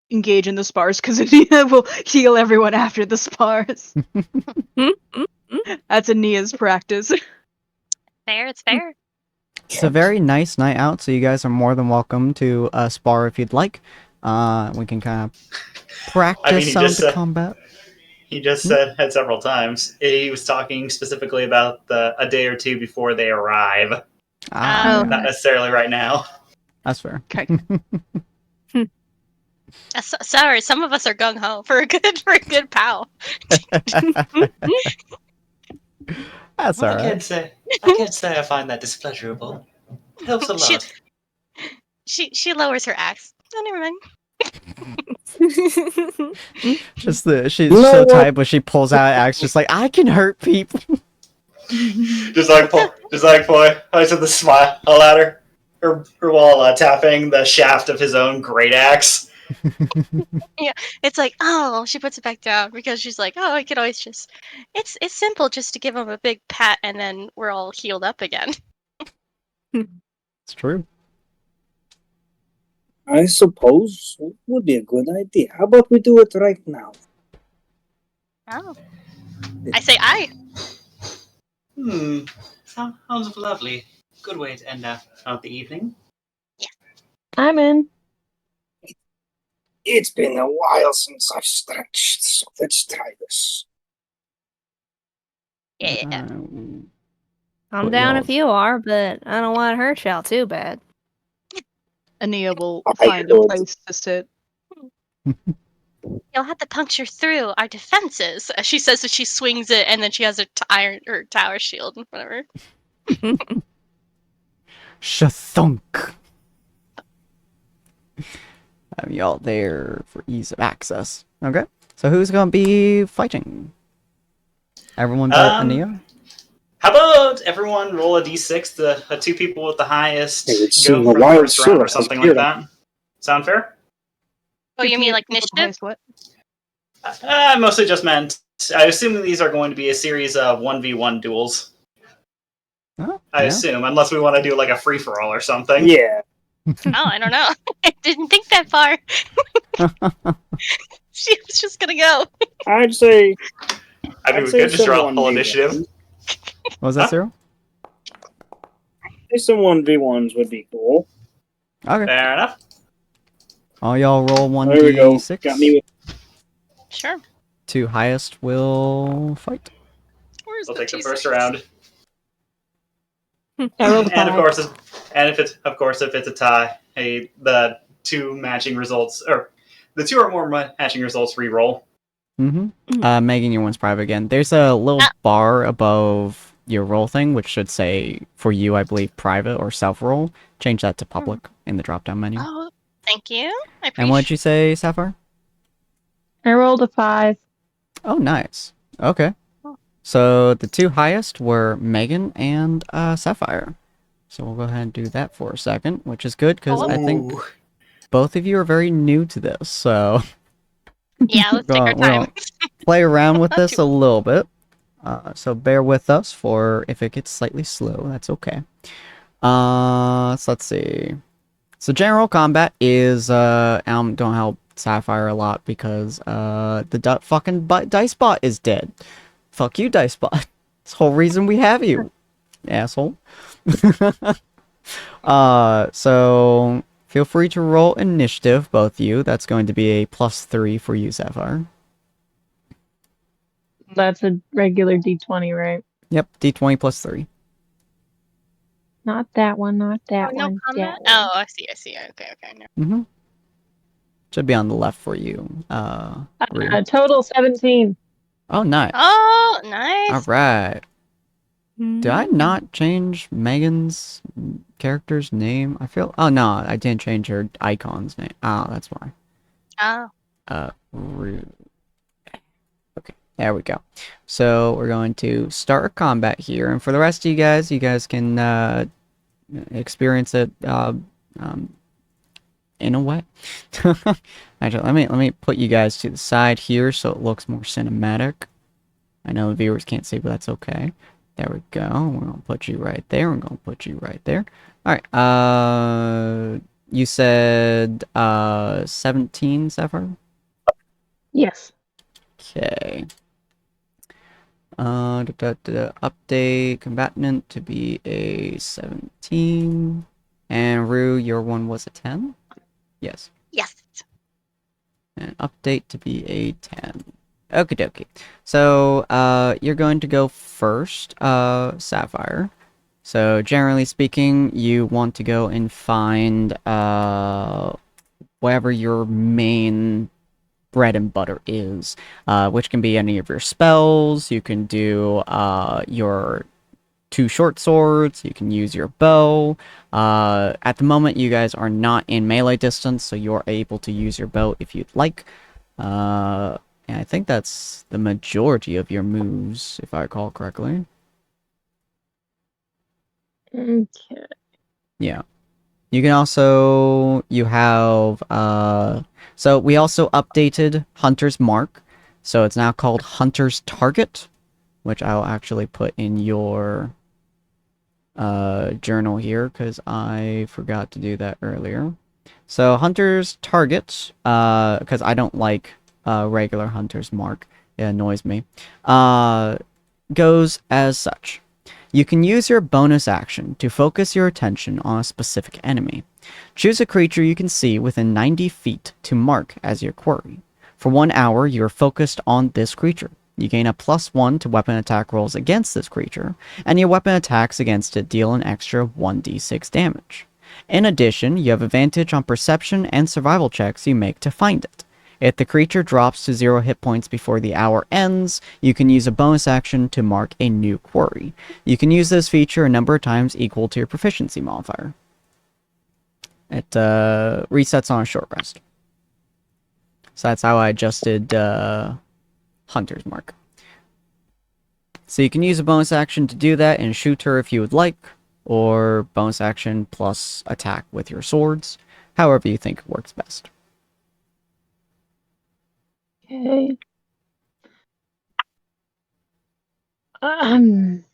engage in the spars because Ania will heal everyone after the spars. That's Ania's practice. Fair, it's fair. It's a very nice night out, so you guys are more than welcome to spar if you'd like. We can kind of practice he some of just the said- combat. He just said several times. He was talking specifically about a day or two before they arrive, Ah, not necessarily right now. that's fair. Okay. Sorry, some of us are gung ho for a good pal. That's I alright. can't say I find that displeasurable. It helps a lot. She lowers her axe. Oh, never mind. She's You know so what? tight, but she pulls out an axe, just like I can hurt people. just like boy, I said the smile at her while tapping the shaft of his own great axe. It's like, oh, she puts it back down because she's like, oh, I could always just. It's simple just to give him a big pat and then we're all healed up again. It's true. I suppose it would be a good idea. How about we do it right now? Oh, I say aye. Sounds lovely. Good way to end out the evening. I'm in. It's been a while since I've stretched, so let's try this. Yeah. Um, I'm What down y'all- if you are, but I don't want to hurt y'all too bad. Ania will I find a would. place to sit. You'll have to puncture through our defenses. As she says that she swings it and then she has her iron or tower shield and whatever. Shathunk. Have y'all there for ease of access. Okay. So who's gonna be fighting? Everyone but Ania? How about everyone roll a d6? The two people with the highest It would go seem for a the wild first round or sword something has like that. Sound fair? Oh, you mean like People with the initiative? highest what? I mostly just meant. I assume these are going to be a series of 1v1 duels. Oh, I yeah. assume, unless we want to do like a free for all or something. Yeah. Oh, I don't know. I didn't think that far. She was just gonna go. I'd say. I mean, I'd we say could just draw some full 1v1s. initiative. What was that, Cyril? Say some 1v1s would be cool. Okay. Fair enough. All y'all roll There we go. 1d6. Got me with. Sure. Two highest will fight. Where's We'll the take the T6? first round. I rolled a And of 5. course, if it's a tie, the two matching results, or the two or more matching results re-roll. Mm-hmm. Megan, your one's private again. There's a little bar above your roll thing, which should say, for you, I believe, private or self-roll. Change that to public in the drop-down menu. Oh, thank you. I appreciate. And what'd you say, Sapphire? I rolled a 5. Oh, nice. Okay. Oh. So the two highest were Megan and Sapphire. So we'll go ahead and do that for a second, which is good because I think Ooh. both of you are very new to this. So Yeah, let's take our Well, time. play around with Not this too- a little bit. So bear with us for if it gets slightly slow. That's okay. So let's see. So general combat is don't help Sapphire a lot because the fucking dice bot is dead. Fuck you, dice bot. It's the whole reason we have you, asshole. So feel free to roll initiative, both of you. That's going to be a +3 for you, Sapphire. That's a regular D20, right? Yep, d20 +3. Not that one, not that no one. combat? That one. Oh, I see. Okay. No. Mm-hmm. Should be on the left for you. Rue. Total 17. Oh, nice. Oh, nice. All right. Did I not change Megan's character's name? I feel. Oh no, I didn't change her icon's name. Oh, that's why. Oh. Rude. Okay, there we go. So we're going to start combat here, and for the rest of you guys can experience it in a way. Actually, let me put you guys to the side here so it looks more cinematic. I know the viewers can't see, but that's okay. There we go. We're gonna put you right there. We're gonna put you right there. All right. You said 17, Zephyr? Yes. Okay. Update combatant to be a 17. And Rue, your one was a 10? Yes. Yes. And update to be a 10. Okie dokie. So, you're going to go first, Sapphire. So, generally speaking, you want to go and find, whatever your main bread and butter is, which can be any of your spells. You can do, your 2 short swords, you can use your bow. At the moment, you guys are not in melee distance, so you're able to use your bow if you'd like. And I think that's the majority of your moves, if I recall correctly. Okay. Yeah. You can also, you have, so we also updated Hunter's Mark. So it's now called Hunter's Target, which I'll actually put in your journal here, because I forgot to do that earlier. So Hunter's Target, because I don't like regular Hunter's Mark, it annoys me, goes as such. You can use your bonus action to focus your attention on a specific enemy. Choose a creature you can see within 90 feet to mark as your quarry. For 1 hour, you are focused on this creature. You gain a +1 to weapon attack rolls against this creature, and your weapon attacks against it deal an extra 1d6 damage. In addition, you have advantage on perception and survival checks you make to find it. If the creature drops to 0 hit points before the hour ends, you can use a bonus action to mark a new quarry. You can use this feature a number of times equal to your proficiency modifier. It resets on a short rest. So that's how I adjusted Hunter's Mark. So you can use a bonus action to do that and shoot her if you would like, or bonus action plus attack with your swords, however you think works best. Okay. I'm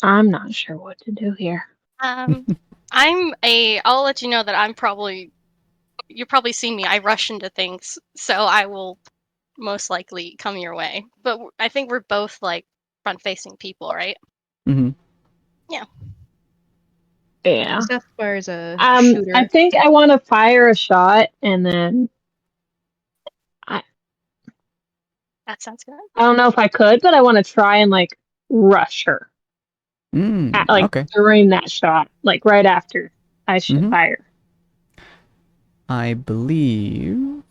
not sure what to do here. I'll let you know that you've probably seen me. I rush into things, so I will most likely come your way. But I think we're both like front-facing people, right? Mm-hmm. Yeah. Yeah. Sapphire is a I shooter. think I want to fire a shot, and then That sounds good. I don't know if I could, but I want to try and like rush her. Okay. During that shot, like right after I should fire. I believe...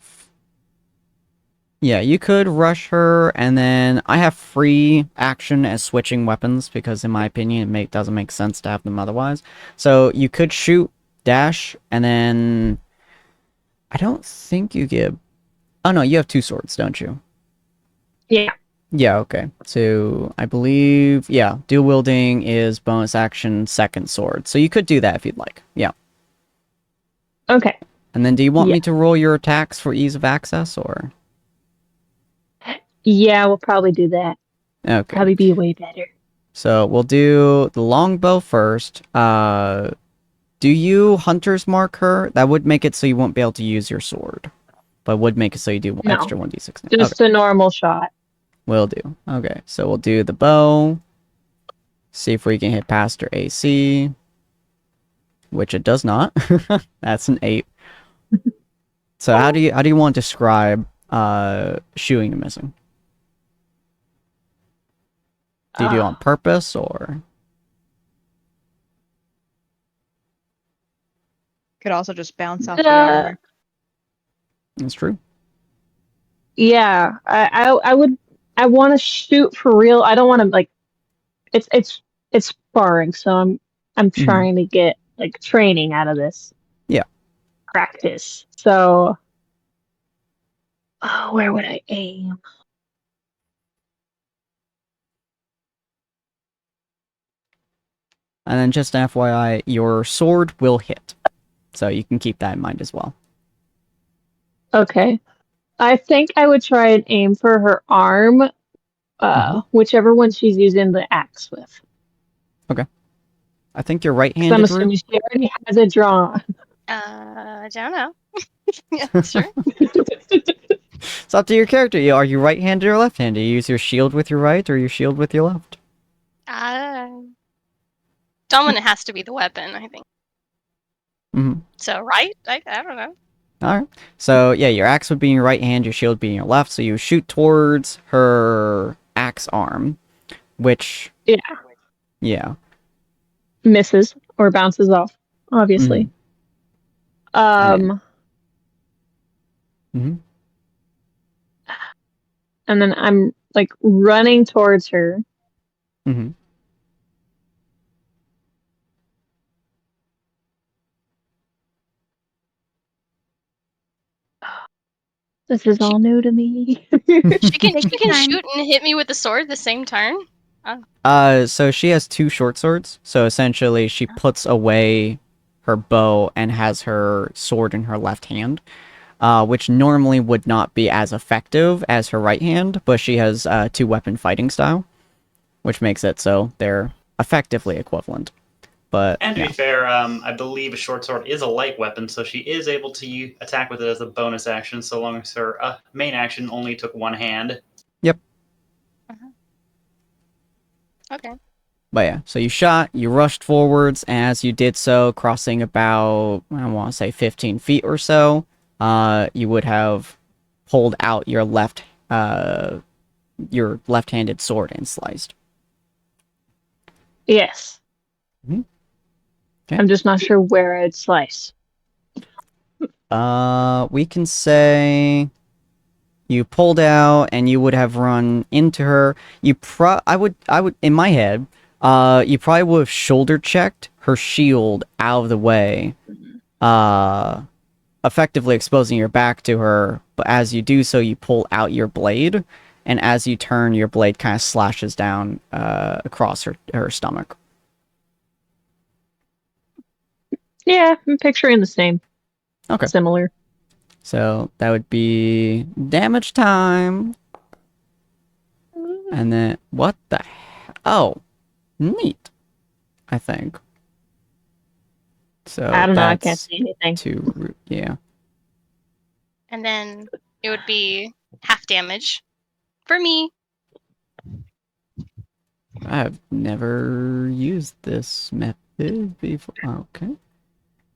Yeah, you could rush her, and then I have free action as switching weapons, because in my opinion it doesn't make sense to have them otherwise. So you could shoot, dash, and then... I don't think you get... Oh no, you have 2 swords, don't you? Yeah. Yeah, okay. So, I believe... Yeah, dual wielding is bonus action, second sword. So you could do that if you'd like. Yeah. Okay. And then do you want me to roll your attacks for ease of access, or...? Yeah, we'll probably do that. Okay. Probably be way better. So we'll do the longbow first. Do you Hunter's Mark her? That would make it so you won't be able to use your sword. But would make it so you do extra 1d6. Just a normal shot. Will do. Okay, so we'll do the bow. See if we can hit past her AC. Which it does not. That's an 8. So how do you want to describe shooting and missing? Do you do it on purpose, or...? Could also just bounce off the armor. That's true. Yeah, I want to shoot for real. I don't want to like. It's sparring, so I'm trying to get like training out of this. Yeah. Practice. So, where would I aim? And then just an FYI, your sword will hit. So you can keep that in mind as well. Okay. I think I would try and aim for her arm, whichever one she's using the axe with. I think you're 'Cause I'm right-handed, Rue. assuming she already has it drawn. I don't know. Yeah, sure. It's up to your character. Are you right-handed or left-handed? You use your shield with your right or your shield with your left? Dominant has to be the weapon, I think. Mm-hmm. So, right? I don't know. Alright. So, yeah, your axe would be in your right hand, your shield being your left. So you shoot towards her axe arm, which... Yeah. Yeah. Misses or bounces off, obviously. Mm-hmm. And then I'm like running towards her. Mm-hmm. This is all new to me. She can Take your time. shoot and hit me with the sword at the same turn. So she has two short swords. So essentially, she puts away her bow and has her sword in her left hand, which normally would not be as effective as her right hand, but she has two-weapon fighting style, which makes it so they're effectively equivalent. But And to yeah. be fair, I believe a short sword is a light weapon, so she is able to attack with it as a bonus action, so long as her main action only took one hand. Yep. Okay. But yeah, so you shot, you rushed forwards, and as you did so, crossing about, I want to say 15 feet or so, you would have pulled out your left-handed sword and sliced. Yes. Okay. I'm just not sure where I'd slice. We can say you pulled out and you would have run into her. I would, in my head, you probably would have shoulder checked her shield out of the way, effectively exposing your back to her. But as you do so, you pull out your blade, and as you turn, your blade kind of slashes down across her stomach. Yeah, I'm picturing the same. Okay. Similar. So that would be damage time. And then, what the Oh, neat. I think. So I don't know, I that's can't see anything. Yeah. And then it would be half damage for me. I've never used this method before. Okay.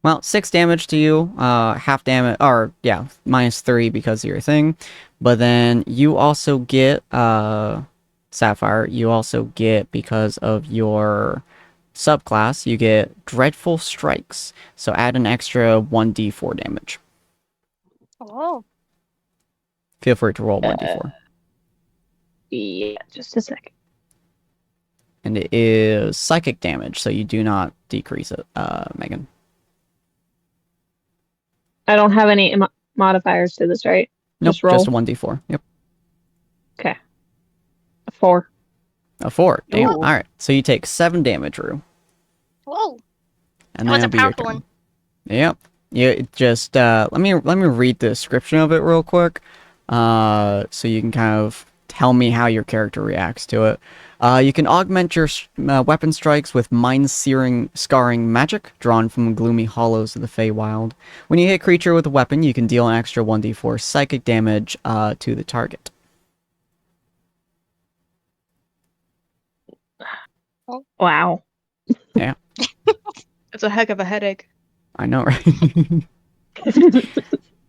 Well, 6 damage to you, half damage, or yeah, -3 because of your thing. But then you also get, Sapphire, you also get, because of your subclass, you get Dreadful Strikes. So add an extra 1d4 damage. Oh. Feel free to roll 1d4. Yeah, just a second. And it is psychic damage, so you do not decrease it, Megan. I don't have any modifiers to this, right? Nope, just roll. Just a 1d4. Yep. Okay. A 4. A 4. Damn. Ooh. Alright, so you take 7 damage, Rue. Whoa. And That was a it'll be your powerful turn. one. Yep. Yeah, it just let me read the description of it real quick. So you can kind of tell me how your character reacts to it. You can augment your weapon strikes with mind-searing, scarring magic drawn from the gloomy hollows of the Feywild. When you hit a creature with a weapon, you can deal an extra 1d4 psychic damage to the target. Wow. Yeah. It's a heck of a headache. I know, right?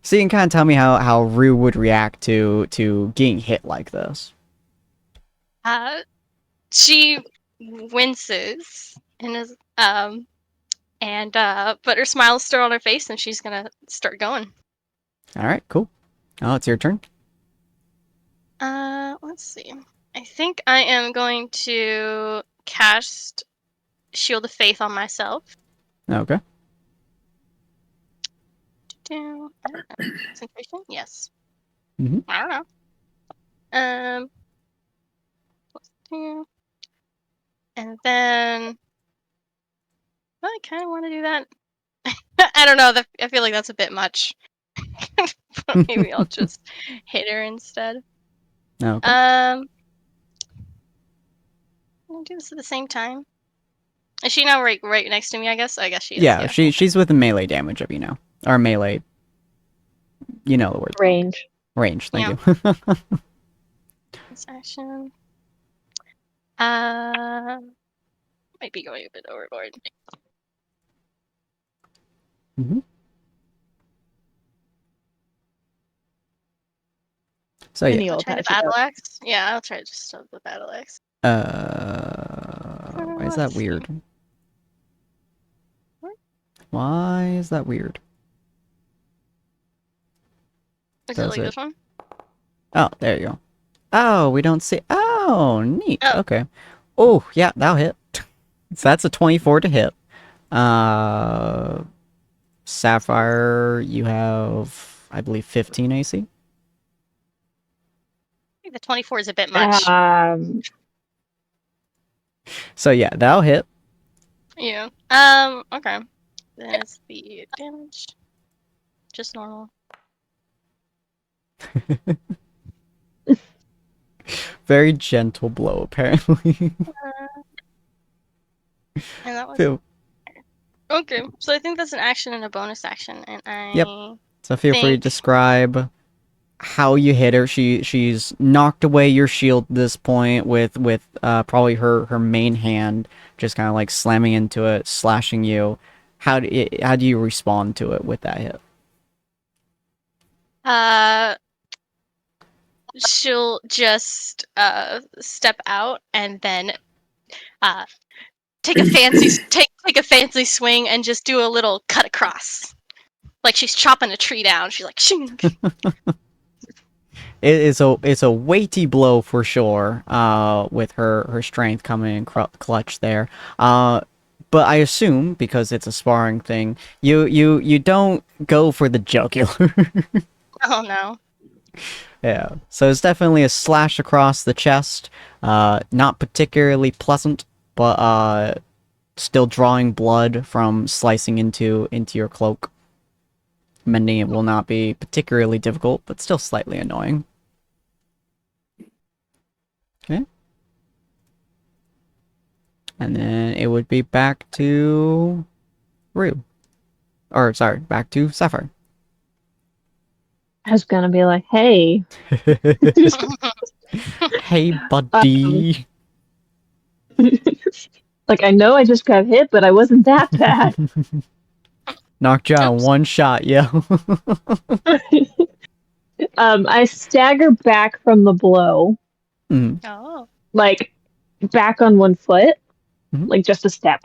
So you can kind of tell me how Rue would react to getting hit like this. She winces and is but her smile is still on her face, and she's gonna start going. All right, cool. Oh, it's your turn. Let's see. I think I am going to cast Shield of Faith on myself. Okay. Concentration? Yes. Mhm. I don't know. +2. And then I kind of want to do that. I don't know. I feel like that's a bit much. But maybe I'll just hit her instead. Okay. I'm gonna do this at the same time. Is she now right next to me? I guess she is. Yeah, Yeah. she's within melee damage of you now. Or melee. You know the word. Range. Range, thank Yeah. you. This action. Might be going a bit overboard. So yeah. Any I'll old try the patch it battle up. axe. Yeah, I'll try to just stop the battle axe. Why is that Let's see. weird? What? Why is that weird? Is it Does like it? this one? Oh, there you go. Oh, we don't see. Oh, neat. Oh. Okay. Oh, yeah, that'll hit. So that's a 24 to hit. Sapphire, you have, I believe, 15 AC. I think the 24 is a bit much. So yeah, that'll hit. Yeah. Okay. Then it's the damage. Just normal. Very gentle blow, apparently. And that was Feel- okay. So I think that's an action and a bonus action, and I Yep. So feel free to think- describe how you hit her. She's knocked away your shield at this point with probably her main hand just kind of like slamming into it, slashing you. How do you respond to it with that hit? she'll just step out and then take a fancy swing and just do a little cut across, like she's chopping a tree down. She's like, shing. It's a weighty blow for sure. With her strength coming in clutch there. But I assume because it's a sparring thing, you don't go for the jugular. Oh no. Yeah, so it's definitely a slash across the chest. Not particularly pleasant, but still drawing blood from slicing into your cloak. Mending it will not be particularly difficult, but still slightly annoying. Okay. And then it would be back to Rue. Or, sorry, back to Sapphire. I was gonna be like, hey. Hey, buddy. Like, I know I just got hit, but I wasn't that bad. Knocked you out in one shot, yeah. I stagger back from the blow, Oh. like back on one foot, Mhm. like just a step.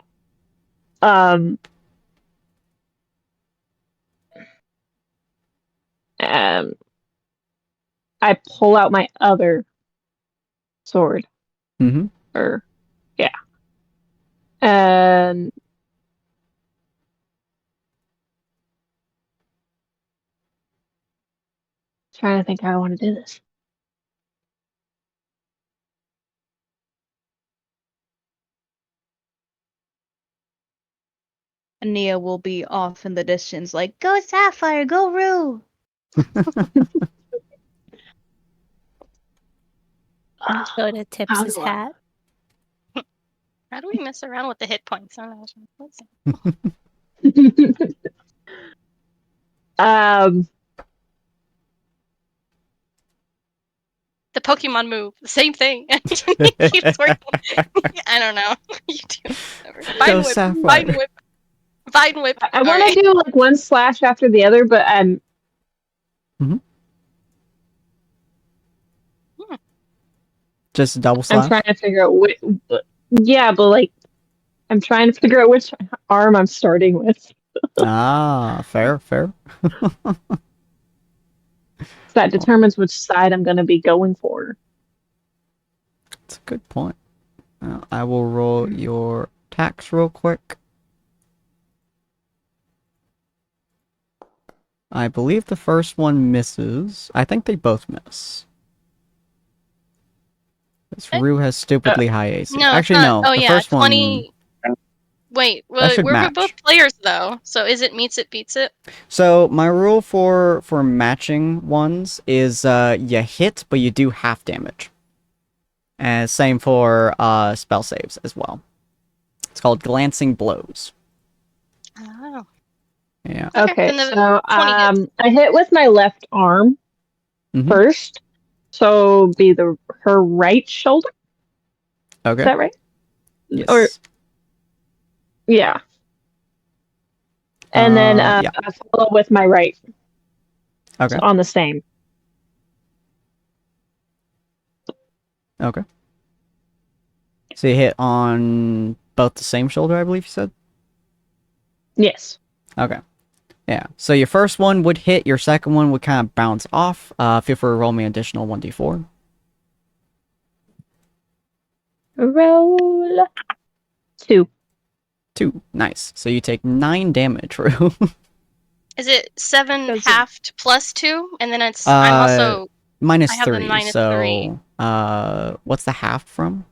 I pull out my other sword. Mm-hmm. Or, yeah. And trying to think how I want to do this. Nia will be off in the distance, like, go Sapphire, go Rue! Soda tips How his do I- hat. How do we mess around with the hit points? I don't know. Let's see. The Pokemon move, the same thing. It keeps working. I don't know. You do. Whatever. Go Sapphire. Vine whip. I want to do like one slash after the other, but I'm Just a double slash? I'm trying to figure out which. Yeah, but like I'm trying to figure out which arm I'm starting with. Fair. That determines which side I'm going to be going for. That's a good point. I will roll your attacks real quick. I believe the first one misses. I think they both miss. This Rue has stupidly high AC. No, it's Actually, not. no. Oh The yeah, first 20. Wait, That should we're match. both players though, so is it meets it beats it? So my rule for matching ones is you hit, but you do half damage. And same for spell saves as well. It's called glancing blows. Oh. Yeah. Okay, then the so 20 hits. I hit with my left arm Mhm. first, so be her right shoulder. Okay. Is that right? Yes. Or yeah. And then yeah. I follow with my right. Okay. So on the same. Okay. So you hit on both the same shoulder, I believe you said? Yes. Okay. Yeah. So your first one would hit, your second one would kind of bounce off. Feel free to roll me an additional 1d4. Roll 2. 2. Nice. So you take 9 damage, Rue. Is it 7 Does it- halved plus 2? And then it's I'm also minus I have the 3. minus so 3. What's the half from?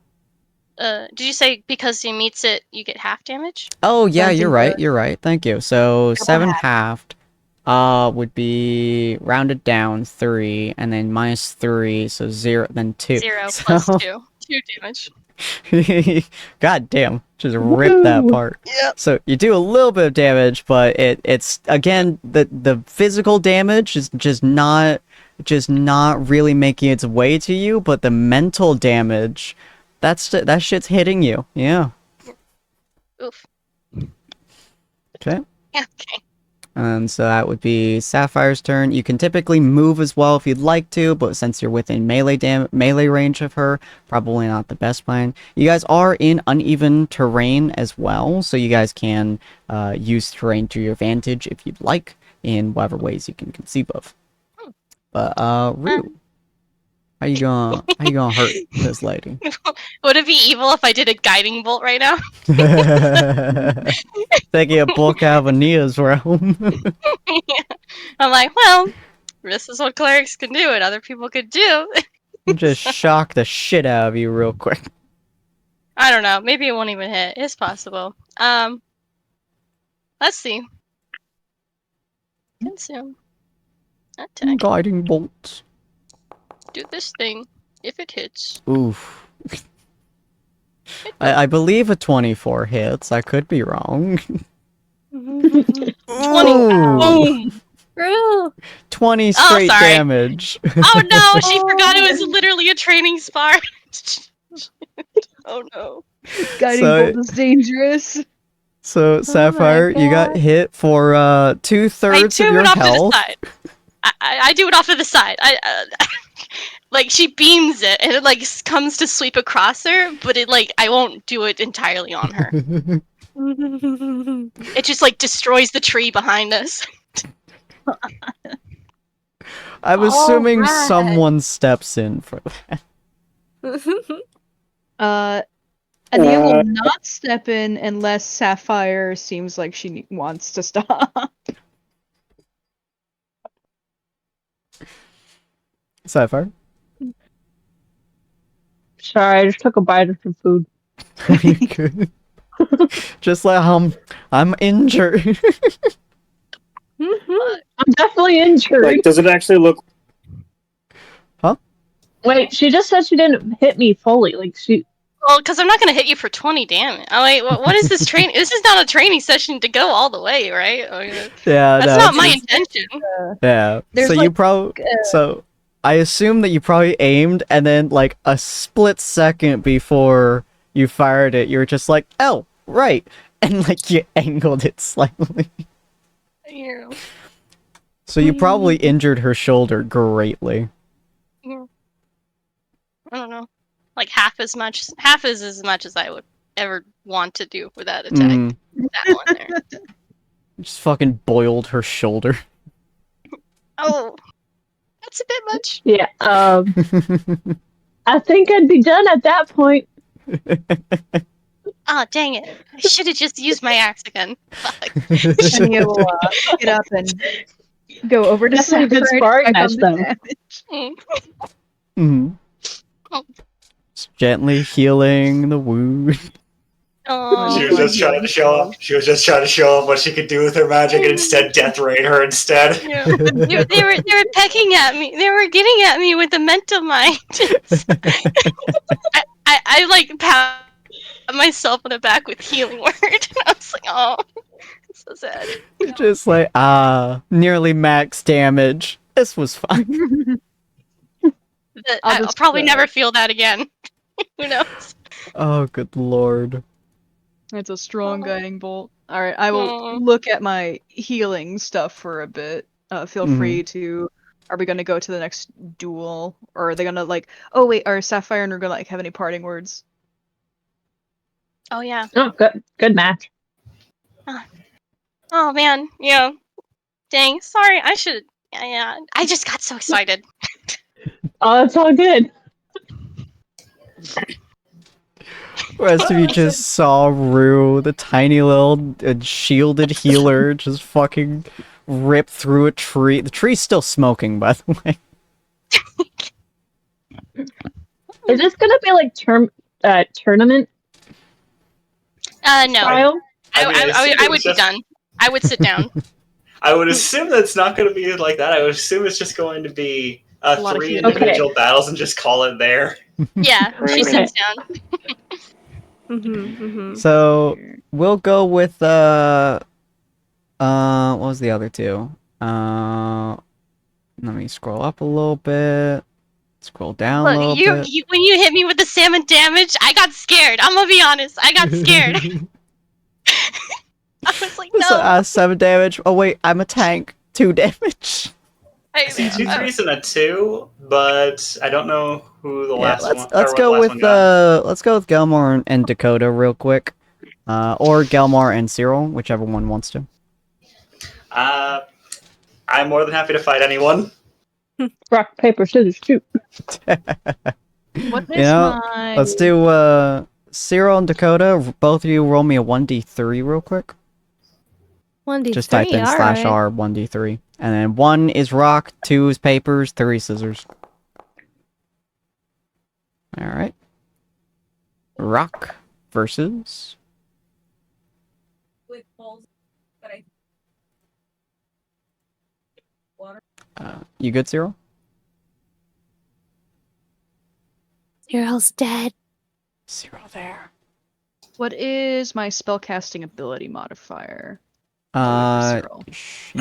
Did you say because he meets it you get half damage? Oh yeah, Glancing you're right. blows. You're right. Thank you. So Double 7 half. halved would be rounded down 3 and then minus 3, so 0 then 2. 0 So- plus 2. 2 damage. God damn, just rip that Woo! part. Yep. So you do a little bit of damage, but it's again the physical damage is just not really making its way to you, but the mental damage, that shit's hitting you. Yeah. Oof. Okay. Yeah, okay. And so that would be Sapphire's turn. You can typically move as well if you'd like to, but since you're within melee range of her, probably not the best plan. You guys are in uneven terrain as well, so you guys can use terrain to your advantage if you'd like, in whatever ways you can conceive of. But Rue, how you gonna hurt this lady? Would it be evil if I did a guiding bolt right now? Taking a book out of Ania's realm. I'm like, well, this is what clerics can do and other people could do. Just shock the shit out of you real quick. I don't know. Maybe it won't even hit. It's possible. Let's see. Consume. Attack. Guiding bolts. Do this thing. If it hits. Oof. I believe a 24 hits. I could be wrong. 20. Ooh. Boom. Rue! 20 straight sorry. damage. Oh no, she forgot it was literally a training spar. Oh no. Guiding So- bolt is dangerous. So, Sapphire, you got hit for 2/3 I of do your it off to the health. side. I do it off to the side. Like she beams it and it like comes to sweep across her, but it like I won't do it entirely on her. It just like destroys the tree behind us. I'm assuming Alright. someone steps in for that. Ania will not step in unless Sapphire seems like she wants to stop. Sapphire? Sorry, I just took a bite of some food. You good? Just like I'm injured. I'm definitely injured. Like, does it actually look? Wait, she just said she didn't hit me fully. Like she. Well, because I'm not gonna hit you for 20 damage. Oh wait, what is this training? This is not a training session to go all the way, right? I mean, Yeah, that's no, not it's my just- intention. Yeah. There's So you like, probably so I assume that you probably aimed and then like a split second before you fired it, you were just like, "Oh, right." And like you angled it slightly. Yeah. So you probably injured her shoulder greatly. I don't know. Like half is as much as I would ever want to do for that attack. Mm, That one there. just fucking boiled her shoulder. Oh, that's a bit much. Yeah. I think I'd be done at that point. Oh, dang it. I should have just used my axe again. Fuck. And you'll get up and go over to Definitely a good Sapphire sparring to check match, on the though. damage. Mm. Mhm. Oh. Just gently healing the wound. Oh. She was just trying to show off. She was just trying to show off what she could do with her magic, and instead, death rate her instead. Yeah. They were pecking at me. They were getting at me with a mental mind. I like pat myself on the back with healing word, and I was like, oh, it's so sad. Just like, nearly max damage. This was fine. But I'll I'll just, probably never feel that again. Who knows? Oh, good lord. It's a strong guiding bolt. Alright, I will Aw. look at my healing stuff for a bit. Feel free to... Are we gonna go to the next duel? Or are they gonna, like... Oh, wait, are Sapphire and Urga, like, have any parting words? Oh yeah. Oh, good match. Oh man. Yeah. Dang. Sorry. I should. Yeah. I just got so excited. Oh, it's all good. Rest of you just saw Rue, the tiny little shielded healer, just fucking rip through a tree. The tree's still smoking, by the way. Is this gonna be like tournament No. style? I would be done. I would sit down. I would assume that's not going to be like that. I would assume it's just going to be A lot of 3 healing. individual battles and just call it there. Yeah. She sits down. So we'll go with what was the other two? Let me scroll up a little bit. Scroll down a little Look, bit. when you hit me with the salmon damage, I got scared. I'm gonna be honest. I got scared. I was like, no. 7 damage. Oh wait, I'm a tank. 2 damage. I see 2 3s and a 2, but I don't know who the last one. Let's go with Gelmar and Dakota real quick, or Gelmar and Cyril, whichever one wants to. I'm more than happy to fight anyone. Rock, paper, scissors, shoot. What is my... Let's do Cyril and Dakota. Both of you roll me a 1d3 real quick. 1d3, Just type in alright. /r 1d3, and then 1 is rock, 2 is papers, 3 scissors. All right. Rock versus. You good, Cyril? Cyril's dead. Cyril there. What is my spellcasting ability modifier? You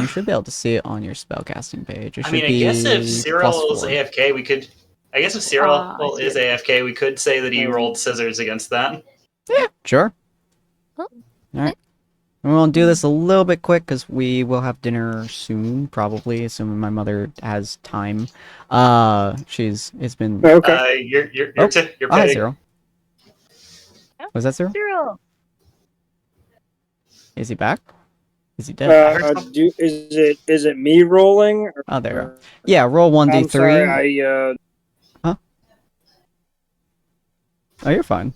should be able to see it on your spellcasting page. It I should mean, I be guess if Cyril's +4. AFK, we could. I guess if Cyril I is see. AFK, we could say that he rolled scissors against that. Yeah, sure. Oh. Alright. We will do this a little bit quick because we will have dinner soon, probably, assuming my mother has time. It's been... Okay. You're hi, pitting. Cyril. Was that Cyril? Cyril! Is he back? Is he dead? Is it me rolling? Or, Oh, there we go. Yeah, roll 1d3. I'm sorry, Oh, you're fine.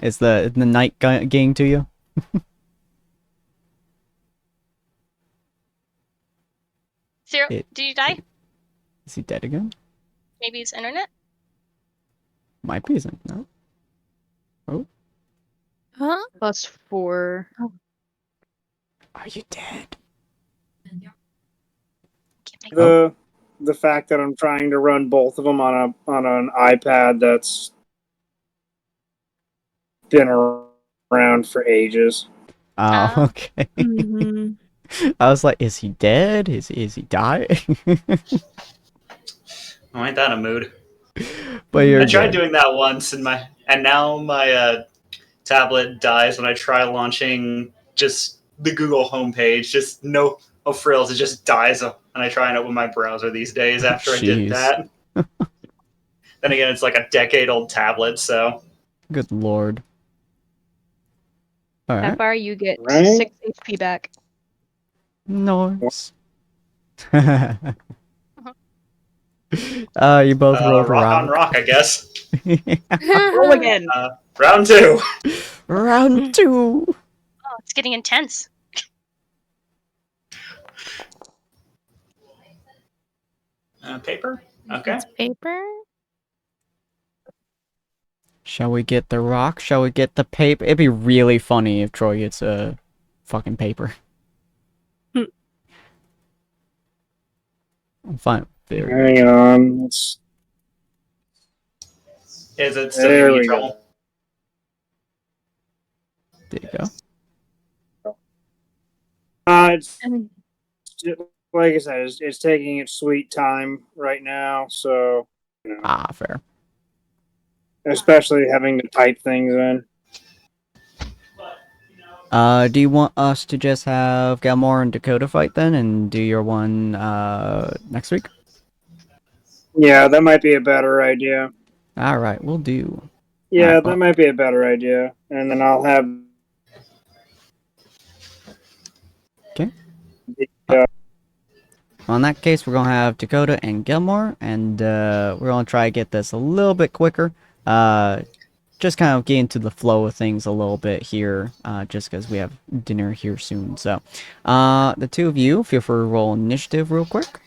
Is the night getting to you? Cyril, did you die? Is he dead again? Maybe it's internet? Might be, isn't no? Oh, Huh? +4. are you dead? the fact that I'm trying to run both of them on an iPad that's been around for ages. Oh, okay. I was like, is he dead? Is he dying? Oh, ain't that a mood? But you're I tried good. doing that once, and now my tablet dies when I try launching just the Google homepage. Just no frills. It just dies when I try and open my browser these days after I did Jeez. that. Then again, it's like a decade-old tablet, so... Good lord. All right. Sapphire, you get Right? 6 HP back. Nice. You both rolled rock on rock. rock, I guess. Roll again! Round 2. Round 2. Oh, it's getting intense. Paper? Okay. It's paper. Shall we get the rock? Shall we get the paper? It'd be really funny if Troy gets a fucking paper. I'm fine. Very Hang on. Let's... Is it still There giving you we go. trouble? There you go. It's like I said, it's taking its sweet time right now. So, Ah, fair. especially having to type things in. Do you want us to just have Galmore and Dakota fight then, and do your one next week? Yeah, that might be a better idea. All right, we'll do. Yeah, Alright, that well, might be a better idea. And then I'll have. Okay. Yeah. Well, in that case, we're gonna have Dakota and Gilmore, and we're gonna try to get this a little bit quicker. Just kind of get into the flow of things a little bit here, just because we have dinner here soon. So, the two of you, feel free to roll initiative real quick.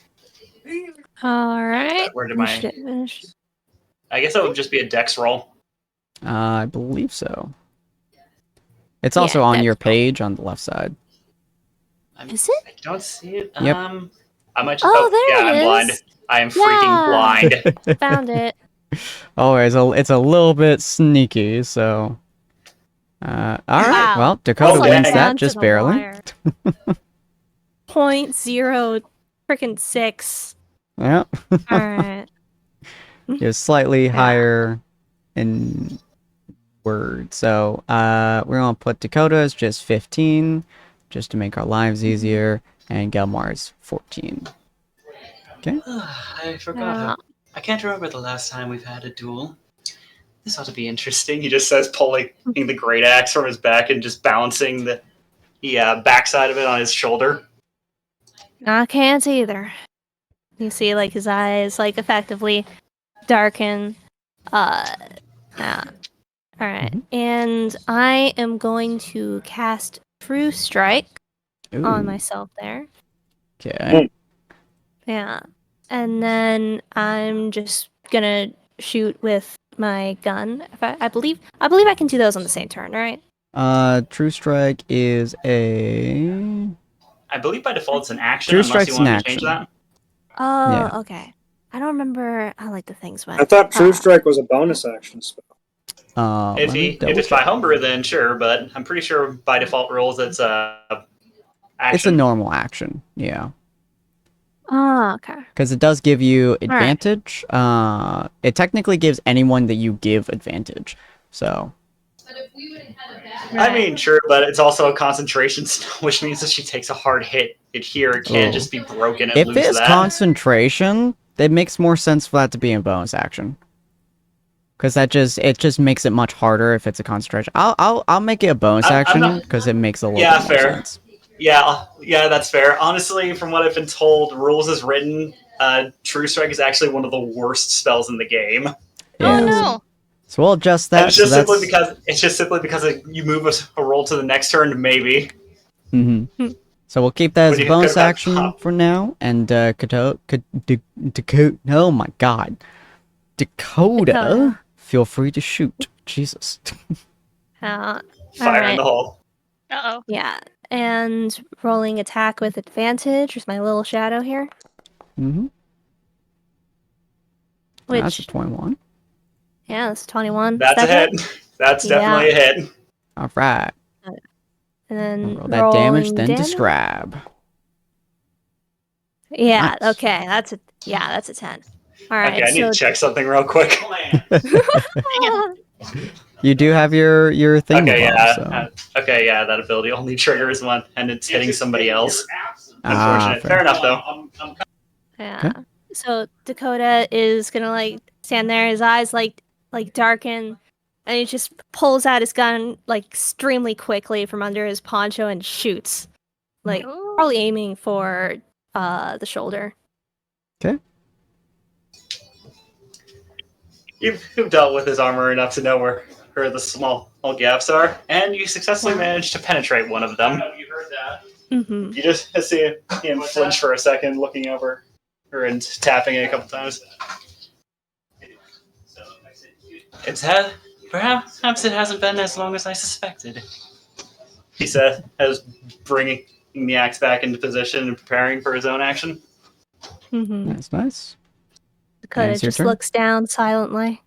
All right. Where did my... Initiative. I guess it would just be a dex roll. I believe so. It's Yeah, also on dex your roll. page on the left side. Is it? I don't see it. Yep. I might just... Oh, there yeah, it I'm blind. is. I am freaking blind. Found it. Oh, it's a little bit sneaky, so... Alright, Wow. well, Dakota Oh, wins dang. that, Down to just the barely. wire. 0.06. Yeah. All right. You're slightly higher in word. So, we're gonna put Dakota as just 15, just to make our lives easier, and Gelmar's 14. Okay. I forgot. I can't remember the last time we've had a duel. This ought to be interesting. He just says, pulling the great axe from his back and just balancing the backside of it on his shoulder. I can't either. You see, like, his eyes, like, effectively darken. Yeah. All right. And I am going to cast True Strike on Ooh. myself there. Okay. Yeah. And then I'm just gonna shoot with my gun. If I believe I can do those on the same turn, right? True Strike is a... I believe by default it's an action, True unless Strike's you an want to change action. that. Oh, Yeah. okay. I don't remember how like the things went. I thought True Strike was a bonus action spell. If let me it's double by check. homebrew, then sure, but I'm pretty sure by default rules it's action. It's a normal action, yeah. Oh, okay. Because it does give you advantage. It technically gives anyone that you give advantage. So, I mean, sure, but it's also a concentration spell, which means that she takes a hard hit here. It can't just be broken and if lose it's that. concentration, it makes more sense for that to be a bonus action. Because it just makes it much harder if it's a concentration. I'll make it a bonus action because it makes a little bit more sense. Yeah, that's fair. Honestly, from what I've been told, rules as written, True Strike is actually one of the worst spells in the game. Yeah. Oh no. So we'll adjust that. And it's just simply because you move a roll to the next turn, maybe. Mm-hmm. So we'll keep that as When a you bonus could have action for now. And Dakota, oh my god, Dakota, feel free to shoot. Jesus. Fire Alright. in the hole. Uh-oh. Yeah. And rolling attack with advantage with my little shadow here. Mm-hmm. Which That's a 21. yeah, that's 21. That's a hit. That's definitely a hit. All right. And then Roll that damage, then damage. describe. Yeah, Nice. okay. That's a 10. Alright, Okay, I need to check something real quick. You do have your thing Okay, above, yeah. so. Okay, yeah, that ability only triggers one, and it's hitting somebody else. Ah, Unfortunate. Fair enough, though. Yeah. So Dakota is gonna like stand there, his eyes like darken, and he just pulls out his gun like extremely quickly from under his poncho and shoots. Like probably aiming for the shoulder. Okay. You've dealt with his armor enough to know where where the small gaps are, and you successfully manage to penetrate one of them. You heard that? Mm-hmm. You just see him flinch for a second, looking over her and tapping it a couple times. Perhaps it hasn't been as long as I suspected, he said, as bringing the axe back into position and preparing for his own action. Mm-hmm. That's nice. Dakota it's your just turn. looks down silently.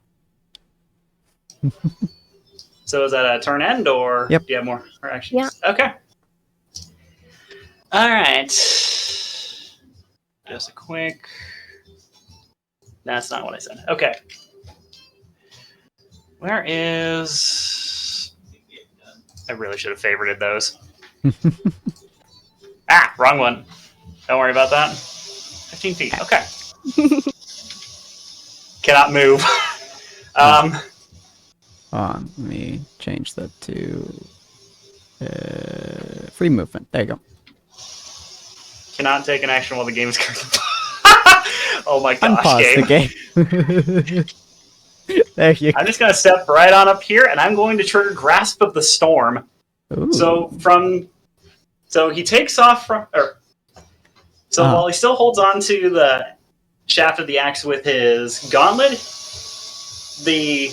So is that a turn end, or Yep. do you have more actions? Yeah. Okay. All right. Just a quick. That's not what I said. Okay. Where is? I really should have favorited those. Wrong one. Don't worry about that. 15 feet. Okay. Cannot move. Let me change that to free movement. There you go. Cannot take an action while the game is currently. Oh my gosh, Unpause the game. There you go. I'm just going to step right on up here, and I'm going to trigger Grasp of the Storm. Ooh. So he takes off from... while he still holds on to the shaft of the axe with his gauntlet, the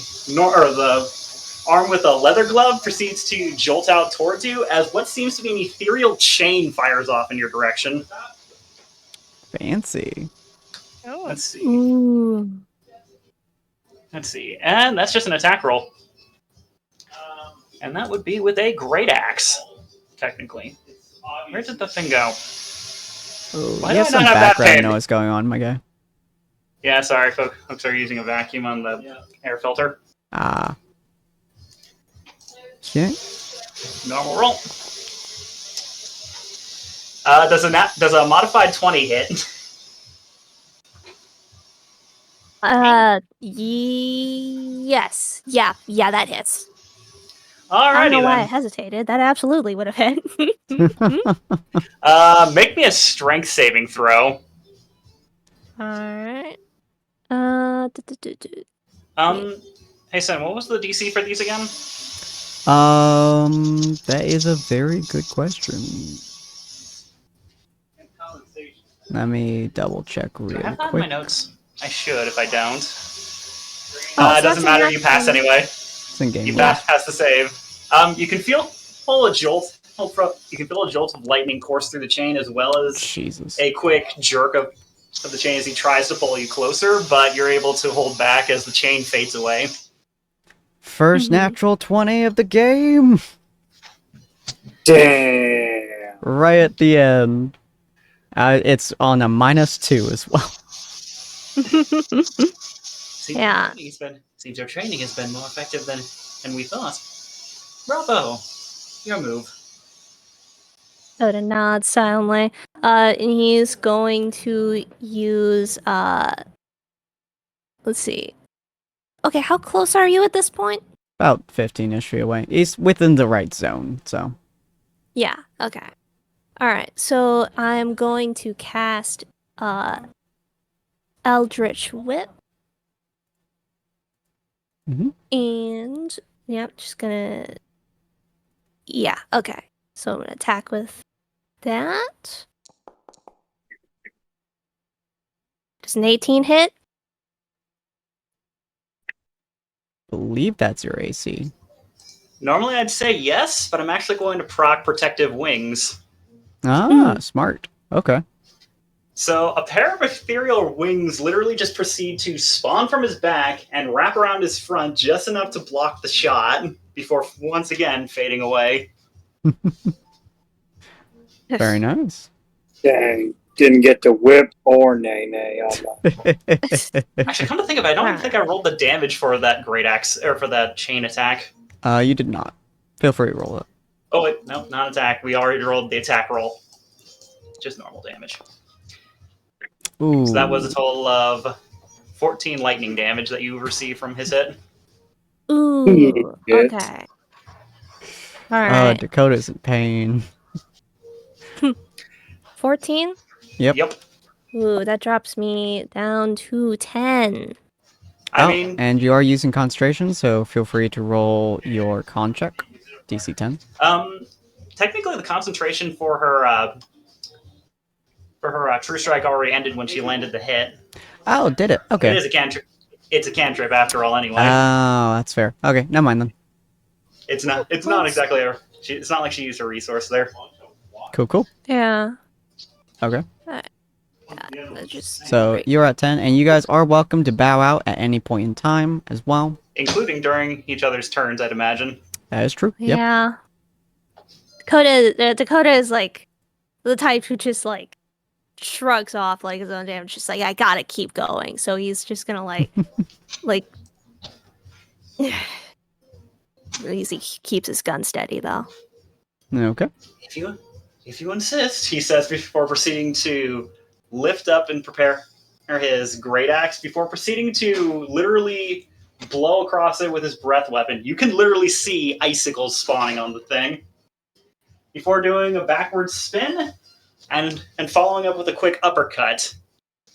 arm with a leather glove proceeds to jolt out towards you as what seems to be an ethereal chain fires off in your direction. Fancy. Oh. Let's see. Ooh. Let's see. And that's just an attack roll. And that would be with a great axe, technically. Where did the thing go? Oh, Why you do have I some not have that background pin? noise going on, my guy. Yeah, sorry, folks are using a vacuum on the air filter. Ah. Okay. Normal roll. Does a modified 20 hit? Yes. Yeah, that hits. Alrighty I don't know why I then. hesitated. That absolutely would have hit. Make me a strength saving throw. Alright. Hey Son, what was the DC for these again? That is a very good question. Let me double check Do I real have that in my quick. notes? I should if I don't. Oh, It doesn't matter. You pass anyway. It's in game. You mode. pass the save. You can feel a jolt. You can feel a jolt of lightning course through the chain, as well as Jesus. a quick jerk of the chain as he tries to pull you closer. But you're able to hold back as the chain fades away. First natural 20 of the game. Damn. Right at the end. It's on a -2 as well. Yeah. Seems our training has been more effective than we thought. Bravo! Your move. Oda nods silently. And he's going to use let's see. Okay, how close are you at this point? About 15-ish feet away. He's within the right zone, so. Yeah, okay. Alright, so I'm going to cast Eldritch Whip. Mhm. And yep, just gonna okay. So I'm gonna attack with that. Does an 18 hit? Believe that's your AC. Normally I'd say yes, but I'm actually going to proc Protective Wings. Smart. Okay. So a pair of ethereal wings literally just proceed to spawn from his back and wrap around his front just enough to block the shot before once again fading away. Very nice. Dang. Didn't get to whip or nay on that. Actually, come to think of it, I don't even think I rolled the damage for that great axe or for that chain attack. You did not. Feel free to roll it. Oh wait, no, not attack. We already rolled the attack roll. Just normal damage. Ooh. So that was a total of 14 lightning damage that you received from his hit. Ooh, okay. Alright. Dakota's in pain. 14? Yep. Yep. Ooh, that drops me down to 10. I mean, and you are using concentration, so feel free to roll your con check, DC 10. Technically, the concentration for her true strike already ended when she landed the hit. Oh, did it? It Okay. is a cantrip. It's a cantrip after all, anyway. Oh, that's fair. Okay, never mind then. It's not. It's not exactly her. It's not like she used her resource there. Cool. Yeah. Okay. Just So you're at 10, and you guys are welcome to bow out at any point in time as well. Including during each other's turns, I'd imagine. That is true. Yep. Yeah. Dakota is like the type who just like shrugs off like his own damage, just like I gotta keep going. So he's just gonna like he keeps his gun steady though. Okay. If you insist, he says before proceeding to lift up and prepare his great axe before proceeding to literally blow across it with his breath weapon. You can literally see icicles spawning on the thing. Before doing a backward spin and following up with a quick uppercut,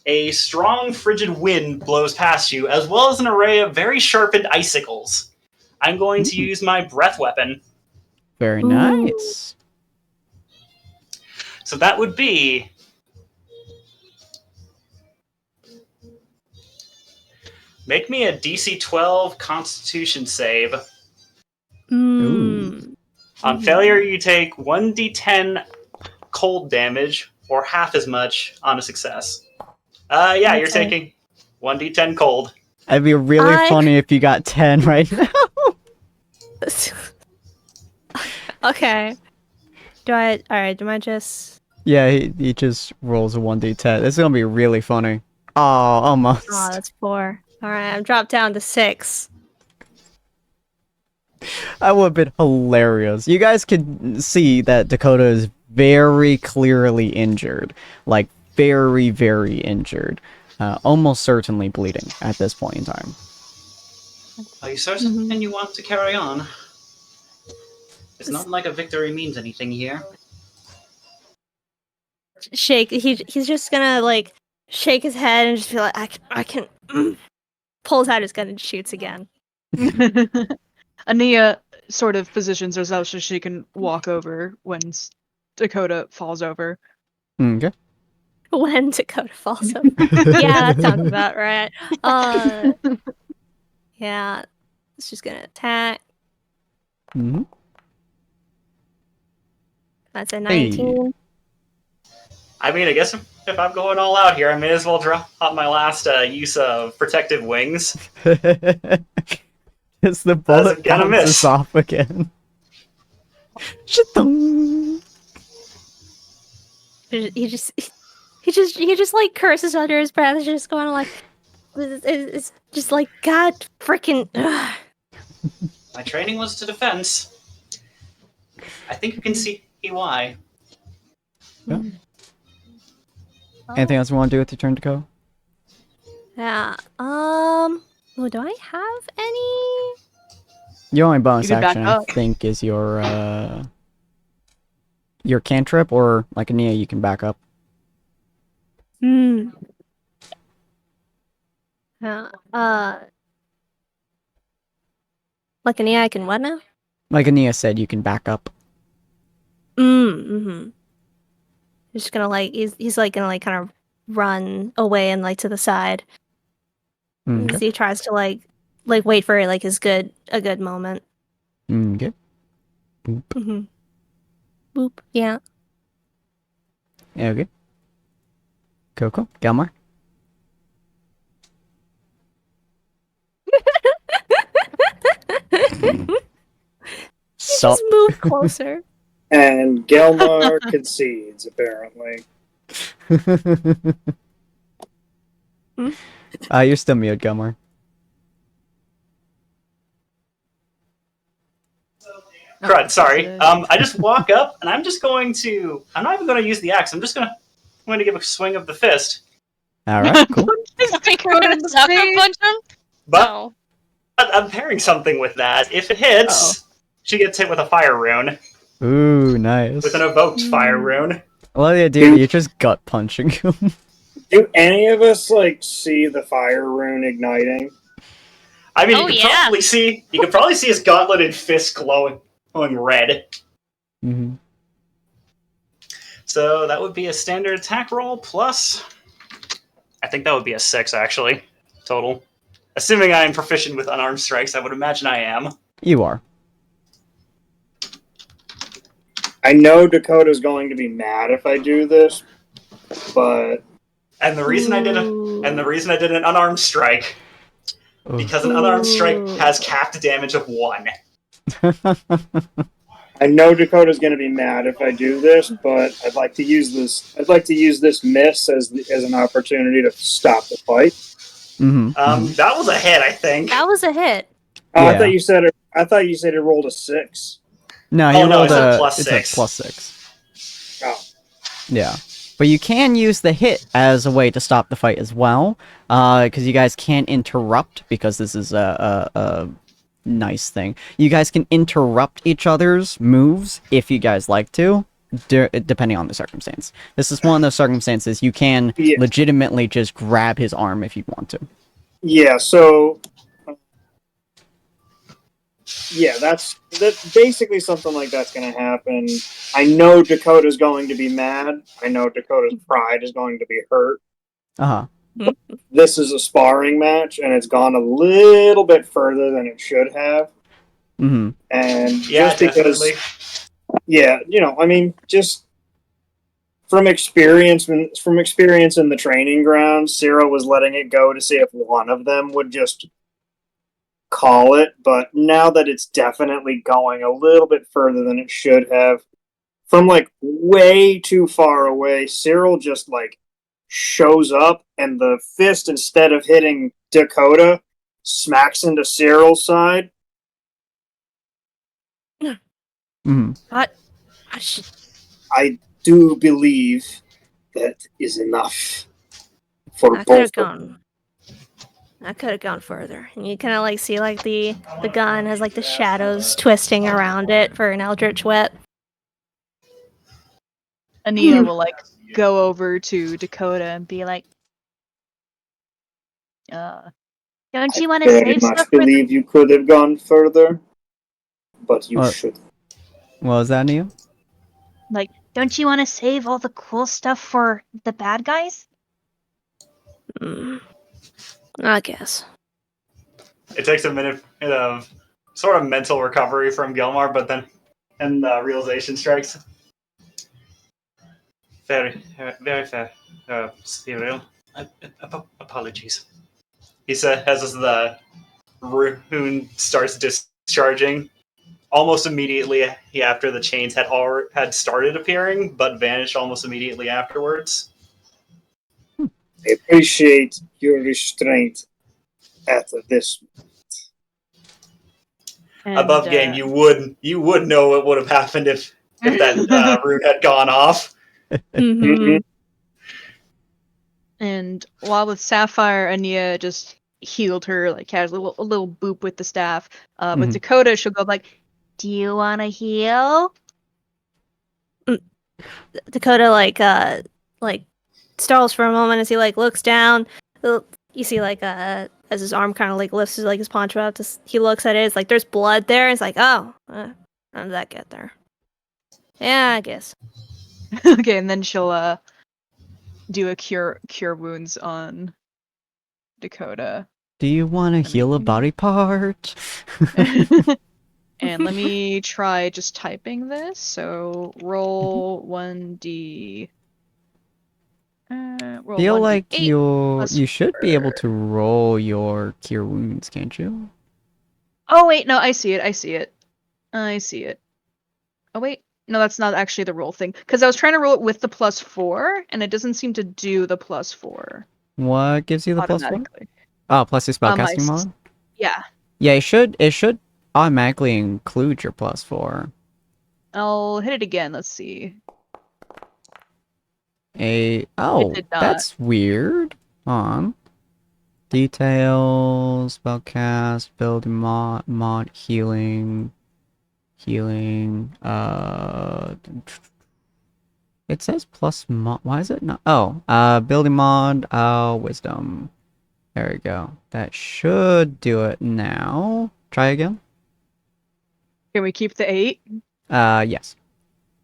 a strong frigid wind blows past you, as well as an array of very sharpened icicles. I'm going to use my breath weapon. Very nice. So that would be... Make me a DC 12 Constitution save. Ooh. On failure, you take 1d10 cold damage, or half as much on a success. Yeah, you're taking 1d10 cold. It'd be really funny if you got 10 right now. Okay. Do I just... Yeah, he just rolls a 1d10. It's gonna be really funny. Oh, almost. Oh, that's 4. Alright, I'm dropped down to 6. That would have been hilarious. You guys can see that Dakota is very clearly injured. Like, very, very injured. Almost certainly bleeding at this point in time. Are you certain you want to carry on? It's not like a victory means anything here. Shake. He's just gonna like shake his head and just be like, I can. Pulls out his gun and shoots again. Ania sort of positions herself so she can walk over when Dakota falls over. Okay. When Dakota falls over. Yeah, that sounds about right. Yeah, it's just gonna attack. Mm-hmm. That's a 19. Hey. I mean, I guess if I'm going all out here, I may as well drop my last use of protective wings. It's the bullet Gonna bounces miss. off again. Shit-dong. He just like curses under his breath. He's just going like, it's just like God freaking. My training was to defense. I think you can see why. Yeah. Anything else you want to do with your turn, Dakota? Yeah. Well, do I have any? Your only bonus You can back action, I up. think, is your cantrip, or like Ania, you can back up. Yeah. Like an I can what now? Like Ania said, you can back up. Mm-hmm. He's just gonna like he's like gonna like kind of run away and like to the side. Okay. As he tries to like wait for like a good moment. Okay. Mm-hmm. Boop. Yeah. Okay. Coco, Gelmar. So Just move closer. And Gelmar concedes, apparently. you're still mute, Gelmar. Crud, sorry. I just walk up and I'm not even going to use the axe. I'm going to give a swing of the fist. Alright, cool. Think we're gonna sucker punch him? But No. I'm pairing something with that. If it hits, she gets hit with a fire rune. Ooh, nice. With an evoked fire rune. I love the idea that you're just gut punching him. Do any of us like see the fire rune igniting? I mean, Oh, you yeah. could probably see his gauntleted fist glowing red. Mm-hmm. So that would be a standard attack roll plus. I think that would be a 6 actually total. Assuming I am proficient with unarmed strikes, I would imagine I am. You are. I know Dakota's going to be mad if I do this, but And the reason I did an unarmed strike because an unarmed strike has capped damage of 1. I know Dakota's going to be mad if I do this, but I'd like to use this. I'd like to use this miss as an opportunity to stop the fight. Mm-hmm. That was a hit, I think. That was a hit. Oh, Yeah. I thought you said it rolled a 6. No, he Oh, no, rolled it's a it's +6. a +6. Oh, Yeah. But you can use the hit as a way to stop the fight as well, because you guys can't interrupt, because this is a nice thing. You guys can interrupt each other's moves if you guys like to, depending on the circumstance. This is one of those circumstances you can Yeah. legitimately just grab his arm if you want to. yeah. So, yeah, that's basically something like that's going to happen. I know Dakota's going to be mad. I know Dakota's pride is going to be hurt. Uh-huh. This is a sparring match, and it's gone a little bit further than it should have. Mm-hmm. And Yeah, just because, definitely. yeah, I mean, just from experience in the training ground, Cyril was letting it go to see if one of them would just call it. But now that it's definitely going a little bit further than it should have, from like way too far away, Cyril just like shows up, and the fist, instead of hitting Dakota, smacks into Cyril's side. Mm-hmm. I do believe that is enough for I could both. have gone. I could have gone further. And you kind of like see like the gun has like the shadows twisting around it for an eldritch whip. Ania will like go over to Dakota and be like, Don't you want I to very save much stuff for the... believe you could have gone further, but you What? should. What was that, Neo? Like, don't you want to save all the cool stuff for the bad guys? I guess. It takes a minute of sort of mental recovery from Gilmar, but then realization strikes. Very fair, Cyril. Apologies. He said as the rune starts discharging. Almost immediately after the chains had started appearing, but vanished almost immediately afterwards. I appreciate your restraint at this. and, Above game, you would know what would have happened if that rune had gone off. Mm-hmm. And while with Sapphire, Ania just healed her, like has a little boop with the staff. With Mhm. Dakota, she'll go like, Do you want to heal? Dakota like stalls for a moment as he like looks down. You see like as his arm kind of like lifts like his poncho up. He looks at it. It's like there's blood there. It's like, oh, how did that get there? Yeah, I guess. okay, and then she'll do a cure wounds on Dakota. Do you want to heal a body part? And let me try just typing this. So roll 1d. Roll Feel 1d8 like you should be able 4. to roll your cure wounds, can't you? Oh wait, no, I see it. Oh wait, no, that's not actually the roll thing. Because I was trying to roll it with the +4, and it doesn't seem to do the +4 What gives you the +4? automatically. Oh, plus your My spellcasting mod? Yeah, Yeah, it should automatically include your +4. I'll hit it again. Let's see. Oh, did not. that's weird. Hold on. Details, spellcast, building mod, healing. It says plus mod. Why is it not? Oh, building mod, wisdom. There we go. That should do it now. Try again. Can we keep the 8? Yes.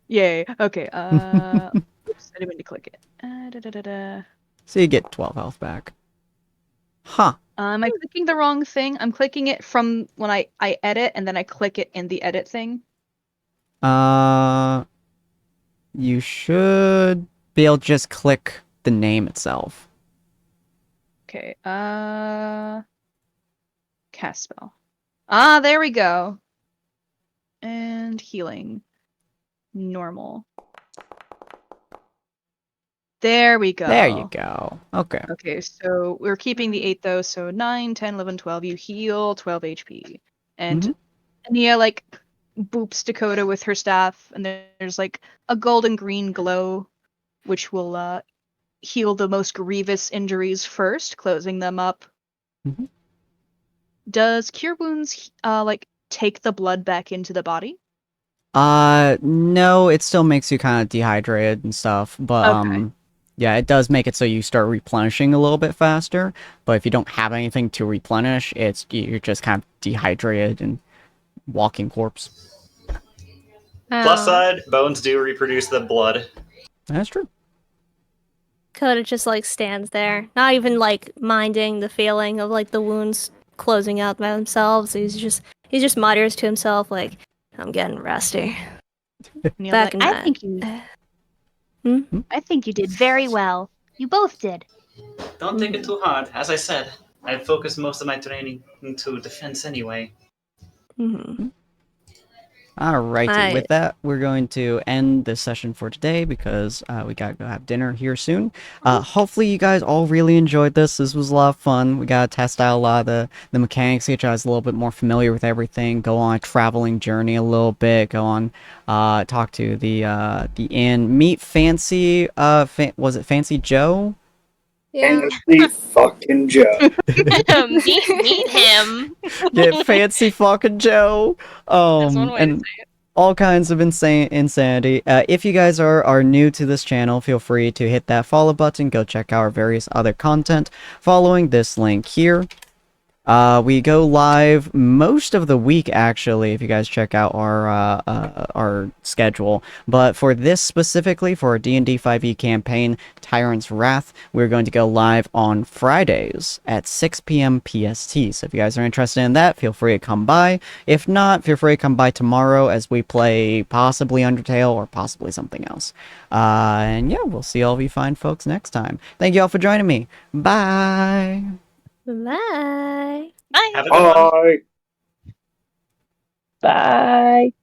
Yay. Okay. Oops, I didn't mean to click it. So you get 12 health back. Huh. Am I clicking the wrong thing? I'm clicking it from when I edit, and then I click it in the edit thing. You should be able to just click the name itself. Okay. Cast spell. Ah, there we go. And healing. Normal. There we go. There you go. Okay. Okay, so we're keeping the 8 though, so 9, 10, 11, 12. You heal 12 HP. And Nia, like, boops Dakota with her staff, and there's, like, a golden green glow, which will heal the most grievous injuries first, closing them up. Mhm. Does Cure Wounds, like, take the blood back into the body? No, it still makes you kind of dehydrated and stuff, but, Okay. yeah, it does make it so you start replenishing a little bit faster, but if you don't have anything to replenish, you're just kind of dehydrated and walking corpse. Plus side, bones do reproduce the blood. That's true. Coda just like stands there, not even like minding the feeling of like the wounds closing out by themselves. He just mutters to himself like, "I'm getting rusty." Neil's Back like, in I that. think you. Hmm? I think you did very well. You both did. Don't take it too hard. As I said, I focus most of my training into defense anyway. Mm-hmm. Alrighty, with that, we're going to end this session for today because we gotta go have dinner here soon. Hopefully you guys all really enjoyed this. This was a lot of fun. We gotta test out a lot of the mechanics, get you guys a little bit more familiar with everything, go on a traveling journey a little bit, go on, talk to the inn, meet Fancy, was it Fancy Joe? Yeah. Fancy fucking Joe. meet him. Get Fancy fucking Joe. That's one way to And say it. all kinds of insanity. If you guys are new to this channel, feel free to hit that follow button. Go check out our various other content following this link here. We go live most of the week, actually, if you guys check out our schedule. But for this specifically, for our D&D 5e campaign, Tyrant's Wrath, we're going to go live on Fridays at 6 p.m. PST. So if you guys are interested in that, feel free to come by. If not, feel free to come by tomorrow as we play possibly Undertale or possibly something else. And yeah, we'll see all of you fine folks next time. Thank you all for joining me. Bye! Bye. Bye. Have a good one. Bye. Bye.